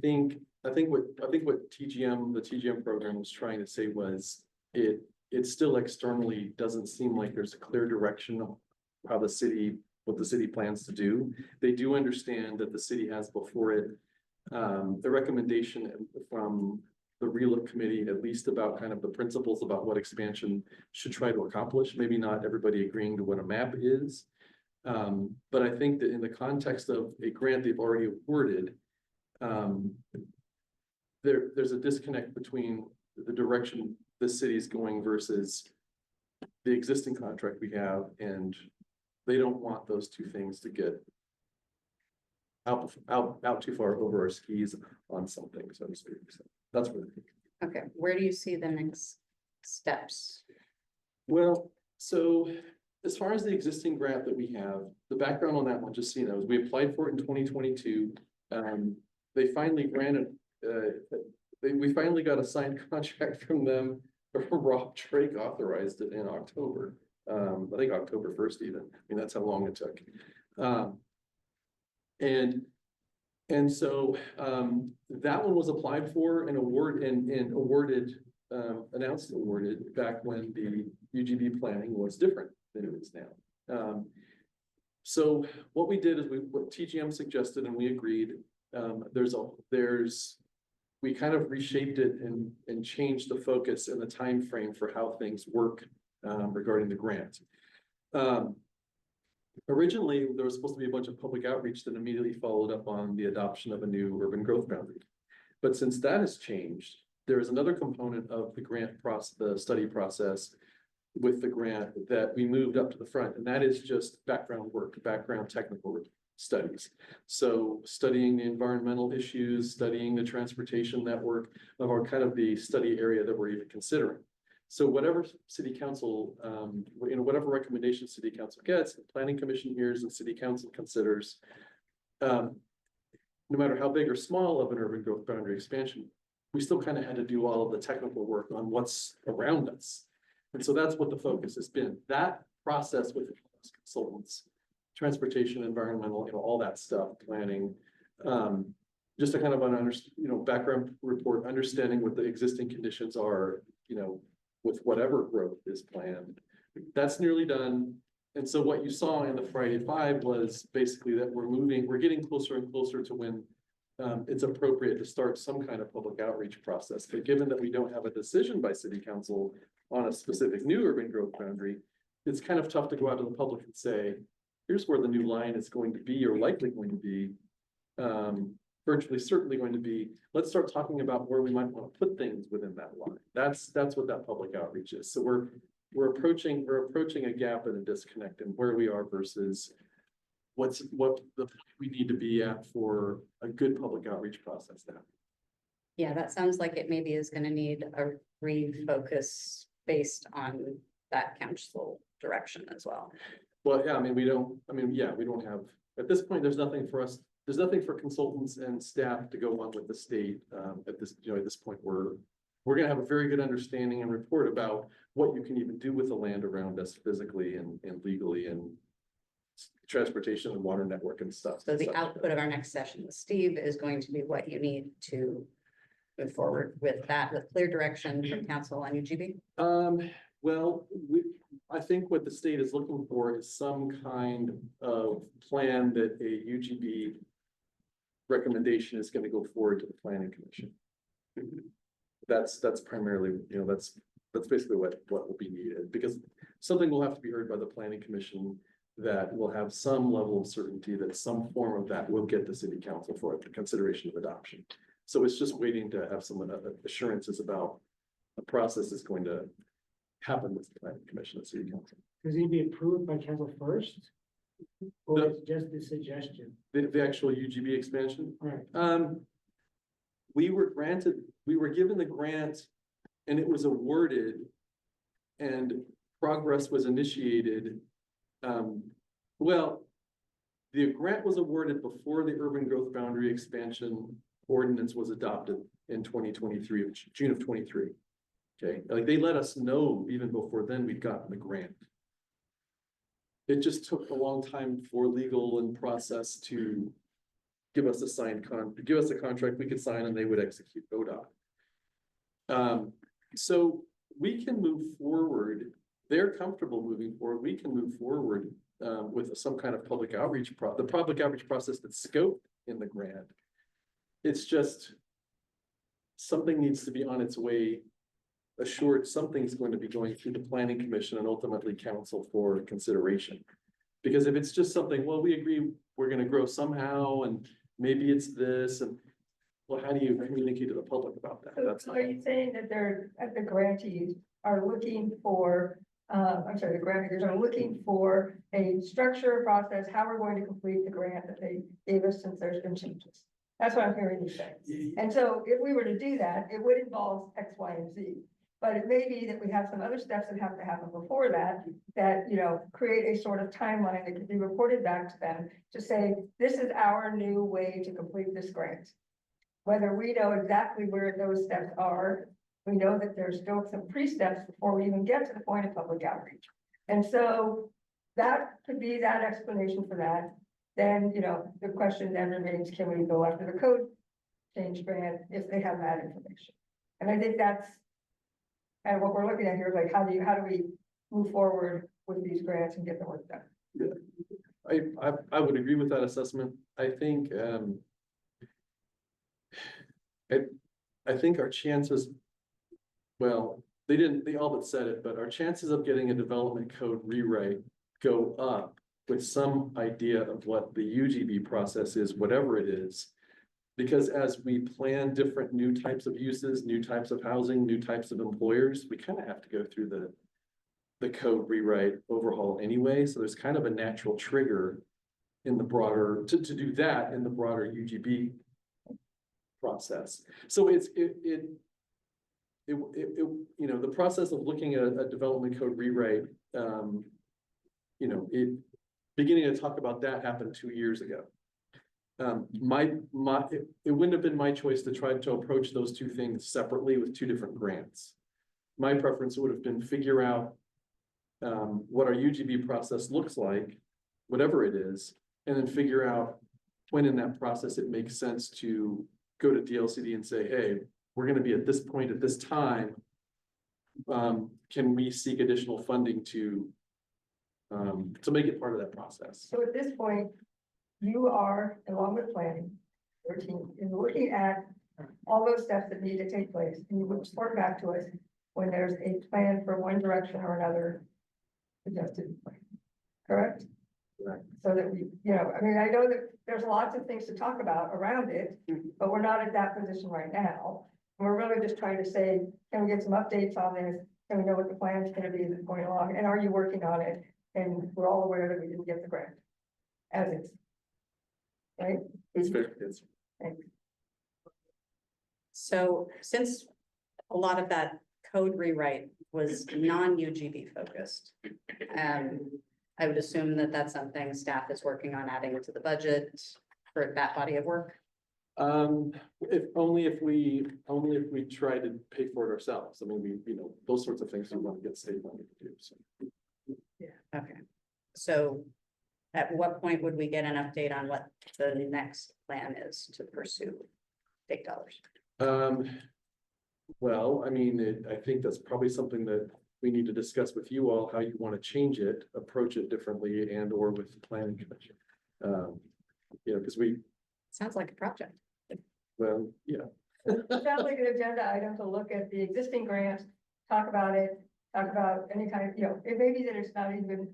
[SPEAKER 8] think what the TGM program was trying to say was it still externally doesn't seem like there's a clear direction of how what the city plans to do. They do understand that the city has before it the recommendation from the relook committee, at least about kind of the principles about what expansion should try to accomplish. Maybe not everybody agreeing to what a map is. But I think that in the context of a grant they've already awarded, there's a disconnect between the direction the city's going versus the existing contract we have, and they don't want those two things to get out too far over our skis on something, so to speak. So that's what I think.
[SPEAKER 1] Okay, where do you see the next steps?
[SPEAKER 8] Well, so as far as the existing grant that we have, the background on that one, just so you know, is we applied for it in 2022. They finally granted, we finally got a signed contract from them. Rob Drake authorized it in October. I think October 1st even. I mean, that's how long it took. And so that one was applied for and awarded, announced awarded back when the UGB planning was different than it is now. So what we did is what TGM suggested and we agreed, we kind of reshaped it and changed the focus and the time frame for how things work regarding the grant. Originally, there was supposed to be a bunch of public outreach that immediately followed up on the adoption of a new urban growth boundary. But since that has changed, there is another component of the grant process, the study process with the grant that we moved up to the front, and that is just background work, background technical studies. So studying the environmental issues, studying the transportation network of our kind of the study area that we're even considering. So whatever city council, whatever recommendation city council gets, the planning commission hears and city council considers, no matter how big or small of an urban growth boundary expansion, we still kind of had to do all of the technical work on what's around us. And so that's what the focus has been. That process with the consultants, transportation, environmental, all that stuff, planning, just a kind of background report, understanding what the existing conditions are, with whatever growth is planned. That's nearly done. And so what you saw in the Friday 5 was basically that we're getting closer and closer to when it's appropriate to start some kind of public outreach process. But given that we don't have a decision by city council on a specific new urban growth boundary, it's kind of tough to go out to the public and say, here's where the new line is going to be or likely going to be, virtually certainly going to be. Let's start talking about where we might want to put things within that line. That's what that public outreach is. So we're approaching a gap and a disconnect in where we are versus what we need to be at for a good public outreach process now.
[SPEAKER 1] Yeah, that sounds like it maybe is gonna need a refocus based on that council direction as well.
[SPEAKER 8] Well, yeah, we don't have, at this point, there's nothing for consultants and staff to go on with the state. At this point, we're gonna have a very good understanding and report about what you can even do with the land around us physically and legally and transportation and water network and stuff.
[SPEAKER 1] So the output of our next session with Steve is going to be what you need to move forward with that, with clear direction from council on UGB.
[SPEAKER 8] Well, I think what the state is looking for is some kind of plan that a UGB recommendation is going to go forward to the planning commission. That's primarily, that's basically what will be needed, because something will have to be heard by the planning commission that will have some level of certainty that some form of that will get the city council for the consideration of adoption. So it's just waiting to have some assurances about the process is going to happen with the planning commission and city council.
[SPEAKER 4] Does it be approved by council first? Or it's just the suggestion?
[SPEAKER 8] The actual UGB expansion?
[SPEAKER 4] Right.
[SPEAKER 8] We were given the grant and it was awarded and progress was initiated. Well, the grant was awarded before the urban growth boundary expansion ordinance was adopted in 2023, June of 23. Okay, like they let us know even before then we'd gotten the grant. It just took a long time for legal and process to give us a contract we could sign and they would execute ODOT. So we can move forward. They're comfortable moving forward. We can move forward with some kind of public outreach the public outreach process that's scoped in the grant. It's just something needs to be on its way. Assured something's going to be going through the planning commission and ultimately council for consideration. Because if it's just something, well, we agree, we're gonna grow somehow, and maybe it's this, and well, how do you communicate to the public about that? That's
[SPEAKER 3] So
[SPEAKER 8] not.
[SPEAKER 3] are you saying that the grantees are looking for, I'm sorry, the grantors are looking for a structure process, how we're going to complete the grant that they gave us since there's been changes? That's what I'm hearing you say. And so if we were to do that, it would involve X, Y, and Z. But it may be that we have some other steps that have to happen before that, you know, create a sort of timeline that can be reported back to them to say, this is our new way to complete this grant. Whether we know exactly where those steps are, we know that there's still some pre-steps before we even get to the point of public outreach. And so that could be that explanation for that. Then, you know, the question then remains, can we go after the code change grant if they have that information? And I think that's kind of what we're looking at here, like, how do we move forward with these grants and get the work done?
[SPEAKER 8] I would agree with that assessment. I think, I think our chances, well, they all but said it, but our chances of getting a development code rewrite go up with some idea of what the UGB process is, whatever it is. Because as we plan different new types of uses, new types of housing, new types of employers, we kind of have to go through the code rewrite overhaul anyway. So there's kind of a natural trigger in the broader, to do that in the broader UGB process. So you know, the process of looking at a development code rewrite, you know, beginning to talk about that happened 2 years ago. It wouldn't have been my choice to try to approach those two things separately with two different grants. My preference would have been figure out what our UGB process looks like, whatever it is, and then figure out when in that process it makes sense to go to DLCD and say, hey, we're gonna be at this point at this time. Can we seek additional funding to make it part of that process?
[SPEAKER 3] So at this point, you are, along with planning, your team is looking at all those steps that need to take place, and you would report back to us when there's a plan for one direction or another suggested plan, correct?
[SPEAKER 8] Correct.
[SPEAKER 3] So that we, you know, I mean, I know that there's lots of things to talk about around it, but we're not at that position right now. We're really just trying to say, can we get some updates on this? Can we know what the plan is gonna be that's going along, and are you working on it? And we're all aware that we didn't get the grant as is. Right?
[SPEAKER 8] It's fair. It's
[SPEAKER 3] Thanks.
[SPEAKER 1] So since a lot of that code rewrite was non-UGB focused, I would assume that that's something staff is working on adding into the budget for that body of work.
[SPEAKER 8] if we try to pay for it ourselves. I mean, you know, those sorts of things we want to get state money to do, so.
[SPEAKER 1] Okay, so at what point would we get an update on what the next plan is to pursue state dollars?
[SPEAKER 8] Well, I mean, I think that's probably something that we need to discuss with you all, how you want to change it, approach it differently, and or with the planning commission. You know, because
[SPEAKER 1] Sounds like a project.
[SPEAKER 8] well, yeah.
[SPEAKER 3] It sounds like an agenda item to look at the existing grants, talk about it, talk about any kind of, you know, it may be that it's not even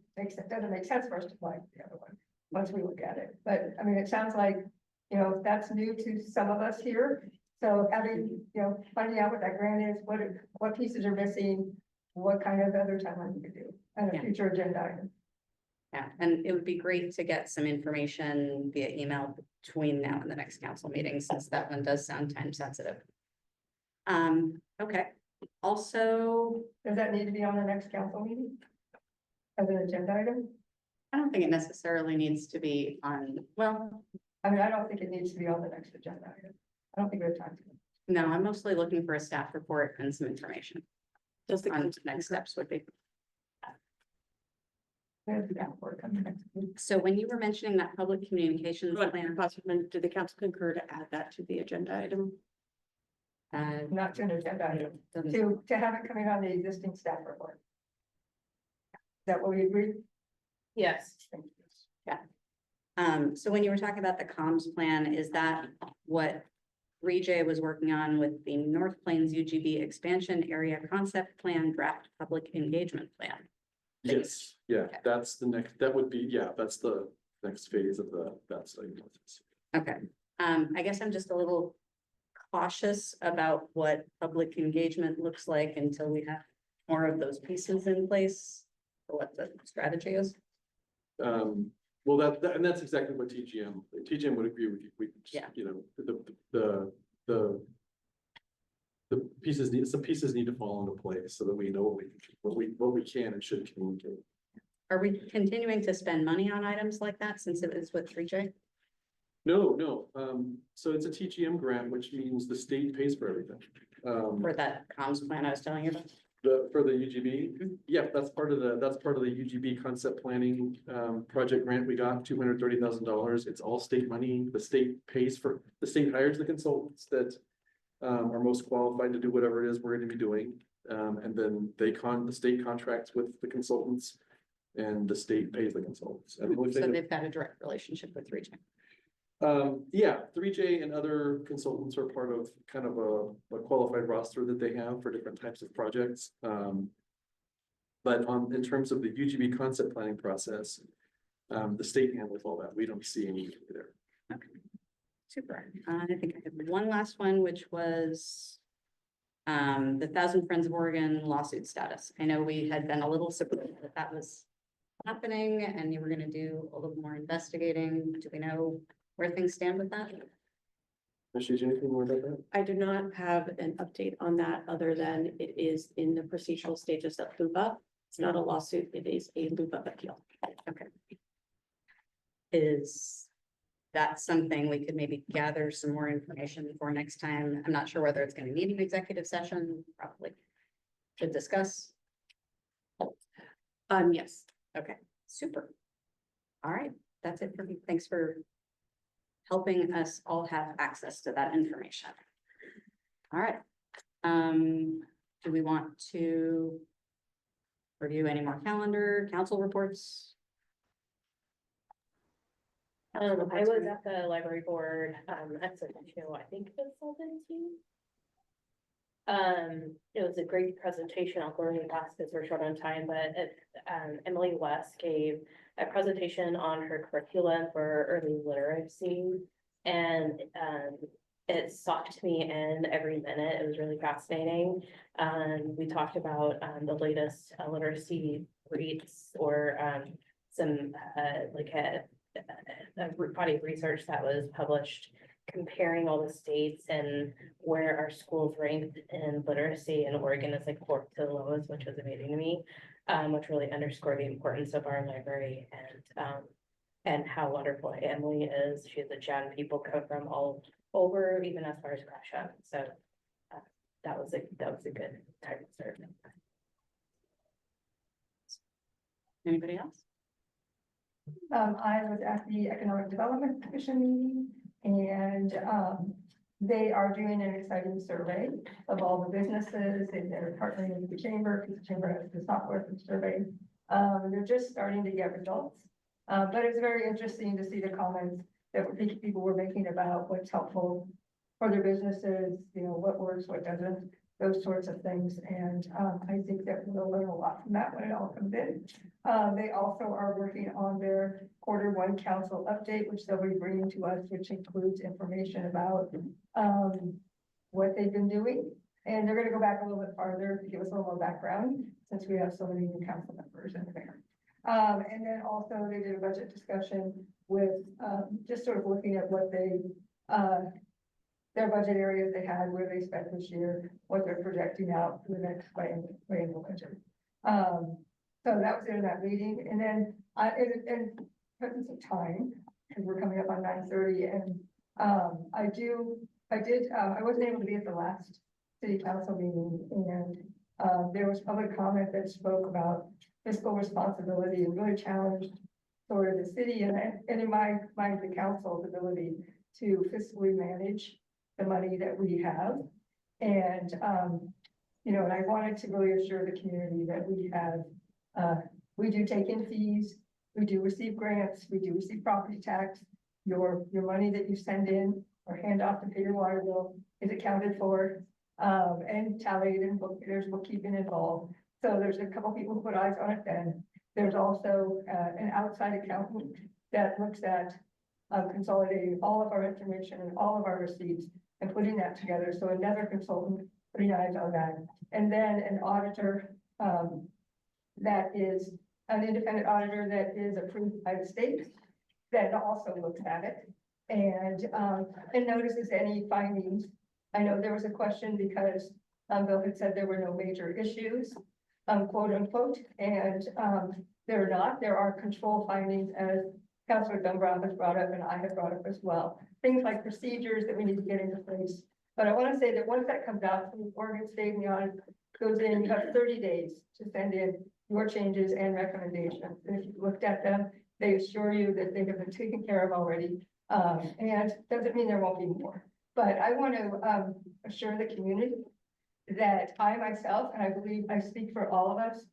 [SPEAKER 3] doesn't make sense for us to apply for the other one, once we look at it. But I mean, it sounds like, you know, that's new to some of us here. So having, you know, finding out what that grant is, what pieces are missing, what kind of other timeline we could do, and a
[SPEAKER 1] Yeah.
[SPEAKER 3] future agenda item.
[SPEAKER 1] Yeah, and it would be great to get some information via email between now and the next council meeting, since that one does sound time sensitive. Okay, also,
[SPEAKER 3] Does that need to be on the next council meeting? As an agenda item?
[SPEAKER 1] I don't think it necessarily needs to be on, well,
[SPEAKER 3] I mean, I don't think it needs to be on the next agenda item. I don't think we have time to.
[SPEAKER 1] no, I'm mostly looking for a staff report and some information
[SPEAKER 6] Does the
[SPEAKER 1] on
[SPEAKER 6] council
[SPEAKER 1] next
[SPEAKER 6] concur?
[SPEAKER 1] steps would be.
[SPEAKER 3] We have the report coming next week.
[SPEAKER 1] So when you were mentioning that public communications plan,
[SPEAKER 6] Did the council concur to add that to the agenda item?
[SPEAKER 3] Not to an agenda item,
[SPEAKER 1] doesn't-
[SPEAKER 3] to have it coming on the existing staff report. Is that what we agreed?
[SPEAKER 7] Yes.
[SPEAKER 3] Thank you.
[SPEAKER 1] so when you were talking about the comms plan, is that what 3J was working on with the North Plains UGB expansion area concept plan, draft public engagement plan.
[SPEAKER 8] Yes, yeah,
[SPEAKER 1] Okay.
[SPEAKER 8] that's the next, that would be, yeah, that's the next phase of that study process.
[SPEAKER 1] Okay, I guess I'm just a little cautious about what public engagement looks like until we have more of those pieces in place for what the strategy is.
[SPEAKER 8] Well, and that's exactly what TGM would agree with you. We,
[SPEAKER 1] Yeah.
[SPEAKER 8] you know, some pieces need to fall into place so that we know what we can and should communicate.
[SPEAKER 1] Are we continuing to spend money on items like that since it is with 3J?
[SPEAKER 8] No, so it's a TGM grant, which means the state pays for everything.
[SPEAKER 1] For that comms plan I was telling you about?
[SPEAKER 8] For the UGB, yeah, that's part of the UGB concept planning, project grant. We got $230,000. It's all state money. The state hires the consultants that are most qualified to do whatever it is we're gonna be doing. And then the state contracts with the consultants and the state pays the consultants. And the only thing
[SPEAKER 1] So
[SPEAKER 8] that-
[SPEAKER 1] they've got a direct relationship with 3J.
[SPEAKER 8] Yeah, 3J and other consultants are part of kind of a qualified roster that they have for different types of projects. But in terms of the UGB concept planning process, the state handles all that. We don't see any there.
[SPEAKER 1] Super. I think I had one last one, which was the Thousand Friends of Oregon lawsuit status. I know we had been a little surprised that that was happening and you were gonna do a little more investigating. Do we know where things stand with that?
[SPEAKER 8] Ashish, anything more about that?
[SPEAKER 6] I do not have an update on that, other than it is in the procedural stages of LUPA. It's not a lawsuit, it is a LUPA appeal.
[SPEAKER 1] Okay. Is that something we could maybe gather some more information for next time? I'm not sure whether it's gonna need an executive session, probably should discuss.
[SPEAKER 6] Yes.
[SPEAKER 1] Okay, super. All right, that's it for me. Thanks for helping us all have access to that information. All right. Do we want to review any more council reports?
[SPEAKER 5] I was at the library board, episode 2, I think it was 17. It was a great presentation. I'll go really fast because we're short on time, but Emily West gave a presentation on her curriculum for early literacy. And it sucked me in every minute. It was really fascinating. We talked about the latest literacy rates, or some like a body of research that was published comparing all the states and where our schools ranked in literacy, and Oregon is like 4th to the lowest, which was amazing to me, which really underscored the importance of our library and how wonderful Emily is. She has a gem. People come from all over, even as far as Gresham. So that was a good time to start.
[SPEAKER 1] Anybody else?
[SPEAKER 3] I was at the Economic Development Commission meeting, and they are doing an exciting survey of all the businesses, and they're partnering with the chamber, because the chamber has the software for survey. They're just starting to get results, but it's very interesting to see the comments that people were making about what's helpful for their businesses, you know, what works, what doesn't, those sorts of things. And I think that we'll learn a lot from that when it all comes in. They also are working on their Q1 council update, which they'll be bringing to us, which includes information about what they've been doing. And they're gonna go back a little bit farther to give us a little more background, since we have so many new council members in there. And then also they did a budget discussion with just sort of looking at what they their budget areas they had, where they spent this year, what they're projecting out for the next biennial budget. So that was in that meeting, and then in presence of time, because we're coming up on 9:30, and I wasn't able to be at the last city council meeting, and there was public comment that spoke about fiscal responsibility and really challenged sort of the city and in my mind, the council's ability to fiscally manage the money that we have. And, you know, and I wanted to really assure the community that we have, we do take in fees, we do receive grants, we do receive property tax, your money that you send in or hand off to pay your water bill is accounted for, and tallied, and there's bookkeeping involved. So there's a couple people who put eyes on it then. There's also, an outside accountant that looks at, consolidating all of our information and all of our receipts and putting that together. So another consultant putting eyes on that. And then an auditor, that is an independent auditor that is approved by the state that also looks at it and notices any findings. I know there was a question because Bill had said there were no major issues, quote unquote, and there are not. There are control findings, as Councilor Dunbar has brought up and I have brought up as well. Things like procedures that we need to get into place. But I want to say that once that comes out from Oregon State and the audit goes in, you have 30 days to send in your changes and recommendations. And if you've looked at them, they assure you that they have been taken care of already. And doesn't mean there won't be more. But I want to assure the community that I myself, and I believe I speak for all of us,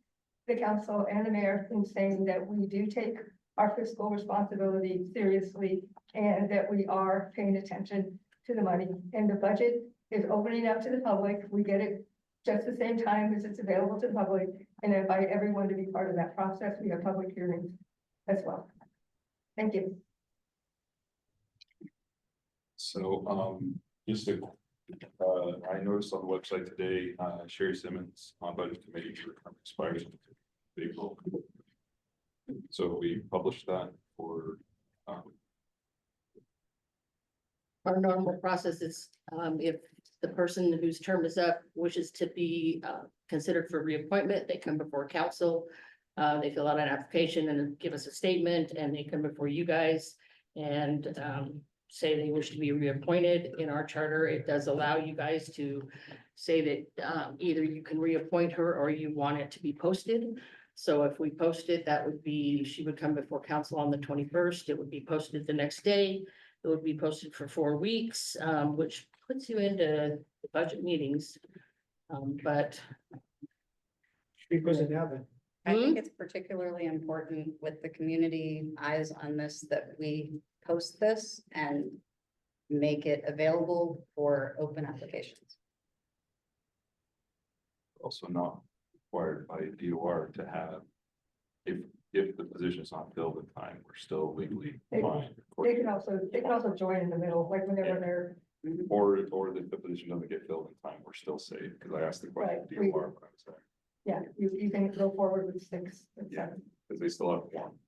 [SPEAKER 3] the council and the mayor, in saying that we do take our fiscal responsibility seriously and that we are paying attention to the money. And the budget is opening up to the public. We get it just the same time as it's available to the public, and invite everyone to be part of that process. We have public hearings as well. Thank you.
[SPEAKER 2] So, just to, I noticed on the website today, Sherry Simmons on budget committee, her term expires in April. So we published that for,
[SPEAKER 10] Our normal process is, if the person whose term is up wishes to be considered for reappointment, they come before council. They fill out an application and give us a statement, and they come before you guys and say they wish to be reappointed. In our charter, it does allow you guys to say that either you can reappoint her or you want it to be posted. So if we post it, that would be, she would come before council on the 21st. It would be posted the next day. It would be posted for 4 weeks, which puts you into the budget meetings. But
[SPEAKER 4] Should we post it now then?
[SPEAKER 1] I think it's particularly important with the community eyes on this, that we post this and make it available for open applications.
[SPEAKER 2] also not required by DOR to have, if the position is not filled in time, we're still legally fine.
[SPEAKER 3] They can also join in the middle, like whenever they're,
[SPEAKER 2] Or if the position doesn't get filled in time, we're still safe, because I asked the question
[SPEAKER 3] Right,
[SPEAKER 2] to
[SPEAKER 3] we-
[SPEAKER 2] DOR, when I was there,
[SPEAKER 3] yeah, you can go forward with 6 and
[SPEAKER 2] Yeah.
[SPEAKER 3] 7.
[SPEAKER 2] because they still have one.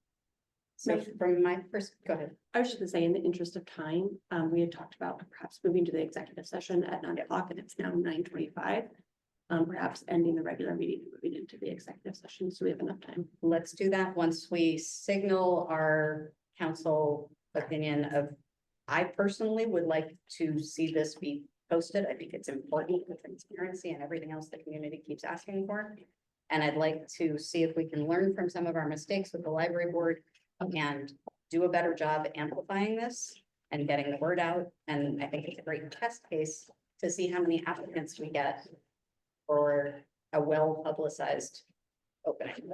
[SPEAKER 1] So from my first, go ahead.
[SPEAKER 6] I was just gonna say, in the interest of time, we had talked about perhaps moving to the executive session at 9 o'clock, and it's now 9:25. Perhaps ending the regular meeting and moving into the executive session, so we have enough time.
[SPEAKER 1] Let's do that once we signal our council opinion of, I personally would like to see this be posted. I think it's important for transparency and everything else the community keeps asking for. And I'd like to see if we can learn from some of our mistakes with the library board and do a better job amplifying this and getting the word out. And I think it's a great test case to see how many applicants we get for a well-publicized opening.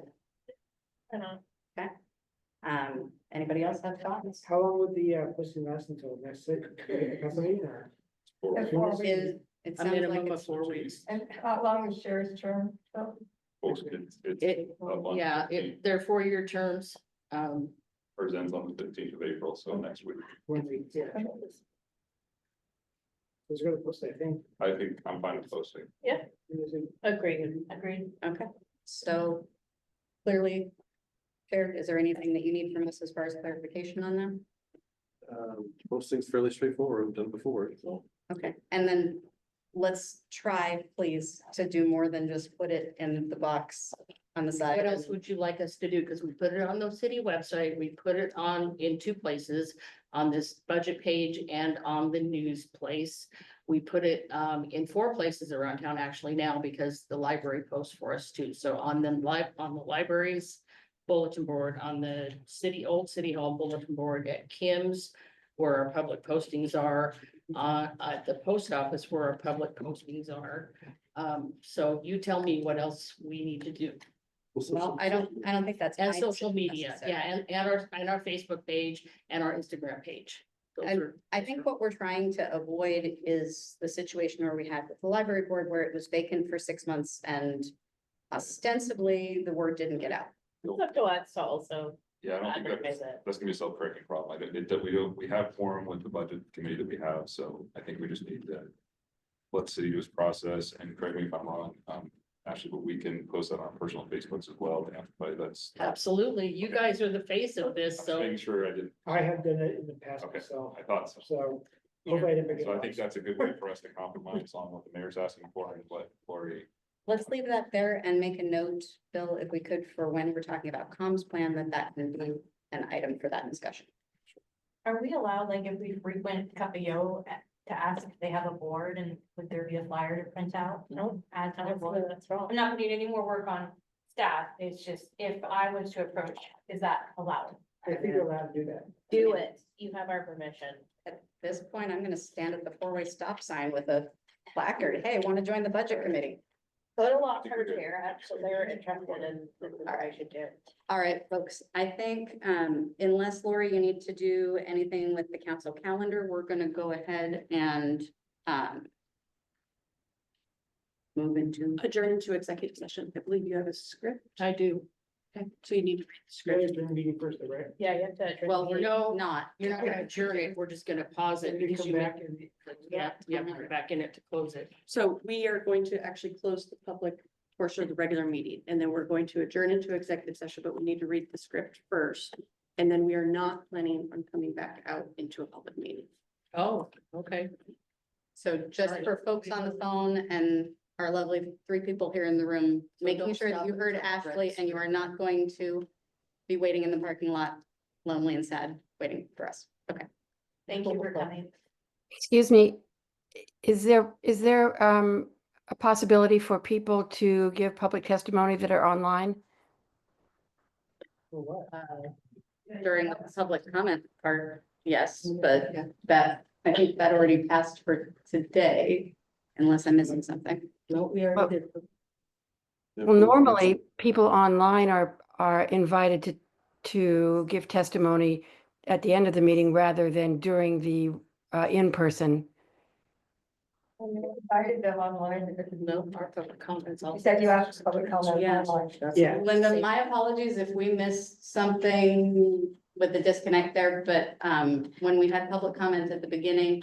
[SPEAKER 1] Anybody else have thoughts?
[SPEAKER 4] How long would the posting last until next council meeting or?
[SPEAKER 3] That's 4 weeks.
[SPEAKER 1] It
[SPEAKER 10] a
[SPEAKER 1] sounds like
[SPEAKER 10] minimum of
[SPEAKER 1] it's
[SPEAKER 10] 4 weeks.
[SPEAKER 3] And how long is Sherry's term? So,
[SPEAKER 10] It, yeah, they're 4-year terms.
[SPEAKER 2] Ours ends on the 15th of April, so next week.
[SPEAKER 4] 1 week, yeah. Who's gonna post it, I think.
[SPEAKER 2] I think I'm fine with posting.
[SPEAKER 5] Agreed.
[SPEAKER 1] Okay, so clearly, Chair, is there anything that you need from us as far as clarification on them?
[SPEAKER 8] Most things fairly straightforward, I've done before, so.
[SPEAKER 1] Okay, and then let's try, please, to do more than just put it in the box on the side.
[SPEAKER 10] What else would you like us to do? Because we put it on the city website, we put it on in 2 places, on this budget page and on the news place. We put it in 4 places around town actually now, because the library posts for us too. So on the library's bulletin board, on the old city hall bulletin board, at Kim's, where our public postings are, at the post office where our public postings are. So you tell me what else we need to do. Well,
[SPEAKER 1] I don't think that's.
[SPEAKER 10] And
[SPEAKER 1] my
[SPEAKER 10] social media,
[SPEAKER 1] necessarily.
[SPEAKER 10] yeah, and our Facebook page and our Instagram page. Those
[SPEAKER 1] And
[SPEAKER 10] are-
[SPEAKER 1] I think what we're trying to avoid is the situation where we had with the library board where it was vacant for 6 months and ostensibly the word didn't get out.
[SPEAKER 7] It's up to us to also
[SPEAKER 2] Yeah, I don't think
[SPEAKER 7] advertise it.
[SPEAKER 2] that's gonna be a self-correcting problem. I think that we have forum with the budget committee that we have, so I think we just need to let the city do its process, and correct me if I'm wrong, Ashley, but we can post that on our personal Facebooks as well, to amplify that's.
[SPEAKER 10] Absolutely, you guys are the face of this,
[SPEAKER 2] I'm
[SPEAKER 10] so.
[SPEAKER 2] making sure I didn't,
[SPEAKER 4] I have done it in the past
[SPEAKER 2] okay,
[SPEAKER 4] myself,
[SPEAKER 2] I thought so.
[SPEAKER 4] so. hopefully I didn't make it
[SPEAKER 2] So I think
[SPEAKER 4] worse.
[SPEAKER 2] that's a good way for us to compromise on what the mayor's asking for and what Lori.
[SPEAKER 1] Let's leave that there and make a note, Bill, if we could, for when we're talking about comms plan, that can be an item for that discussion.
[SPEAKER 13] Are we allowed, like, if we frequent Capio to ask if they have a board and would there be a flyer to print out?
[SPEAKER 5] No,
[SPEAKER 13] As a board?
[SPEAKER 5] that's wrong.
[SPEAKER 13] I'm not putting any more work on staff. It's just if I was to approach, is that allowed?
[SPEAKER 4] I think you're allowed to do that.
[SPEAKER 5] Do it. You have our permission.
[SPEAKER 1] At this point, I'm gonna stand at the four-way stop sign with a placard. Hey, want to join the budget committee?
[SPEAKER 5] Go to Law Firm Chair, actually, they're interested in, I should do.
[SPEAKER 1] All right, folks, I think, unless Lori, you need to do anything with the council calendar, we're gonna go ahead and, move into.
[SPEAKER 6] Adjourn into executive session. I believe you have a script.
[SPEAKER 10] I do.
[SPEAKER 6] Okay, so you need to read the
[SPEAKER 4] Script
[SPEAKER 6] script.
[SPEAKER 4] during the meeting first, right?
[SPEAKER 5] Yeah, you have to. address
[SPEAKER 1] Well,
[SPEAKER 5] the-
[SPEAKER 1] we're
[SPEAKER 10] No.
[SPEAKER 1] not.
[SPEAKER 10] You're not gonna adjourn it, we're just gonna pause it
[SPEAKER 4] And you
[SPEAKER 10] because
[SPEAKER 4] come
[SPEAKER 10] you
[SPEAKER 4] back
[SPEAKER 10] have,
[SPEAKER 4] and.
[SPEAKER 10] yeah, come back in it to close it.
[SPEAKER 6] So we are going to actually close the public portion of the regular meeting, and then we're going to adjourn into executive session, but we need to read the script first. And then we are not planning on coming back out into a public meeting.
[SPEAKER 10] Oh, okay.
[SPEAKER 1] So just for folks on the phone and our lovely 3 people here in the room, making
[SPEAKER 10] don't
[SPEAKER 1] sure that
[SPEAKER 10] stop
[SPEAKER 1] you heard
[SPEAKER 10] until
[SPEAKER 1] Ashley
[SPEAKER 10] Brett's
[SPEAKER 1] and you are not going to be waiting in the parking lot, lonely and sad, waiting for us. Okay.
[SPEAKER 13] Thank you for coming.
[SPEAKER 14] Excuse me, is there a possibility for people to give public testimony that are online?
[SPEAKER 4] For what?
[SPEAKER 1] During the public comment part, yes, but that, I think that already passed for today, unless I'm missing something.
[SPEAKER 10] No, we
[SPEAKER 14] Well-
[SPEAKER 10] already did.
[SPEAKER 14] Well, normally, people online are invited to give testimony at the end of the meeting rather than during the in-person.
[SPEAKER 3] I didn't know online.
[SPEAKER 10] No, our public comments
[SPEAKER 3] You
[SPEAKER 10] also.
[SPEAKER 3] said you asked for public comment.
[SPEAKER 1] Yeah.
[SPEAKER 3] online.
[SPEAKER 4] Yeah.
[SPEAKER 1] Linda, my apologies if we missed something with the disconnect there, but when we had public comment at the beginning,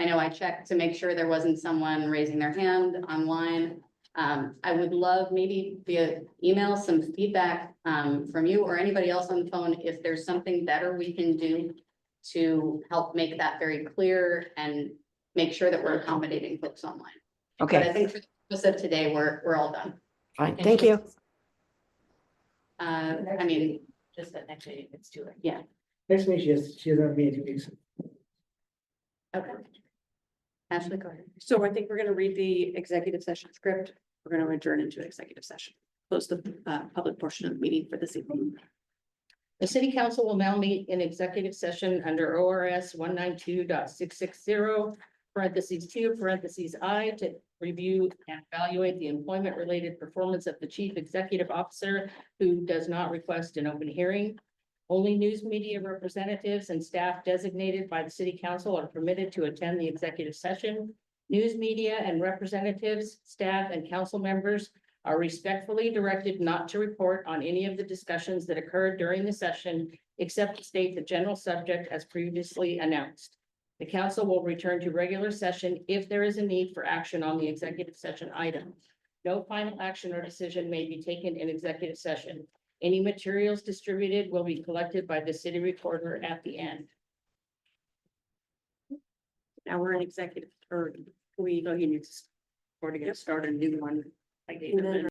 [SPEAKER 1] I know I checked to make sure there wasn't someone raising their hand online. I would love maybe via email some feedback from you or anybody else on the phone if there's something better we can do to help make that very clear and make sure that we're accommodating folks online. But I
[SPEAKER 14] Okay,
[SPEAKER 1] think for the purpose of today, we're all done.
[SPEAKER 14] fine, thank you.
[SPEAKER 1] I mean,
[SPEAKER 13] Just that next meeting, it's too late.
[SPEAKER 1] yeah,
[SPEAKER 4] Next week, she has a meeting 2 weeks.
[SPEAKER 1] okay. Ashley, go ahead.
[SPEAKER 6] So I think we're gonna read the executive session script. We're gonna adjourn into executive session. Close the public portion of the meeting for this evening.
[SPEAKER 10] The city council will now meet in executive session under ORS 192.660 parentheses 2, parentheses I, to review and evaluate the employment-related performance of the chief executive officer who does not request an open hearing. Only news media representatives and staff designated by the city council are permitted to attend the executive session. News media and representatives, staff, and council members are respectfully directed not to report on any of the discussions that occurred during the session, except to state the general subject as previously announced. The council will return to regular session if there is a need for action on the executive session item. No final action or decision may be taken in executive session. Any materials distributed will be collected by the city recorder at the end.
[SPEAKER 6] Now we're in executive, or we, you need to, or to get started a new one. I gave them.